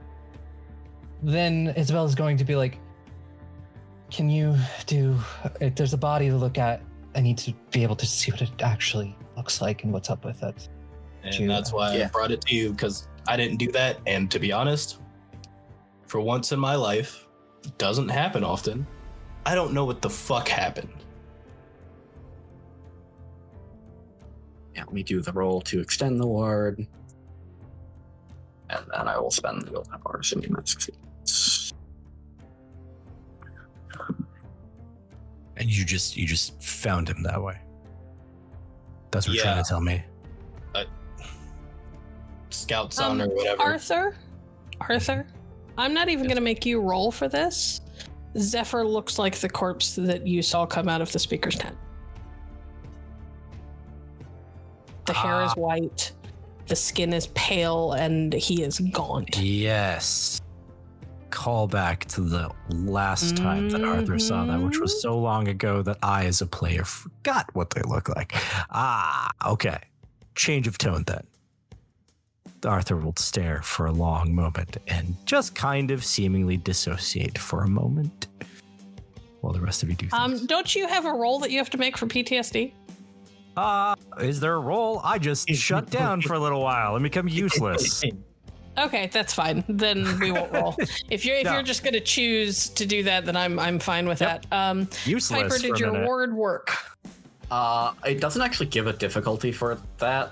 Then Isobel is going to be like, can you do, if there's a body to look at, I need to be able to see what it actually looks like and what's up with it. And that's why I brought it to you, because I didn't do that. And to be honest, for once in my life, it doesn't happen often. I don't know what the fuck happened. Yeah, let me do the roll to extend the ward. And then I will spend the willpower, assuming that succeeds. And you just found him that way. That's what you're trying to tell me. Scouts on or whatever. Arthur, I'm not even going to make you roll for this. Zephyr looks like the corpse that you saw come out of the speaker's tent. The hair is white, the skin is pale, and he is gaunt. Yes. Call back to the last time that Arthur saw that, which was so long ago that I, as a player, forgot what they look like. Okay. Change of tone then. Arthur will stare for a long moment and just kind of seemingly dissociate for a moment while the rest of you do things. Don't you have a roll that you have to make for PTSD? Is there a roll? I just shut down for a little while and become useless. Okay, that's fine. Then we won't roll. If you're just going to choose to do that, then I'm fine with that. Useless. Piper, did your ward work? It doesn't actually give a difficulty for that.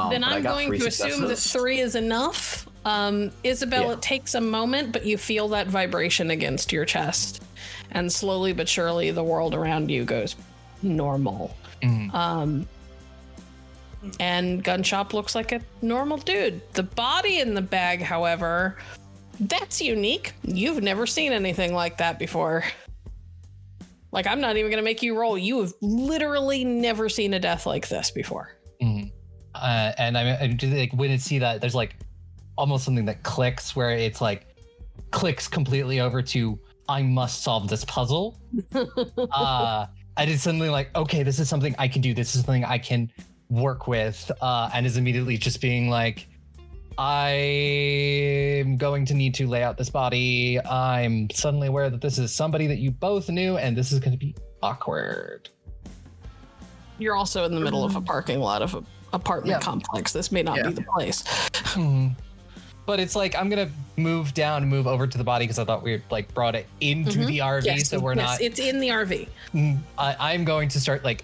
Then but I I'm got going 3 to assume that successes. 3 is enough. Isobel, it takes a moment, but you feel that vibration against your chest. And slowly but surely, the world around you goes normal. And Gunshop looks like a normal dude. The body in the bag, however, that's unique. You've never seen anything like that before. Like, I'm not even going to make you roll. You have literally never seen a death like this before. And I do like when I see that, there's like almost something that clicks where it's like clicks completely over to I must solve this puzzle. I did something like, okay, this is something I can do. This is something I can work with, and is immediately just being like, I'm going to need to lay out this body. I'm suddenly aware that this is somebody that you both knew, and this is going to be awkward. You're also in the middle of a parking lot of an apartment complex. This may not be the place. But it's like, I'm going to move over to the body because I thought we had like brought it into the RV. So we're not. It's in the RV. I'm going to start like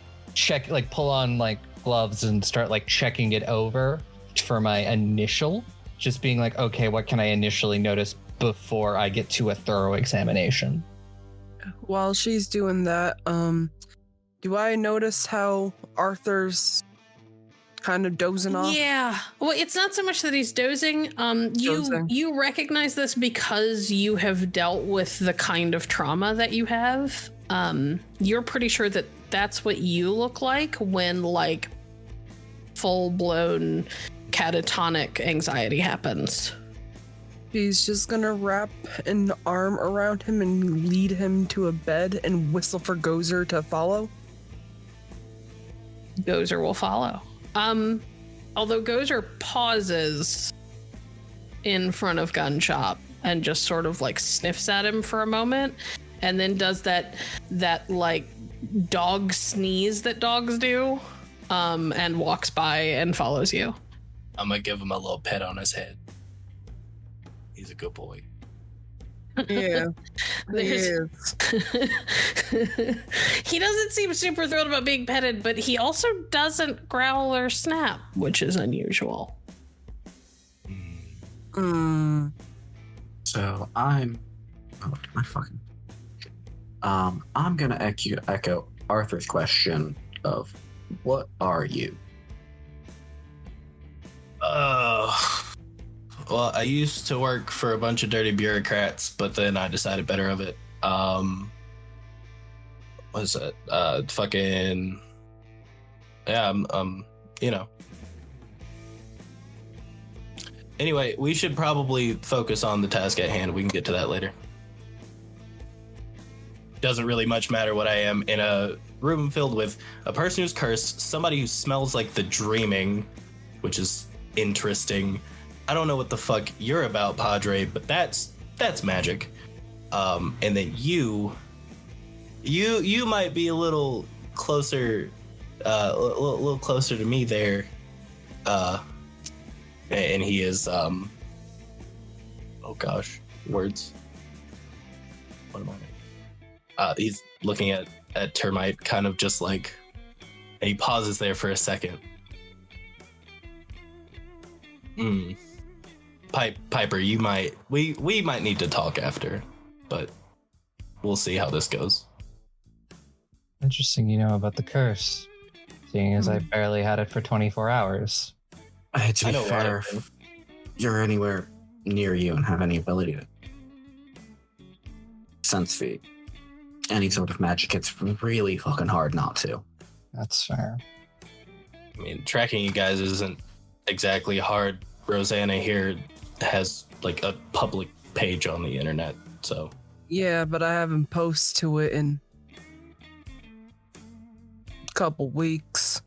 pull on like gloves and start like checking it over for my initial, just being like, okay, what can I initially notice before I get to a thorough examination. While she's doing that, do I notice how Arthur's kind of dozing off? Yeah. Well, it's not so much that he's dozing. Dozing. You recognize this because you have dealt with the kind of trauma that you have. You're pretty sure that that's what you look like when like full-blown catatonic anxiety happens. She's just gonna wrap an arm around him and lead him to a bed and whistle for Gozer to follow. Gozer will follow. Although Gozer pauses in front of Gunshop and just sort of like sniffs at him for a moment and then does that like dog sneeze that dogs do, and walks by and follows you. I'm gonna give him a little pet on his head. He's a good boy. Yeah. There's- He doesn't seem super thrilled about being petted, but he also doesn't growl or snap, which is unusual. So I'm gonna echo Arthur's question of what are you? Well, I used to work for a bunch of dirty bureaucrats, but then I decided better of it. What is it? Fucking yeah. You know. Anyway, we should probably focus on the task at hand. We can get to that later. Doesn't really much matter what I am in a room filled with a person who's cursed, somebody who smells like the dreaming, which is interesting. I don't know what the fuck you're about, Padre, but that's magic. And then you might be a little closer, a little closer to me there. And he is, oh gosh, words. What am I? He's looking at Termite, kind of just like, and he pauses there for a second. Piper, we might need to talk after, but we'll see how this goes. Interesting, you know about the curse, seeing as I barely had it for 24 hours. To be fair, if you're anywhere near you and have any ability to sense feed any sort of magic, it's really fucking hard not to. That's fair. I mean, tracking you guys isn't exactly hard. Rosanna here has like a public page on the internet, so. Yeah, but I haven't posted to it in a couple weeks.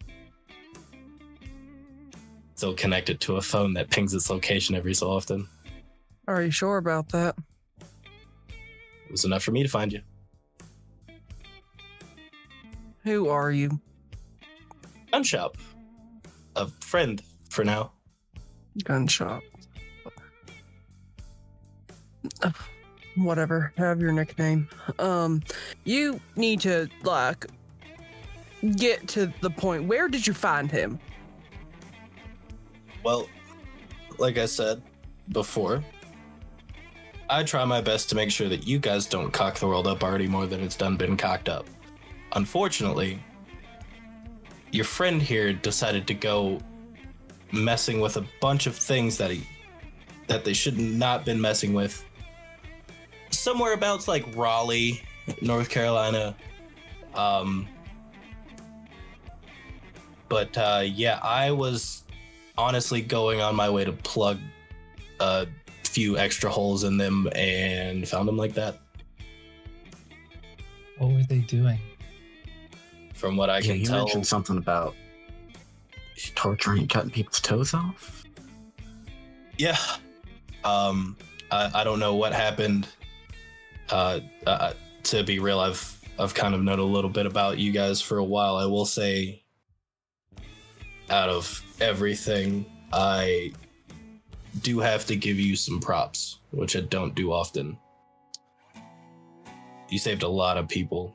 Still connected to a phone that pings its location every so often. Are you sure about that? It was enough for me to find you. Who are you? Gunshop. A friend for now. Gunshop. Whatever. Have your nickname. You need to, like, get to the point. Where did you find him? Well, like I said before, I try my best to make sure that you guys don't cock the world up already more than it's done been cocked up. Unfortunately, your friend here decided to go messing with a bunch of things that they should not been messing with. Somewhere about like Raleigh, North Carolina. But yeah, I was honestly going on my way to plug a few extra holes in them and found them like that. What were they doing? From what I can you tell, mentioned something about torturing and cutting people's toes off. yeah. I don't know what happened. To be real, I've kind of known a little bit about you guys for a while. I will say, out of everything, I do have to give you some props, which I don't do often. You saved a lot of people.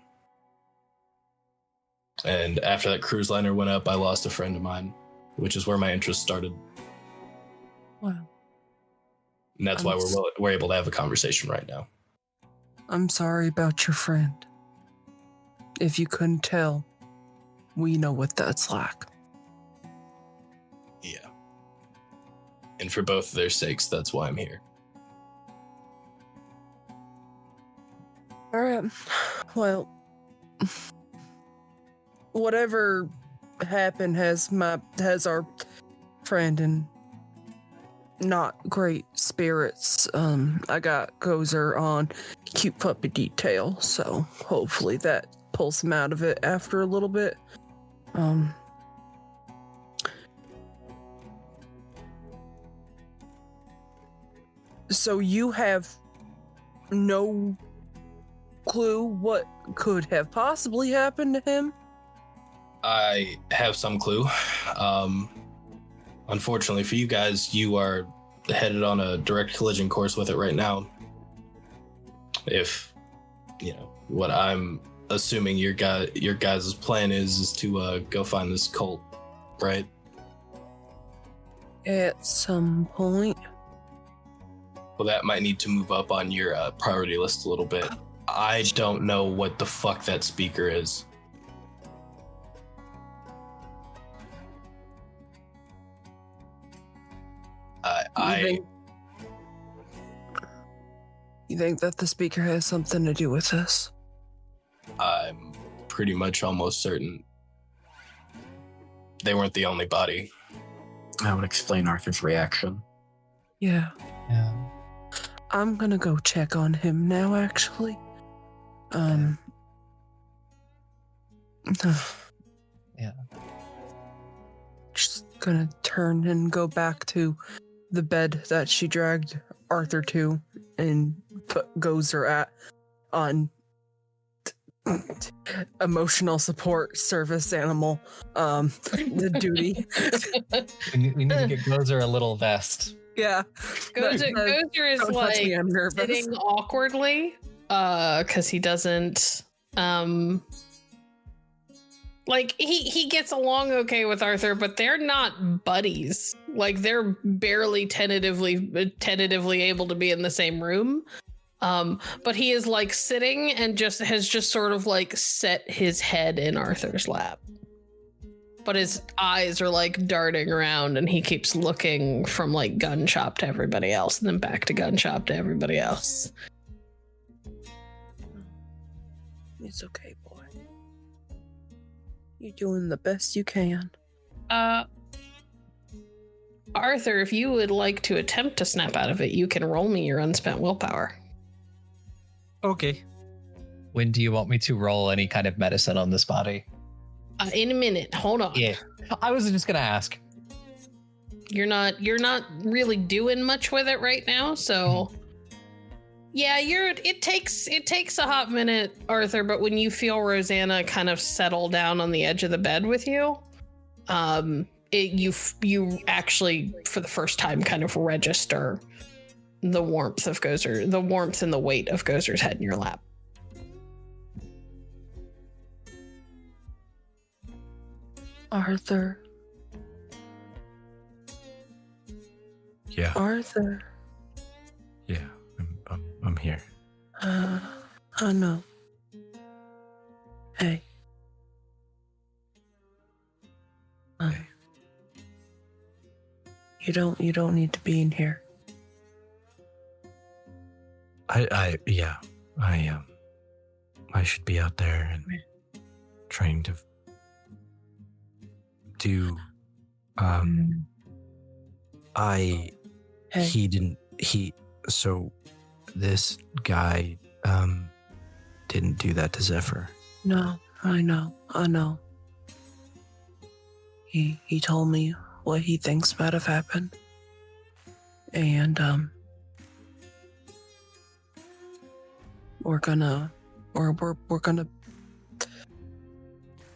And after that cruise liner went up, I lost a friend of mine, which is where my interest started. Wow. And that's why we're able to have a conversation right now. I'm sorry about your friend. If you couldn't tell, we know what that's like. Yeah. And for both of their sakes, that's why I'm here. All right. Well, whatever happened has our friend in not great spirits. I got Gozer on cute puppy detail, so hopefully that pulls him out of it after a little bit. So you have no clue what could have possibly happened to him? I have some clue. Unfortunately for you guys, you are headed on a direct collision course with it right now. If, what I'm assuming your guys' plan is to go find this cult, right? At some point. Well, that might need to move up on your priority list a little bit. I don't know what the fuck that speaker is. You think that the speaker has something to do with this? I'm pretty much almost certain they weren't the only body. That would explain Arthur's reaction. Yeah. Yeah. I'm gonna go check on him now, actually. Yeah. Just gonna turn and go back to the bed that she dragged Arthur to and put Gozer at on emotional support service animal the duty. We need to get Gozer a little vest. Yeah. Gozer is don't touch like me, I'm nervous. sitting awkwardly because he doesn't like he gets along okay with Arthur, but they're not buddies. Like they're barely tentatively able to be in the same room. But he is like sitting and has just sort of like set his head in Arthur's lap. But his eyes are like darting around and he keeps looking from like Gunshop to everybody else and then back to Gunshop to everybody else. It's okay, boy. You're doing the best you can. Arthur, if you would like to attempt to snap out of it, you can roll me your unspent willpower. Okay. When do you want me to roll any kind of medicine on this body? In a minute. Hold on. Yeah. I was just gonna ask. You're not really doing much with it right now, so yeah, it takes a hot minute, Arthur, but when you feel Rosanna kind of settle down on the edge of the bed with you, you actually for the first time kind of register the warmth of Gozer, the warmth and the weight of Gozer's head in your lap. Arthur. Yeah. Arthur. Yeah. I'm here. I know. Hey. Hey. You don't need to be in here. I should be out there and trying to do so this guy didn't do that to Zephyr. No, I know. He told me what he thinks might have happened. And we're gonna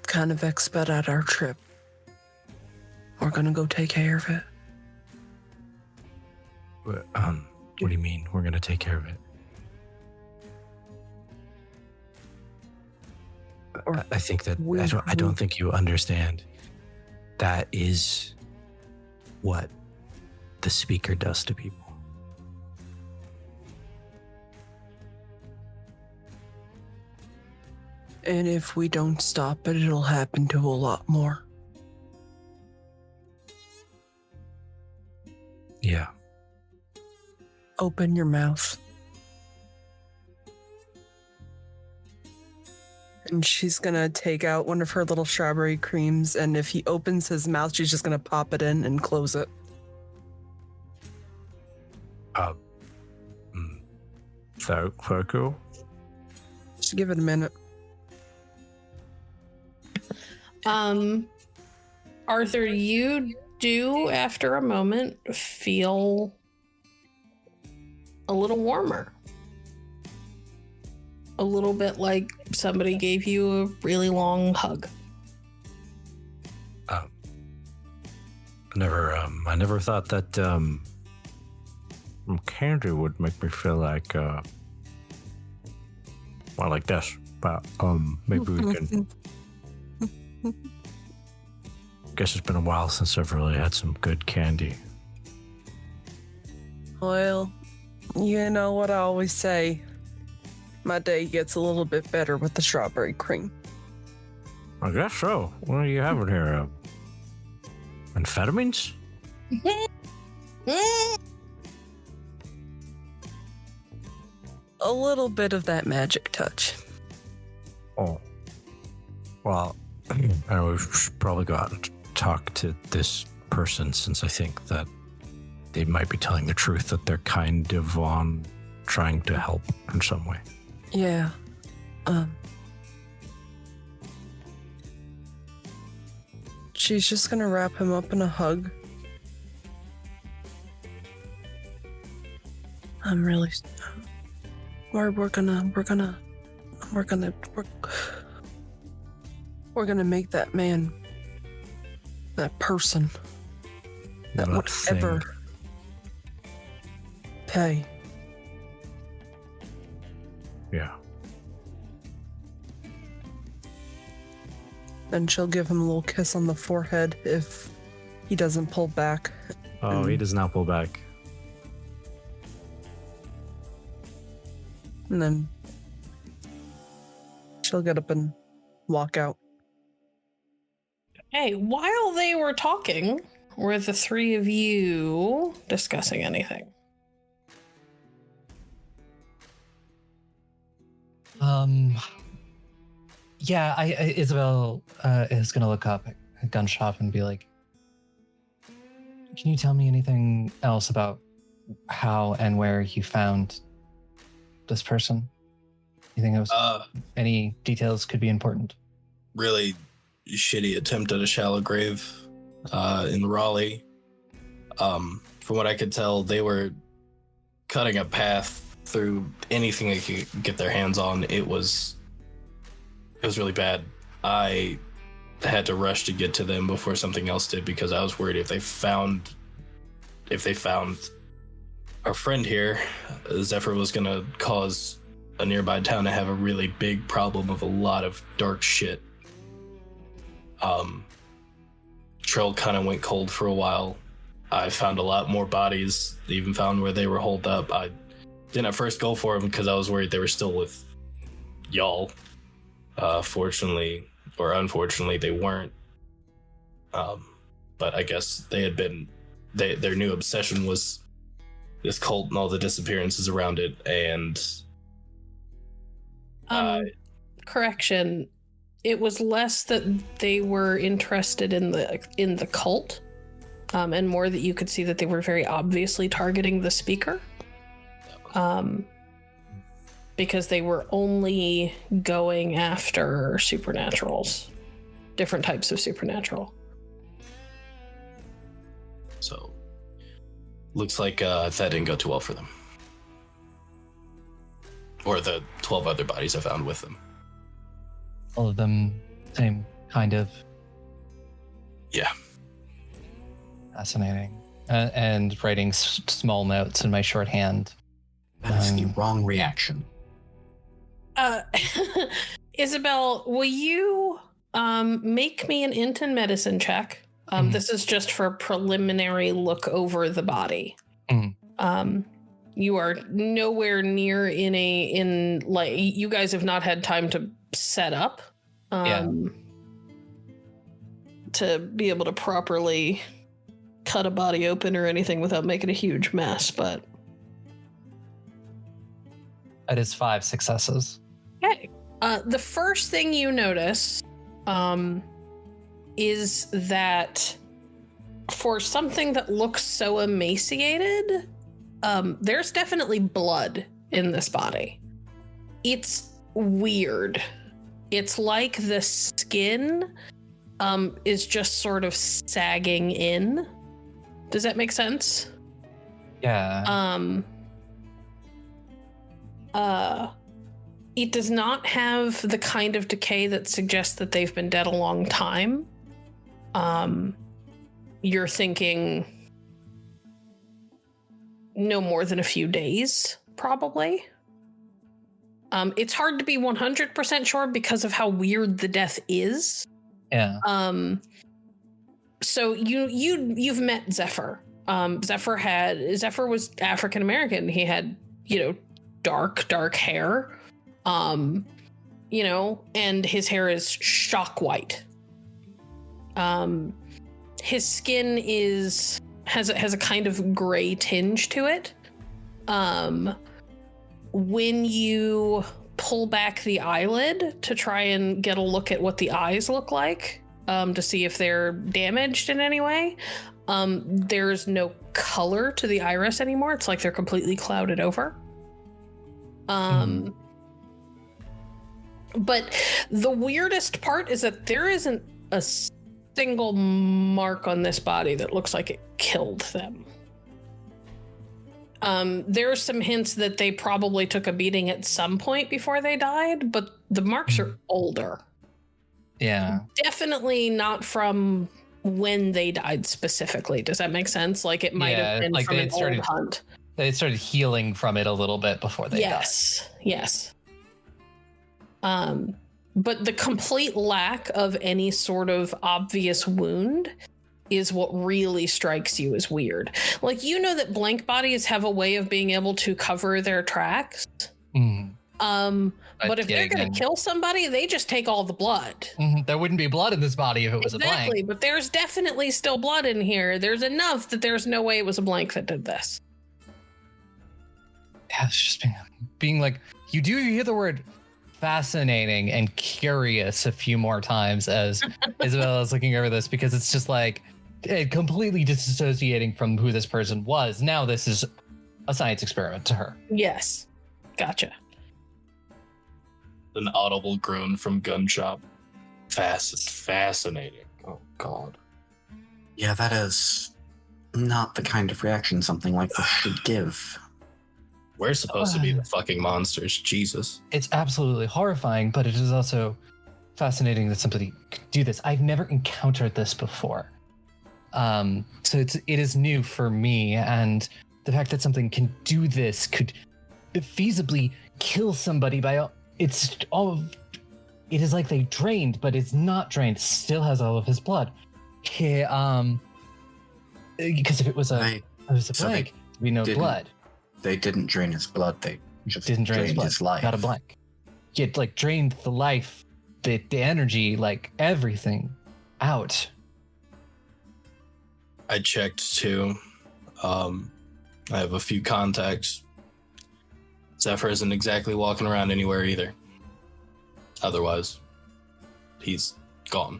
kind of expedite our trip. We're gonna go take care of it. What do you mean we're gonna take care of it? I think that I don't think you understand. That is what the speaker does to people. And if we don't stop it, it'll happen to a lot more. Yeah. Open your mouth. And she's gonna take out one of her little strawberry creams, and if he opens his mouth, she's just gonna pop it in and close it. So cool. Just give it a minute. Arthur, you do, after a moment, feel a little warmer. A little bit like somebody gave you a really long hug. I never thought that candy would make me feel like well, like this. But maybe we can. Guess it's been a while since I've really had some good candy. Well, you know what I always say. My day gets a little bit better with the strawberry cream. I guess so. What are you having here? Amphetamines? A little bit of that magic touch. Oh. Well, we've probably got to talk to this person, since I think that they might be telling the truth, that they're kind of on trying to help in some way. Yeah. She's just gonna wrap him up in a hug. I'm really. We're gonna make that man, that person, that would ever pay. Yeah. And she'll give him a little kiss on the forehead if he doesn't pull back. Oh, he does not pull back. And then she'll get up and walk out. Hey, while they were talking, were the three of you discussing anything? Yeah, Isabel is gonna look up at Gunshop and be like, "Can you tell me anything else about how and where you found this person? You think it was any details could be important?" Really shitty attempt at a shallow grave in Raleigh. From what I could tell, they were cutting a path through anything they could get their hands on. It was really bad. I had to rush to get to them before something else did, because I was worried if they found our friend here, Zephyr was gonna cause a nearby town to have a really big problem of a lot of dark shit. Trail kind of went cold for a while. I found a lot more bodies, even found where they were holed up. I didn't at first go for them because I was worried they were still with y'all. Fortunately or unfortunately, they weren't. But I guess they had been. Their new obsession was this cult and all the disappearances around it. And correction, it was less that they were interested in the cult, and more that you could see that they were very obviously targeting the speaker. Because they were only going after supernaturals, different types of supernatural. So, looks like that didn't go too well for them. Or the 12 other bodies I found with them. All of them same kind of. Yeah. Fascinating. And writing small notes in my shorthand. That is the wrong reaction. Isabel, will you make me an int and medicine check? This is just for a preliminary look over the body. You are nowhere near you guys have not had time to set up Yeah. to be able to properly cut a body open or anything without making a huge mess, but That is 5 successes. okay. The first thing you notice is that for something that looks so emaciated, there's definitely blood in this body. It's weird. It's like the skin is just sort of sagging in. Does that make sense? Yeah. It does not have the kind of decay that suggests that they've been dead a long time. You're thinking no more than a few days, probably. It's hard to be 100% sure because of how weird the death is. Yeah. So you've met Zephyr. Zephyr was African American. He had, dark hair. And his hair is shock white. His skin has a kind of gray tinge to it. When you pull back the eyelid to try and get a look at what the eyes look like, to see if they're damaged in any way, there's no color to the iris anymore. It's like they're completely clouded over. But the weirdest part is that there isn't a single mark on this body that looks like it killed them. There are some hints that they probably took a beating at some point before they died, but the marks are older. Yeah. Definitely not from when they died specifically. Does that make sense? Like it might have been from an old hunt. They started healing from it a little bit before they died. Yes. But the complete lack of any sort of obvious wound is what really strikes you as weird. Like, that blank bodies have a way of being able to cover their tracks. But if they're going to kill somebody, they just take all the blood. There wouldn't be blood in this body if it was a blank. Exactly, but there's definitely still blood in here. There's enough that there's no way it was a blank that did this. Yeah, it's just being like, you do hear the word fascinating and curious a few more times as Isabel is looking over this, because it's just like completely disassociating from who this person was. Now this is a science experiment to her. Yes. Gotcha. An audible groan from Gunshop. Fascinating. Oh, God. Yeah, that is not the kind of reaction something like this should give. We're supposed to be the fucking monsters. Jesus. It's absolutely horrifying, but it is also fascinating that somebody could do this. I've never encountered this before. So it is new for me, and the fact that something can do this could feasibly kill somebody it is like they drained, but it's not drained. Still has all of his blood. Because if it was a blank, we know blood. They didn't drain his blood. They just Didn't drain his blood. his life. Got a blank. It drained the life, the energy, everything out. I checked too. I have a few contacts. Zephyr isn't exactly walking around anywhere either. Otherwise, he's gone.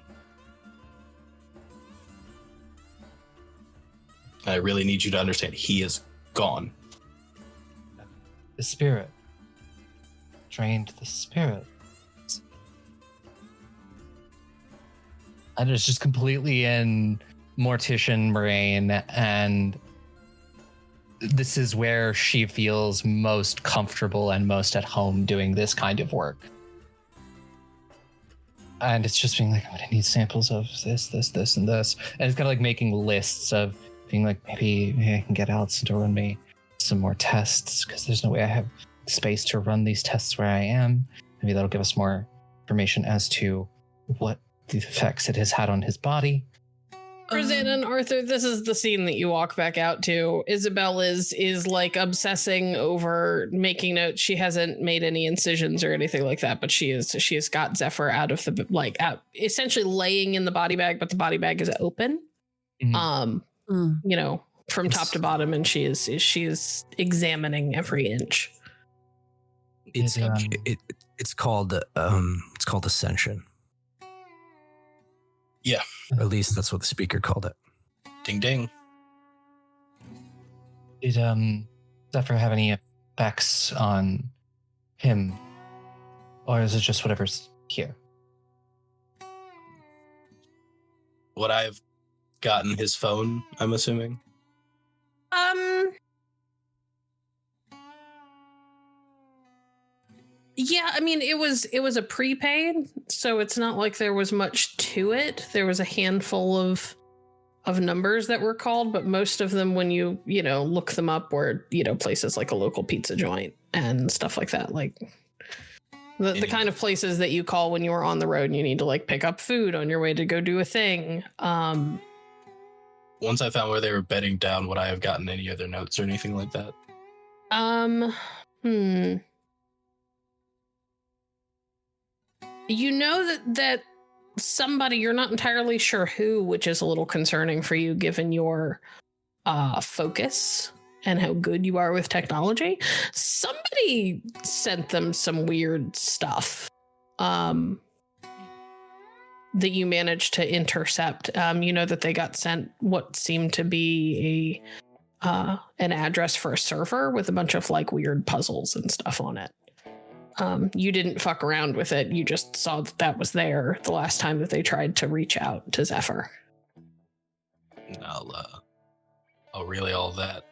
I really need you to understand, he is gone. The spirit drained the spirit. And it's just completely in Mortician brain, and this is where she feels most comfortable and most at home doing this kind of work. And it's just being like, I'm gonna need samples of this, and this. And it's kind of making lists of being like, maybe I can get Allison to run me some more tests, because there's no way I have space to run these tests where I am. Maybe that'll give us more information as to what the effects it has had on his body. Rosanna and Arthur, this is the scene that you walk back out to. Isobel is like obsessing over making notes. She hasn't made any incisions or anything like that, but she has got Zephyr out of the out, essentially laying in the body bag, but the body bag is open. Mhm. From top to bottom, and she is examining every inch. It's called ascension. Yeah. Or at least that's what the speaker called it. Ding ding. Did Zephyr have any effects on him? Or is it just whatever's here? Would I have gotten his phone, I'm assuming? Yeah, I mean it was a prepaid, so it's not like there was much to it. There was a handful of numbers that were called, but most of them, when you look them up, were places like a local pizza joint and stuff like that, like the kind of places that you call when you are on the road and you need to like pick up food on your way to go do a thing. Once I found where they were bedding down, would I have gotten any other notes or anything like that? You know that somebody, you're not entirely sure who, which is a little concerning for you given your focus and how good you are with technology. Somebody sent them some weird stuff that you managed to intercept. You know that they got sent what seemed to be an address for a server with a bunch of like weird puzzles and stuff on it. You didn't fuck around with it. You just saw that was there the last time that they tried to reach out to Zephyr. I'll relay all that.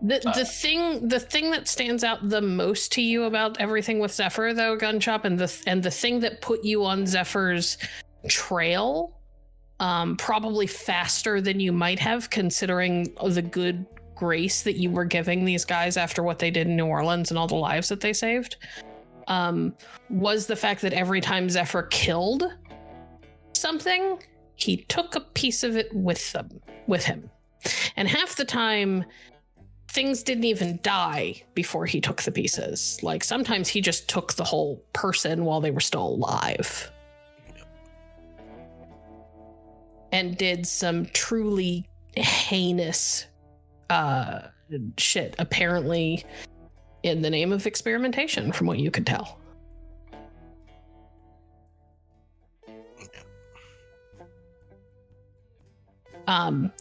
The thing that stands out the most to you about everything with Zephyr, though, Gunshop, and the thing that put you on Zephyr's trail, probably faster than you might have, considering the good grace that you were giving these guys after what they did in New Orleans and all the lives that they saved, was the fact that every time Zephyr killed something, he took a piece of it with him. And half the time, things didn't even die before he took the pieces. Like sometimes he just took the whole person while they were still alive. And did some truly heinous shit, apparently in the name of experimentation, from what you could tell.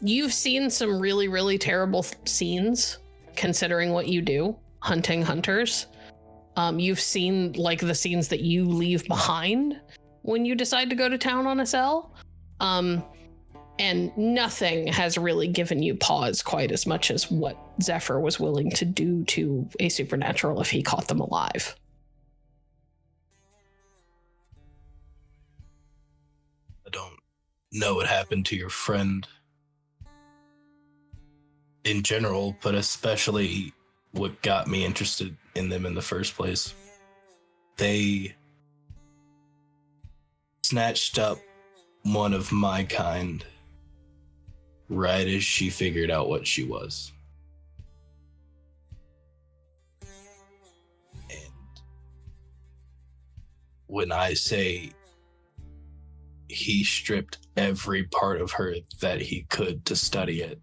You've seen some really, really terrible scenes considering what you do, hunting hunters. You've seen like the scenes that you leave behind when you decide to go to town on a cell. And nothing has really given you pause quite as much as what Zephyr was willing to do to a supernatural if he caught them alive. I don't know what happened to your friend in general, but especially what got me interested in them in the first place. They snatched up one of my kind right as she figured out what she was. And when I say he stripped every part of her that he could to study it,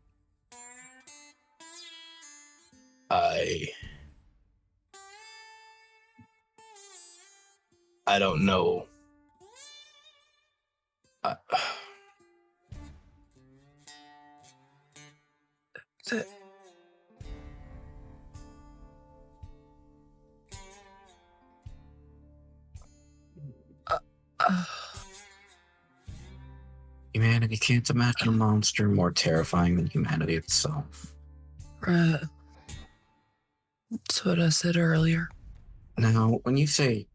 I don't know. Humanity can't imagine a monster more terrifying than humanity itself. Right. That's what I said earlier. Now, when you say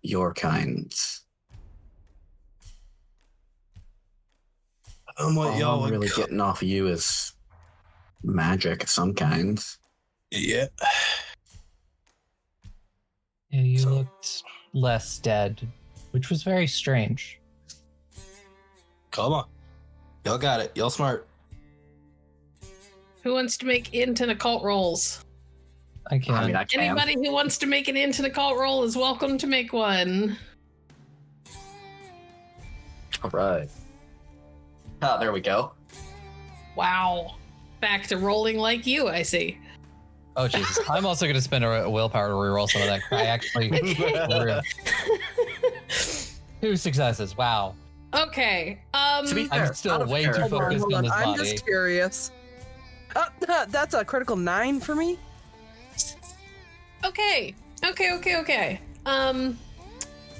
your kinds, What y'all all I'm would really getting off of you is magic of some kinds. Yeah. Yeah, you looked less dead, which was very strange. Come on. Y'all got it. Y'all smart. Who wants to make int and occult rolls? I can. I mean, I can. Anybody who wants to make an int and occult roll is welcome to make one. All right. Ah, there we go. Wow. Back to rolling like you, I see. Oh Jesus! I'm also going to spend a willpower to reroll some of that. I actually 2 successes. Wow. Okay. To be fair, I'm still out of way too character- focused on this I'm body. just curious. That's a critical 9 for me. Okay.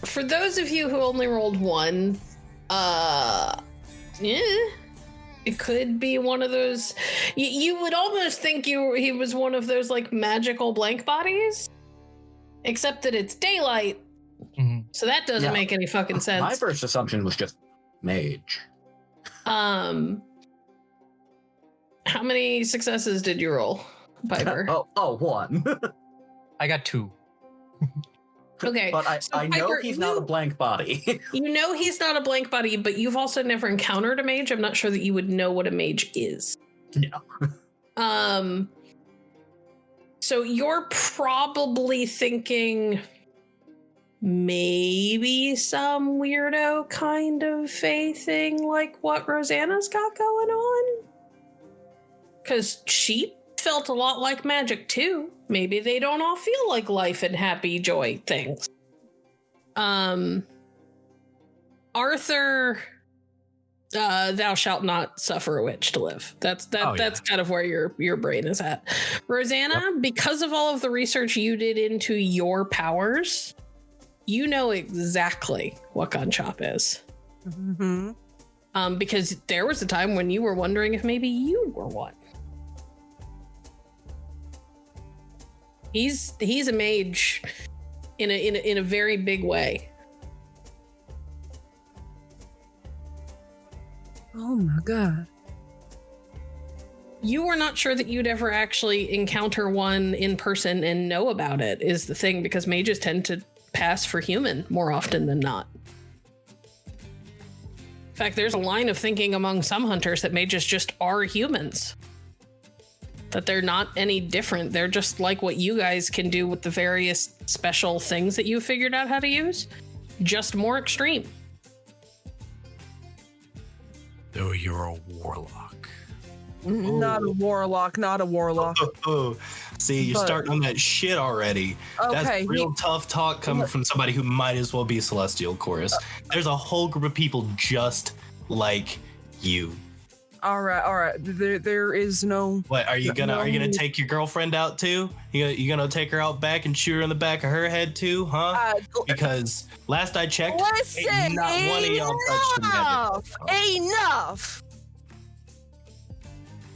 For those of you who only rolled 1, it could be one of those. You would almost think he was one of those like magical blank bodies, except that it's daylight. Mhm. So that doesn't make any fucking sense. My first assumption was just mage. How many successes did you roll, Piper? Oh, 1. I got 2. Okay. But I know Piper, he's not a blank body. You know he's not a blank body, but you've also never encountered a mage. I'm not sure that you would know what a mage is. No. So you're probably thinking maybe some weirdo kind of fae thing like what Rosanna's got going on? Because she felt a lot like magic too. Maybe they don't all feel like life and happy joy things. Arthur, thou shalt not suffer a witch to live. That's kind of where your brain is at. Rosanna, because of all of the research you did into your powers, you know exactly what Gunshop is. Mm-hmm. Because there was a time when you were wondering if maybe you were one. He's a mage in a very big way. Oh my god. You were not sure that you'd ever actually encounter one in person and know about it is the thing, because mages tend to pass for human more often than not. In fact, there's a line of thinking among some hunters that mages just are humans. That they're not any different. They're just like what you guys can do with the various special things that you figured out how to use, just more extreme. Oh, you're a warlock. Not a warlock, not a warlock. See, you're But- starting on that shit already. Okay, That's real tough talk coming from somebody who might as well be a celestial chorus. There's a whole group of people just like you. All right. There is no. What are you gonna take your girlfriend out too? You gonna take her out back and shoot her in the back of her head too, huh? Because last I checked, Listen, ain't not one of y'all touched the magic. Enough.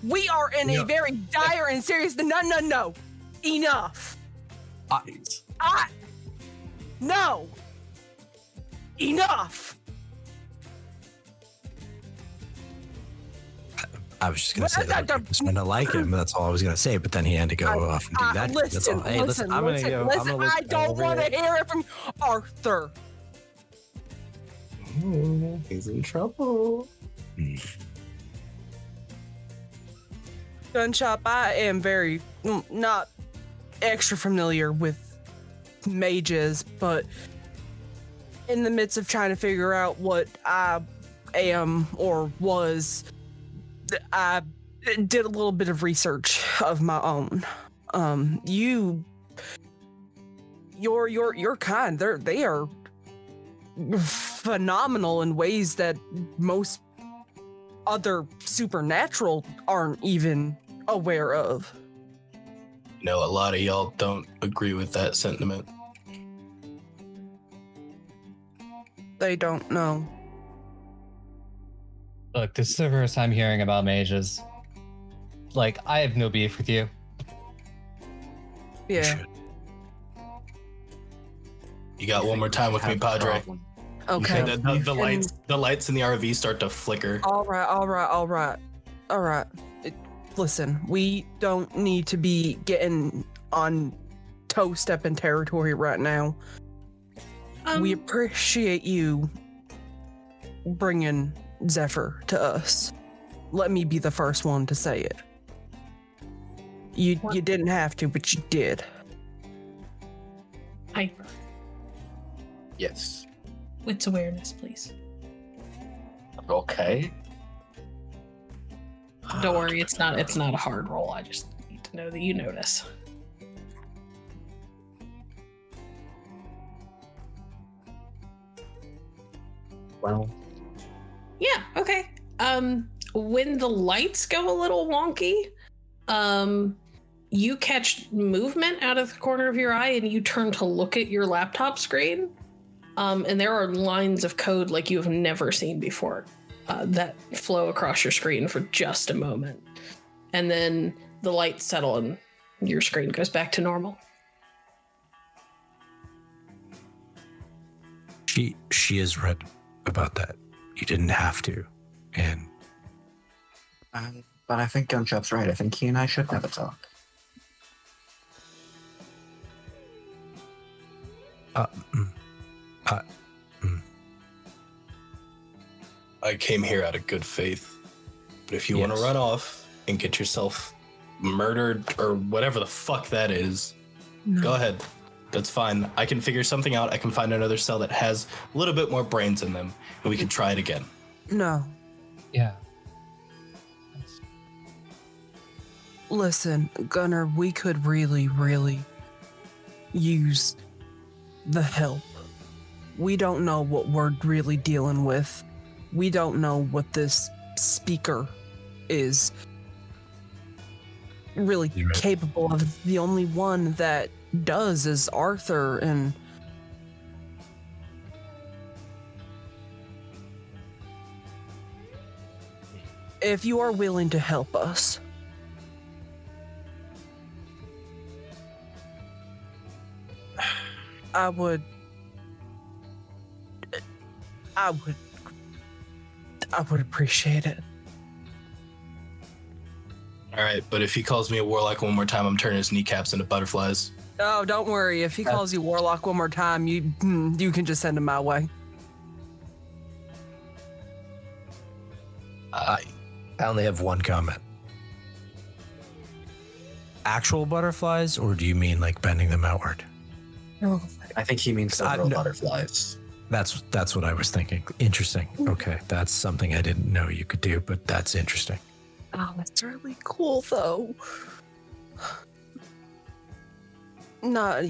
We are in a very dire and serious. No. Enough. No. Enough. I was just gonna say that I was gonna like him. That's all I was gonna say. But then he had to go off and do that. That's all. Hey, Listen. I'm gonna go. I'm gonna look I don't over want to it. hear it from Arthur. He's in trouble. Gunshop, I am very not extra familiar with mages, but in the midst of trying to figure out what I am or was, I did a little bit of research of my own. Your kind, they are phenomenal in ways that most other supernatural aren't even aware of. No, a lot of y'all don't agree with that sentiment. They don't know. Look, this is the first time hearing about mages. Like, I have no beef with you. Yeah. You got one more time with me, Padre. Okay. The lights in the RV start to flicker. All right. Listen, we don't need to be getting on toe-stepping territory right now. We appreciate you bringing Zephyr to us. Let me be the first one to say it. You didn't have to, but you did. Piper. Yes. Wits awareness, please. Okay. Don't worry, it's not a hard roll. I just need to know that you notice. Well, Yeah, okay. When the lights go a little wonky, you catch movement out of the corner of your eye and you turn to look at your laptop screen. And there are lines of code like you have never seen before that flow across your screen for just a moment. And then the lights settle and your screen goes back to normal. She is right about that. You didn't have to. And but I think Gunshop's right. I think he and I should have a talk. I came here out of good faith. But if you want Yes. to run off and get yourself murdered or whatever the fuck that is, go ahead. That's fine. I can figure something out. I can find another cell that has a little bit more brains in them, and we can try it again. No. Yeah. Listen, Gunnar, we could really, really use the help. We don't know what we're really dealing with. We don't know what this speaker is really You're right. capable of. The only one that does is Arthur, and if you are willing to help us, I would appreciate it. All right, but if he calls me a warlock one more time, I'm turning his kneecaps into butterflies. Oh, don't worry. If he calls you Warlock one more time, you can just send him my way. I only have one comment. Actual butterflies, or do you mean like bending them outward? Oh, I think he means several no. butterflies. That's what I was thinking. Interesting. Okay, that's something I didn't know you could do, but that's interesting. that's really cool, though. Nah,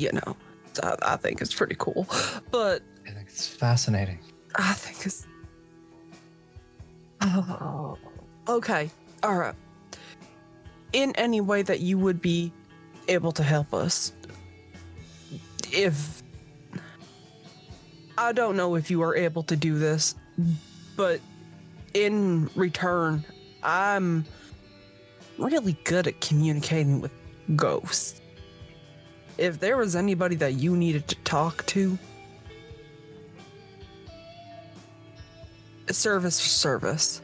I think it's pretty cool, but I think it's fascinating. I think it's. Oh, okay. All right. In any way that you would be able to help us, if I don't know if you are able to do this, but in return, I'm really good at communicating with ghosts. If there was anybody that you needed to talk to, service for service.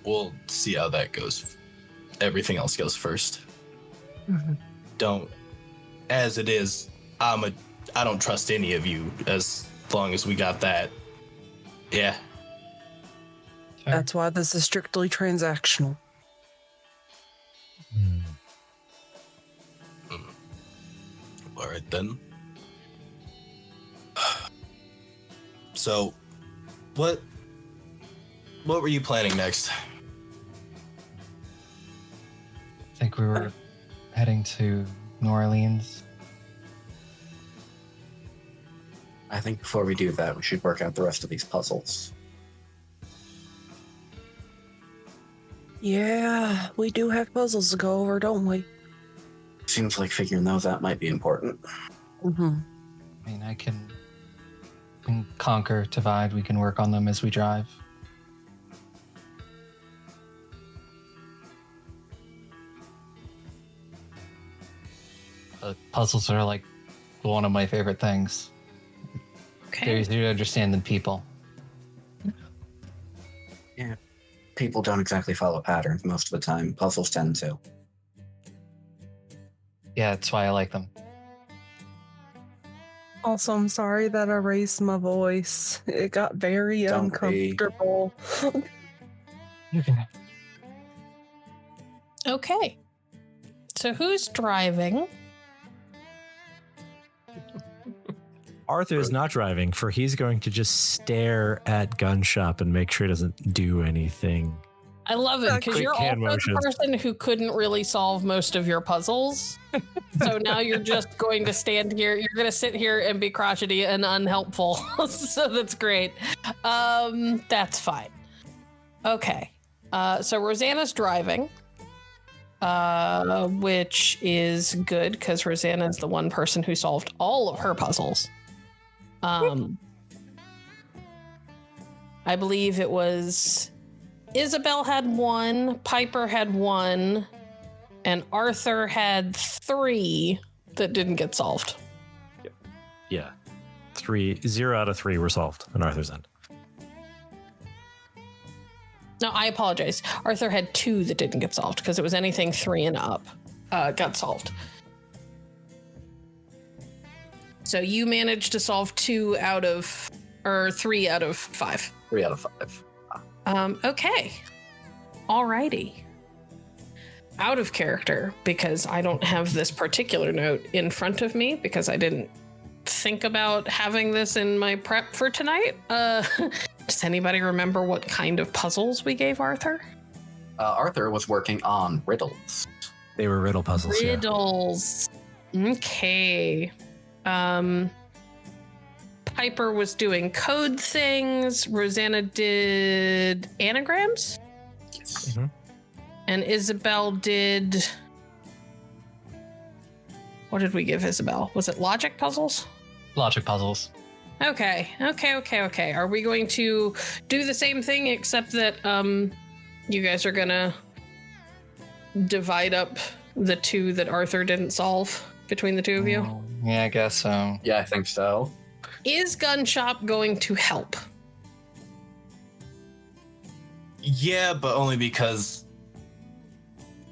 We'll see how that goes. Everything else goes first. Mm-hmm. As it is, I don't trust any of you as long as we got that. Yeah. That's why this is strictly transactional. All right then. So, what were you planning next? I think we were heading to New Orleans. I think before we do that, we should work out the rest of these puzzles. Yeah, we do have puzzles to go over, don't we? Seems like figuring those out might be important. Mm-hmm. I mean, I can conquer, divide. We can work on them as we drive. Puzzles are like one of my favorite things. They're Okay. easier to understand than people. People don't exactly follow patterns most of the time. Puzzles tend to. Yeah, that's why I like them. Also, I'm sorry that I raised my voice. It got very Don't be. uncomfortable. You can. Okay. So who's driving? Arthur is not driving, for he's going to just stare at Gunshop and make sure he doesn't do anything. I love it because Quick you're also hand the motions. person who couldn't really solve most of your puzzles. So now you're just going to stand here. You're going to sit here and be crotchety and unhelpful. So that's great. That's fine. Okay. So Rosanna's driving, which is good because Rosanna is the one person who solved all of her puzzles. I believe it was Isobel had 1, Piper had 1, and Arthur had 3 that didn't get solved. Yeah. 0 out of 3 were solved on Arthur's end. No, I apologize. Arthur had 2 that didn't get solved because it was anything 3 and up got solved. So you managed to solve 3 out of 5. 3 out of 5. Okay. Alrighty. Out of character, because I don't have this particular note in front of me because I didn't think about having this in my prep for tonight. Does anybody remember what kind of puzzles we gave Arthur? Arthur was working on riddles. They were riddle puzzles. Yeah. Riddles. Okay. Piper was doing code things. Rosanna did anagrams. Yes. Mhm. And Isobel did... What did we give Isobel? Was it logic puzzles? Logic puzzles. Okay. Are we going to do the same thing except that you guys are gonna divide up the 2 that Arthur didn't solve between the 2 of you? Yeah, I guess so. Yeah, I think so. Is Gunshop going to help? Yeah, but only because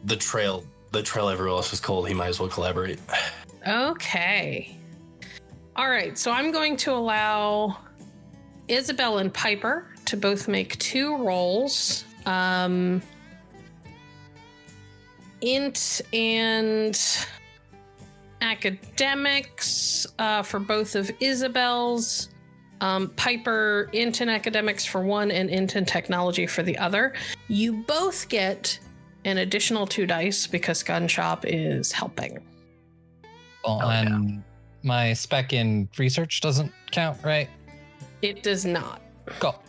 the trail everyone else is cold. He might as well collaborate. Okay. All right, so I'm going to allow Isobel and Piper to both make 2 rolls. Int and academics for both of Isobel's. Piper, int and academics for 1 and int and technology for the other. You both get an additional 2 dice because Gunshop is helping. Well, and my spec in research doesn't count, right? It does not. Go. All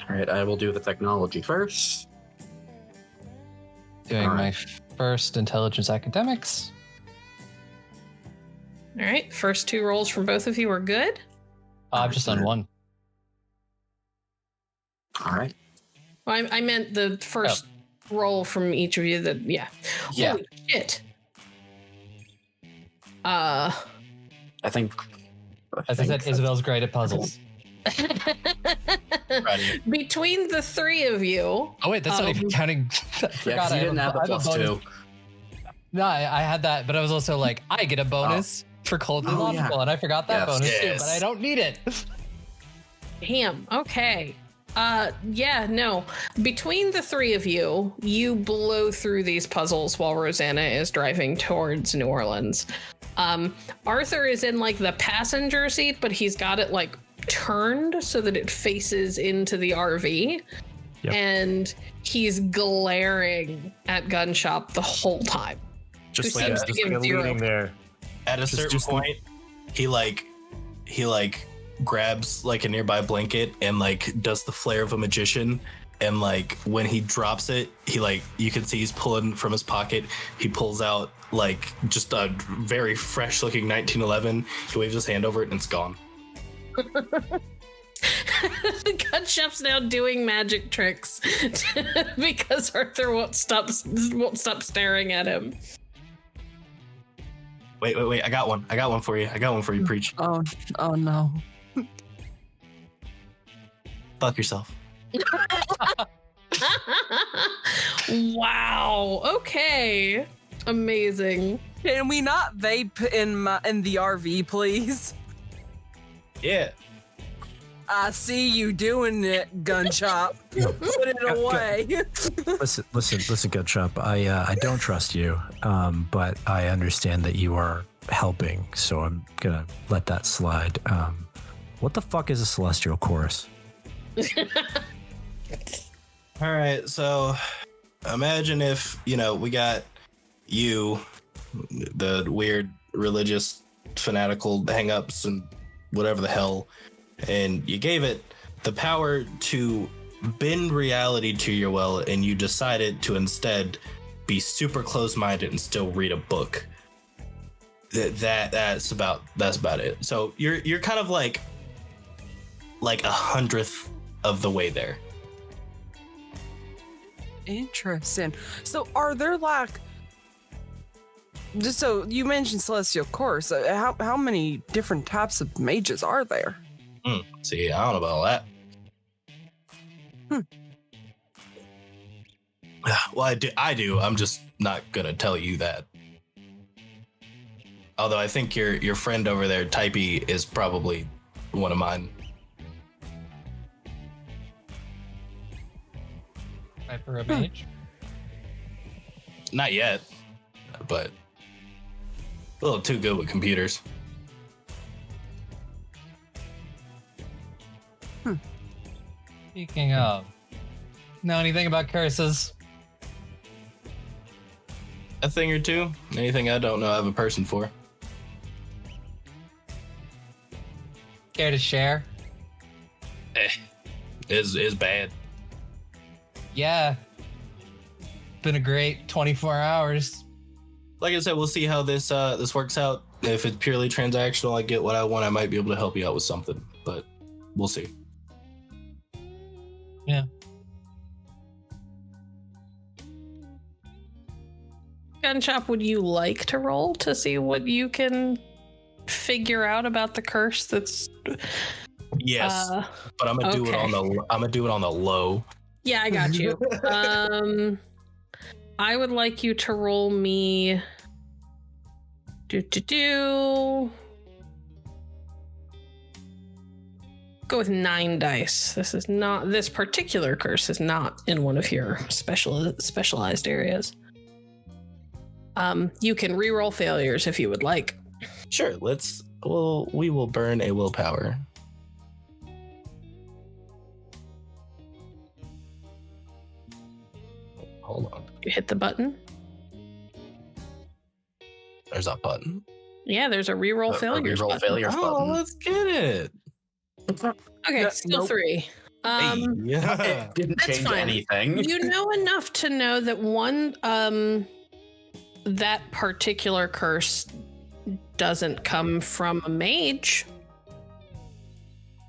right, I will do the technology first. Doing All my right. first intelligence academics. All right, first 2 rolls from both of you are good. I've just done 1. All right. Well, I meant the first roll from each of you. Yeah. Holy shit. I think. As I said, Isabel's great at puzzles. Ready. Between the 3 of you. Oh wait, that's not even counting. I Yeah, forgot because I you didn't have a the plus bonus. 2. No, I had that, but I was also like, I get a bonus for coldly Oh, logical, yeah. and I forgot that Yes, bonus too, yes. but I don't need it. Damn. Okay. Yeah, no. Between the 3 of you, you blow through these puzzles while Rosanna is driving towards New Orleans. Arthur is in like the passenger seat, but he's got it like turned so that it faces into the RV. Yep. And he's glaring at Gunshop the whole time. Just Who like, seems to just give like zero. leaning there. At a certain point, he grabs like a nearby blanket and like does the flare of a magician, and like when he drops it, he like, you can see he's pulling from his pocket. He pulls out like just a very fresh looking 1911. He waves his hand over it and it's gone. Gunshop's now doing magic tricks because Arthur won't stop staring at him. Wait, I got one for you. Preach. Oh no. Fuck yourself. Wow. Okay. Amazing. Can we not vape in the RV, please? Yeah. I see you doing it, Gunshop. Put it away. Listen, Gunshop. I don't trust you, but I understand that you are helping, so I'm gonna let that slide. What the fuck is a celestial chorus? All right, so imagine if, we got you, the weird religious fanatical hang-ups and whatever the hell, and you gave it the power to bend reality to your will, and you decided to instead be super close-minded and still read a book. That's about it. So you're kind of like 100th of the way there. Interesting. So are there just so you mentioned celestial course, how many different types of mages are there? See, I don't know about that. Well, I do. I'm just not gonna tell you that. Although I think your friend over there, Typey, is probably one of mine. For a mage? Not yet, but a little too good with computers. Speaking of, know anything about curses? A thing or two. Anything I don't know, I have a person for. Care to share? Is bad. Yeah. Been a great 24 hours. Like I said, we'll see how this works out. If it's purely transactional, I get what I want. I might be able to help you out with something, but we'll see. Yeah. Gunshop, would you like to roll to see what you can figure out about the curse that's Yes, but I'm gonna do it on the low. Yeah, I got you. I would like you to roll me go with 9 dice. This particular curse is not in one of your specialized areas. You can re-roll failures if you would like. Sure, we will burn a willpower. Hold on. You hit the button. There's a button. Yeah, there's a re-roll failures button. failures Oh, button. let's get it. Okay, still 3. Yeah. It didn't That's change fine. anything. You know enough to know that that particular curse doesn't come from a mage.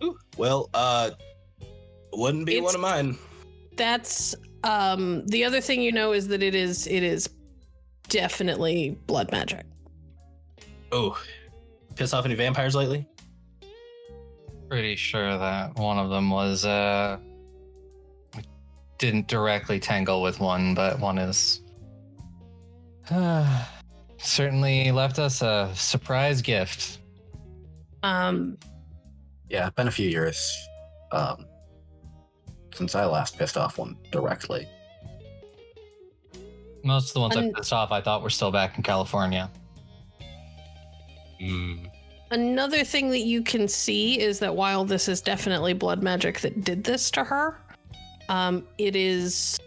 Ooh, well, wouldn't be one of mine. That's the other thing you know is that it is definitely blood magic. Oh, piss off any vampires lately? Pretty sure that one of them was didn't directly tangle with one, but one is certainly left us a surprise gift. Yeah, been a few years since I last pissed off one directly. Most of the ones I pissed off I thought were still back in California. Another thing that you can see is that while this is definitely blood magic that did this to her, it is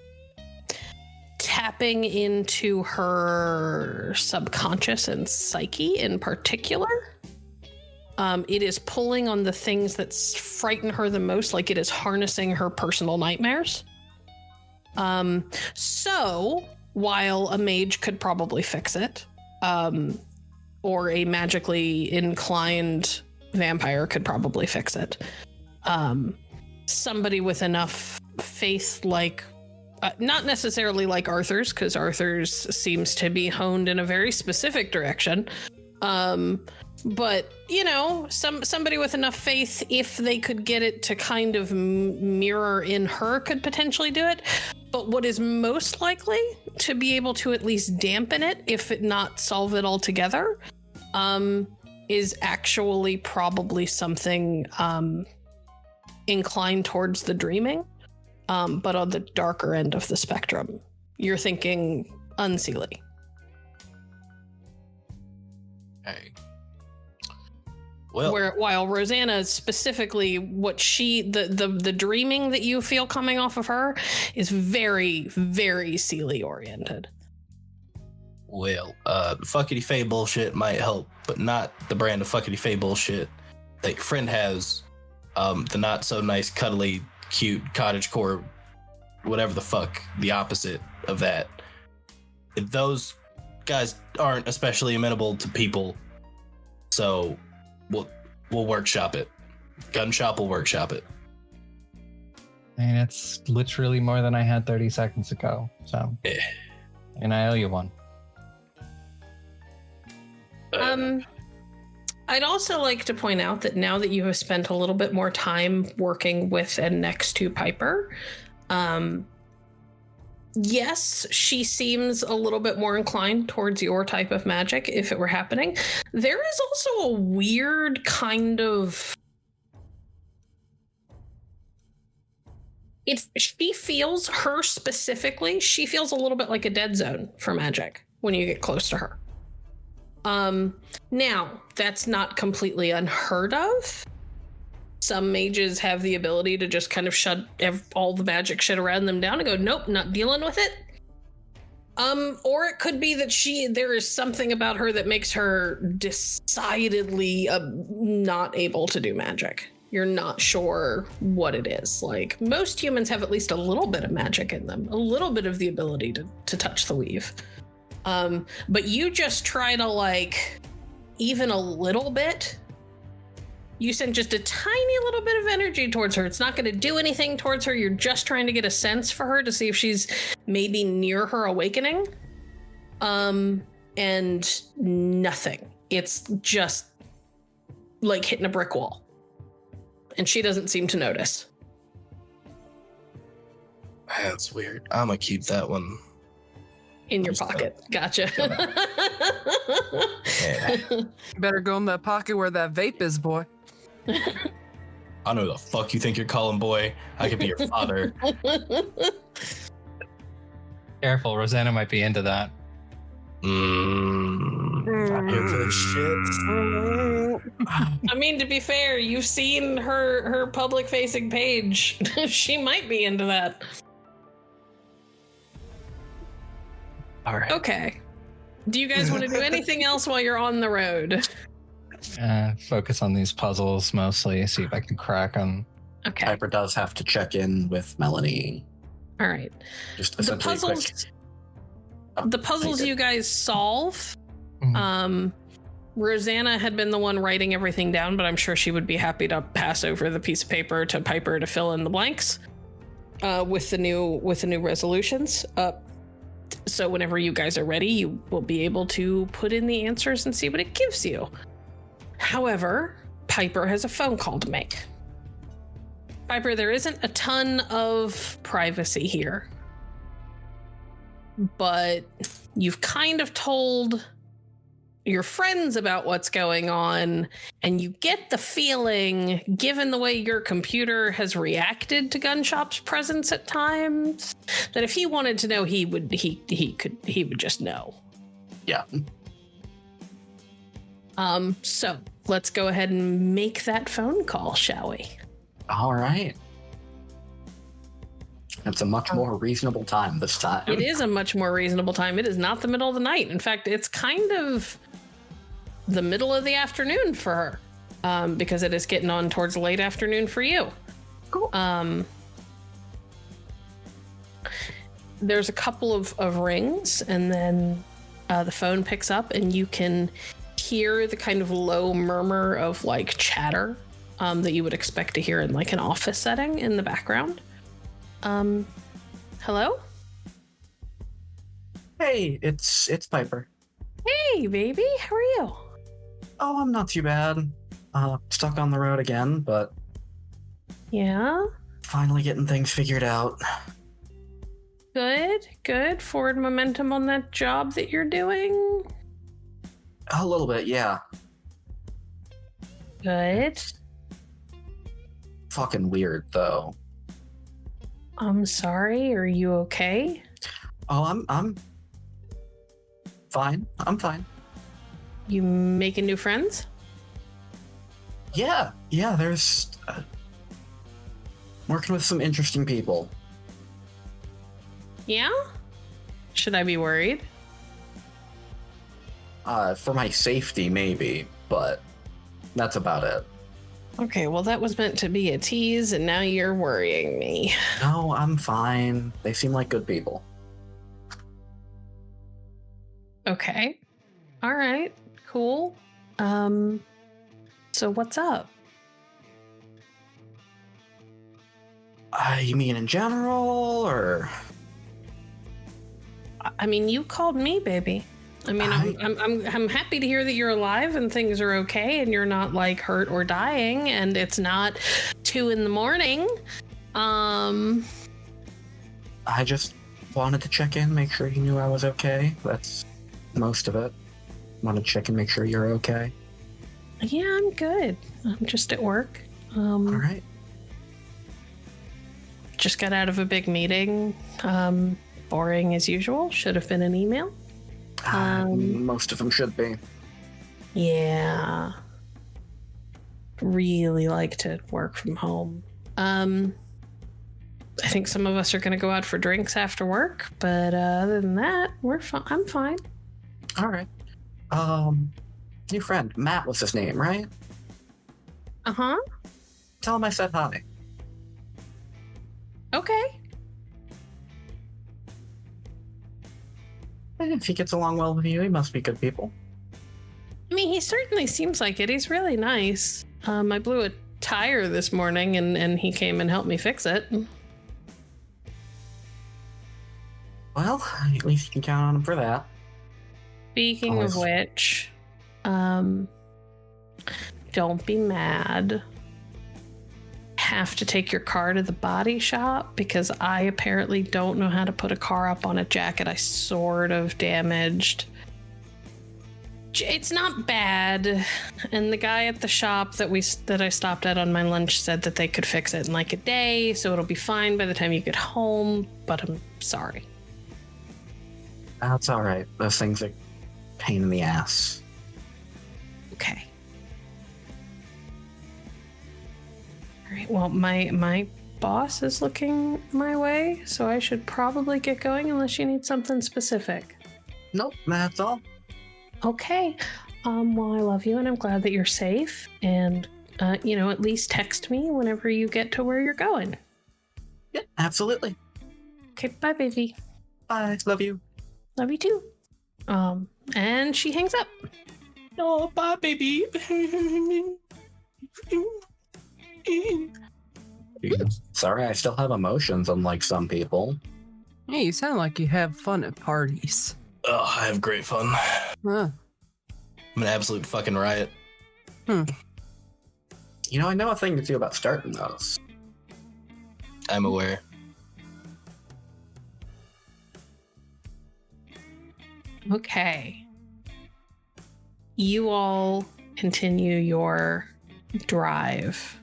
tapping into her subconscious and psyche in particular. It is pulling on the things that frighten her the most, like it is harnessing her personal nightmares. So while a mage could probably fix it, or a magically inclined vampire could probably fix it, somebody with enough faith, like not necessarily like Arthur's, because Arthur's seems to be honed in a very specific direction. But somebody with enough faith, if they could get it to kind of mirror in her, could potentially do it. But what is most likely to be able to at least dampen it, if it not solve it altogether, is actually probably something inclined towards the dreaming, but on the darker end of the spectrum. You're thinking unseelie. Okay. Well, While Rosanna specifically, what the dreaming that you feel coming off of her is very, very Seelie oriented. Fuckity Fay bullshit might help, but not the brand of Fuckity Fay bullshit that your friend has. The not so nice, cuddly, cute cottagecore, whatever the fuck, the opposite of that. If those guys aren't especially amenable to people, so we'll workshop it. Gunshop will workshop it. And it's literally more than I had 30 seconds ago. So, and I owe you one. I'd also like to point out that now that you have spent a little bit more time working with and next to Piper, yes, she seems a little bit more inclined towards your type of magic if it were happening. There is also a weird kind of... she feels a little bit like a dead zone for magic when you get close to her. Now, that's not completely unheard of. Some mages have the ability to just kind of shut all the magic shit around them down and go, nope, not dealing with it. Or it could be that there is something about her that makes her decidedly not able to do magic. You're not sure what it is. Like, most humans have at least a little bit of magic in them, a little bit of the ability to touch the weave. But you just try to, like, even a little bit. You send just a tiny little bit of energy towards her. It's not going to do anything towards her. You're just trying to get a sense for her to see if she's maybe near her awakening. And nothing. It's just like hitting a brick wall. And she doesn't seem to notice. That's weird. I'm gonna keep that one in your pocket. Gotcha. Yeah. Better go in that pocket where that vape is, boy. I know who the fuck you think you're calling, boy. I could be your father. Careful, Rosanna might be into that. Not here for this shit. I mean, to be fair, you've seen her public facing page. She might be into that. All right. Okay. Do you guys want to do anything else while you're on the road? Focus on these puzzles mostly, see if I can crack them. Okay. Piper does have to check in with Melanie. All right. Just The essentially puzzles. quick. The puzzles you guys solve. Mhm. Rosanna had been the one writing everything down, but I'm sure she would be happy to pass over the piece of paper to Piper to fill in the blanks with the new resolutions. So whenever you guys are ready, you will be able to put in the answers and see what it gives you. However, Piper has a phone call to make. Piper, there isn't a ton of privacy here, but you've kind of told your friends about what's going on, and you get the feeling, given the way your computer has reacted to Gunshop's presence at times, that if he wanted to know, he would just know. Yeah. So let's go ahead and make that phone call, shall we? All right. It's a much more reasonable time this time. It is a much more reasonable time. It is not the middle of the night. In fact, it's kind of the middle of the afternoon for her, because it is getting on towards late afternoon for you. Cool. There's a couple of rings, and then the phone picks up, and you can hear the kind of low murmur of like chatter that you would expect to hear in like an office setting in the background. Hello? Hey, it's Piper. Hey, baby, how are you? Oh, I'm not too bad. Stuck on the road again, but Yeah? finally getting things figured out. Good. Forward momentum on that job that you're doing? A little bit, yeah. Good. Fucking weird, though. I'm sorry. Are you okay? Oh, I'm fine. I'm fine. You making new friends? Yeah, there's working with some interesting people. Yeah? Should I be worried? For my safety, maybe, but that's about it. Okay, well, that was meant to be a tease, and now you're worrying me. No, I'm fine. They seem like good people. Okay. All right. Cool. So what's up? You mean in general, or? I mean, you called me, baby. I mean, I'm happy to hear that you're alive and things are okay and you're not like hurt or dying and it's not 2 a.m. I just wanted to check in, make sure you knew I was okay. That's most of it. Want to check and make sure you're okay. Yeah, I'm good. I'm just at work. All right. Just got out of a big meeting. Boring as usual. Should have been an email. Most of them should be. Yeah. Really like to work from home. I think some of us are going to go out for drinks after work, but other than that, I'm fine. All right. New friend, Matt was his name, right? Uh-huh. Tell him I said hi. Okay. If he gets along well with you, he must be good people. I mean, he certainly seems like it. He's really nice. I blew a tire this morning and he came and helped me fix it. Well, at least you can count on him for that. Speaking of which, don't be mad. Have to take your car to the body shop because I apparently don't know how to put a car up on a jacket I sort of damaged. It's not bad, and the guy at the shop that I stopped at on my lunch said that they could fix it in like a day, so it'll be fine by the time you get home, but I'm sorry. That's all right. Those things are pain in the ass. Okay. All right, well, my boss is looking my way, so I should probably get going unless you need something specific. Nope, that's all. Okay. Well, I love you and I'm glad that you're safe. And, at least text me whenever you get to where you're going. Yeah, absolutely. Okay, bye, baby. Bye. Love you. Love you too. And she hangs up. Oh, bye, baby. Sorry, I still have emotions, unlike some people. Yeah, you sound like you have fun at parties. Oh, I have great fun. Huh. I'm an absolute fucking riot. I know a thing or two about starting those. I'm aware. Okay. You all continue your drive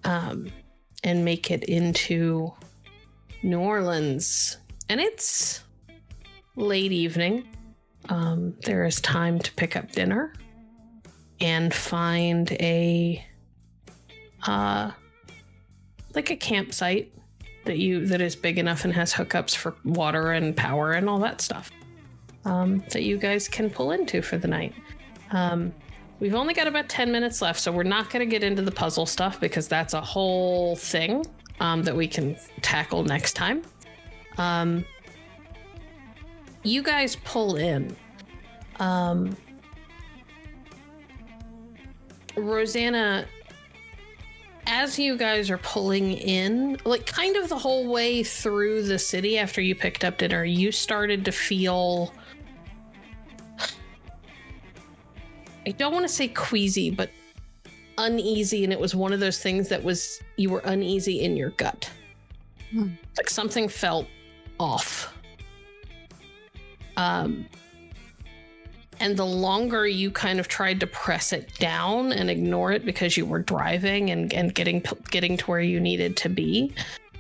and make it into New Orleans. And it's late evening. There is time to pick up dinner and find a campsite that is big enough and has hookups for water and power and all that stuff that you guys can pull into for the night. We've only got about 10 minutes left, so we're not going to get into the puzzle stuff because that's a whole thing that we can tackle next time. You guys pull in. Rosanna, as you guys are pulling in, like kind of the whole way through the city after you picked up dinner, you started to feel, I don't want to say queasy, but uneasy. And it was one of those things that was, you were uneasy in your gut. Like something felt off. And the longer you kind of tried to press it down and ignore it because you were driving and getting to where you needed to be,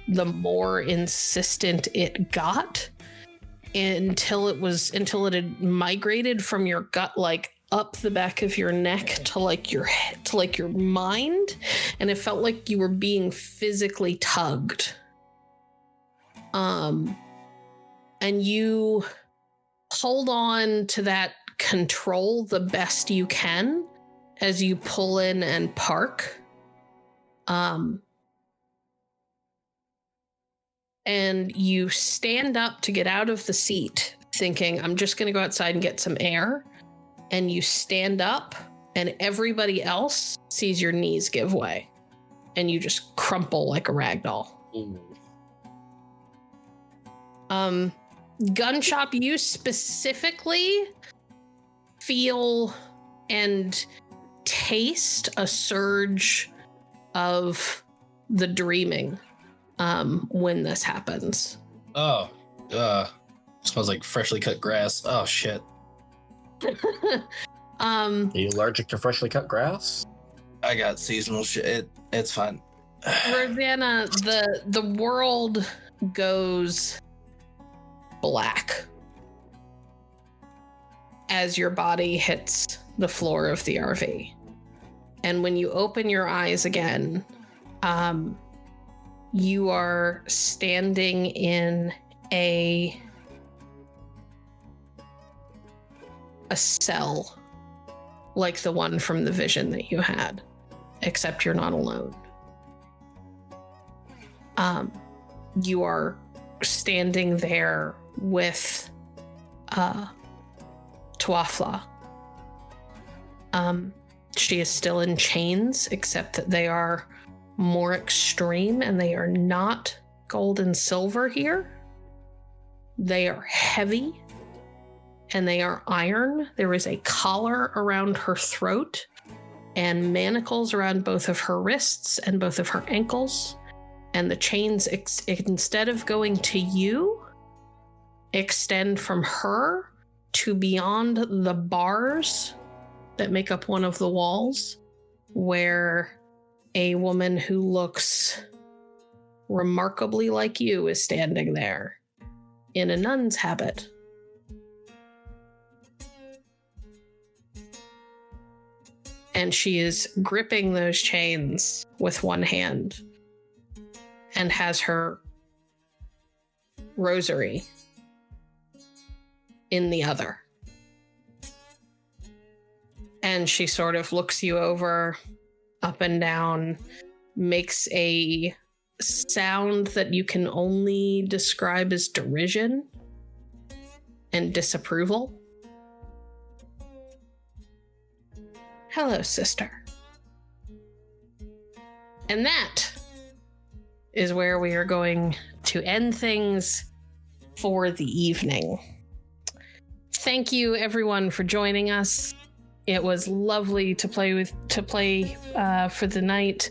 the more insistent it got until it had migrated from your gut, like up the back of your neck to like your head, to like your mind. And it felt like you were being physically tugged. And you hold on to that control the best you can as you pull in and park. And you stand up to get out of the seat thinking, I'm just going to go outside and get some air. And you stand up and everybody else sees your knees give way and you just crumple like a ragdoll. Gunshop, you specifically feel and taste a surge of the dreaming when this happens. Oh, smells like freshly cut grass. Oh shit. Are you allergic to freshly cut grass? I got seasonal shit. It's fine. Rosanna, the world goes black as your body hits the floor of the RV. And when you open your eyes again, you are standing in a cell like the one from the vision that you had, except you're not alone. You are standing there with Tuafla. She is still in chains, except that they are more extreme and they are not gold and silver here. They are heavy and they are iron. There is a collar around her throat and manacles around both of her wrists and both of her ankles. And the chains, instead of going to you, extend from her to beyond the bars that make up one of the walls, where a woman who looks remarkably like you is standing there in a nun's habit. And she is gripping those chains with one hand and has her rosary in the other. And she sort of looks you over, up and down, makes a sound that you can only describe as derision and disapproval. Hello, sister. And that is where we are going to end things for the evening. Thank you, everyone, for joining us. It was lovely to play for the night.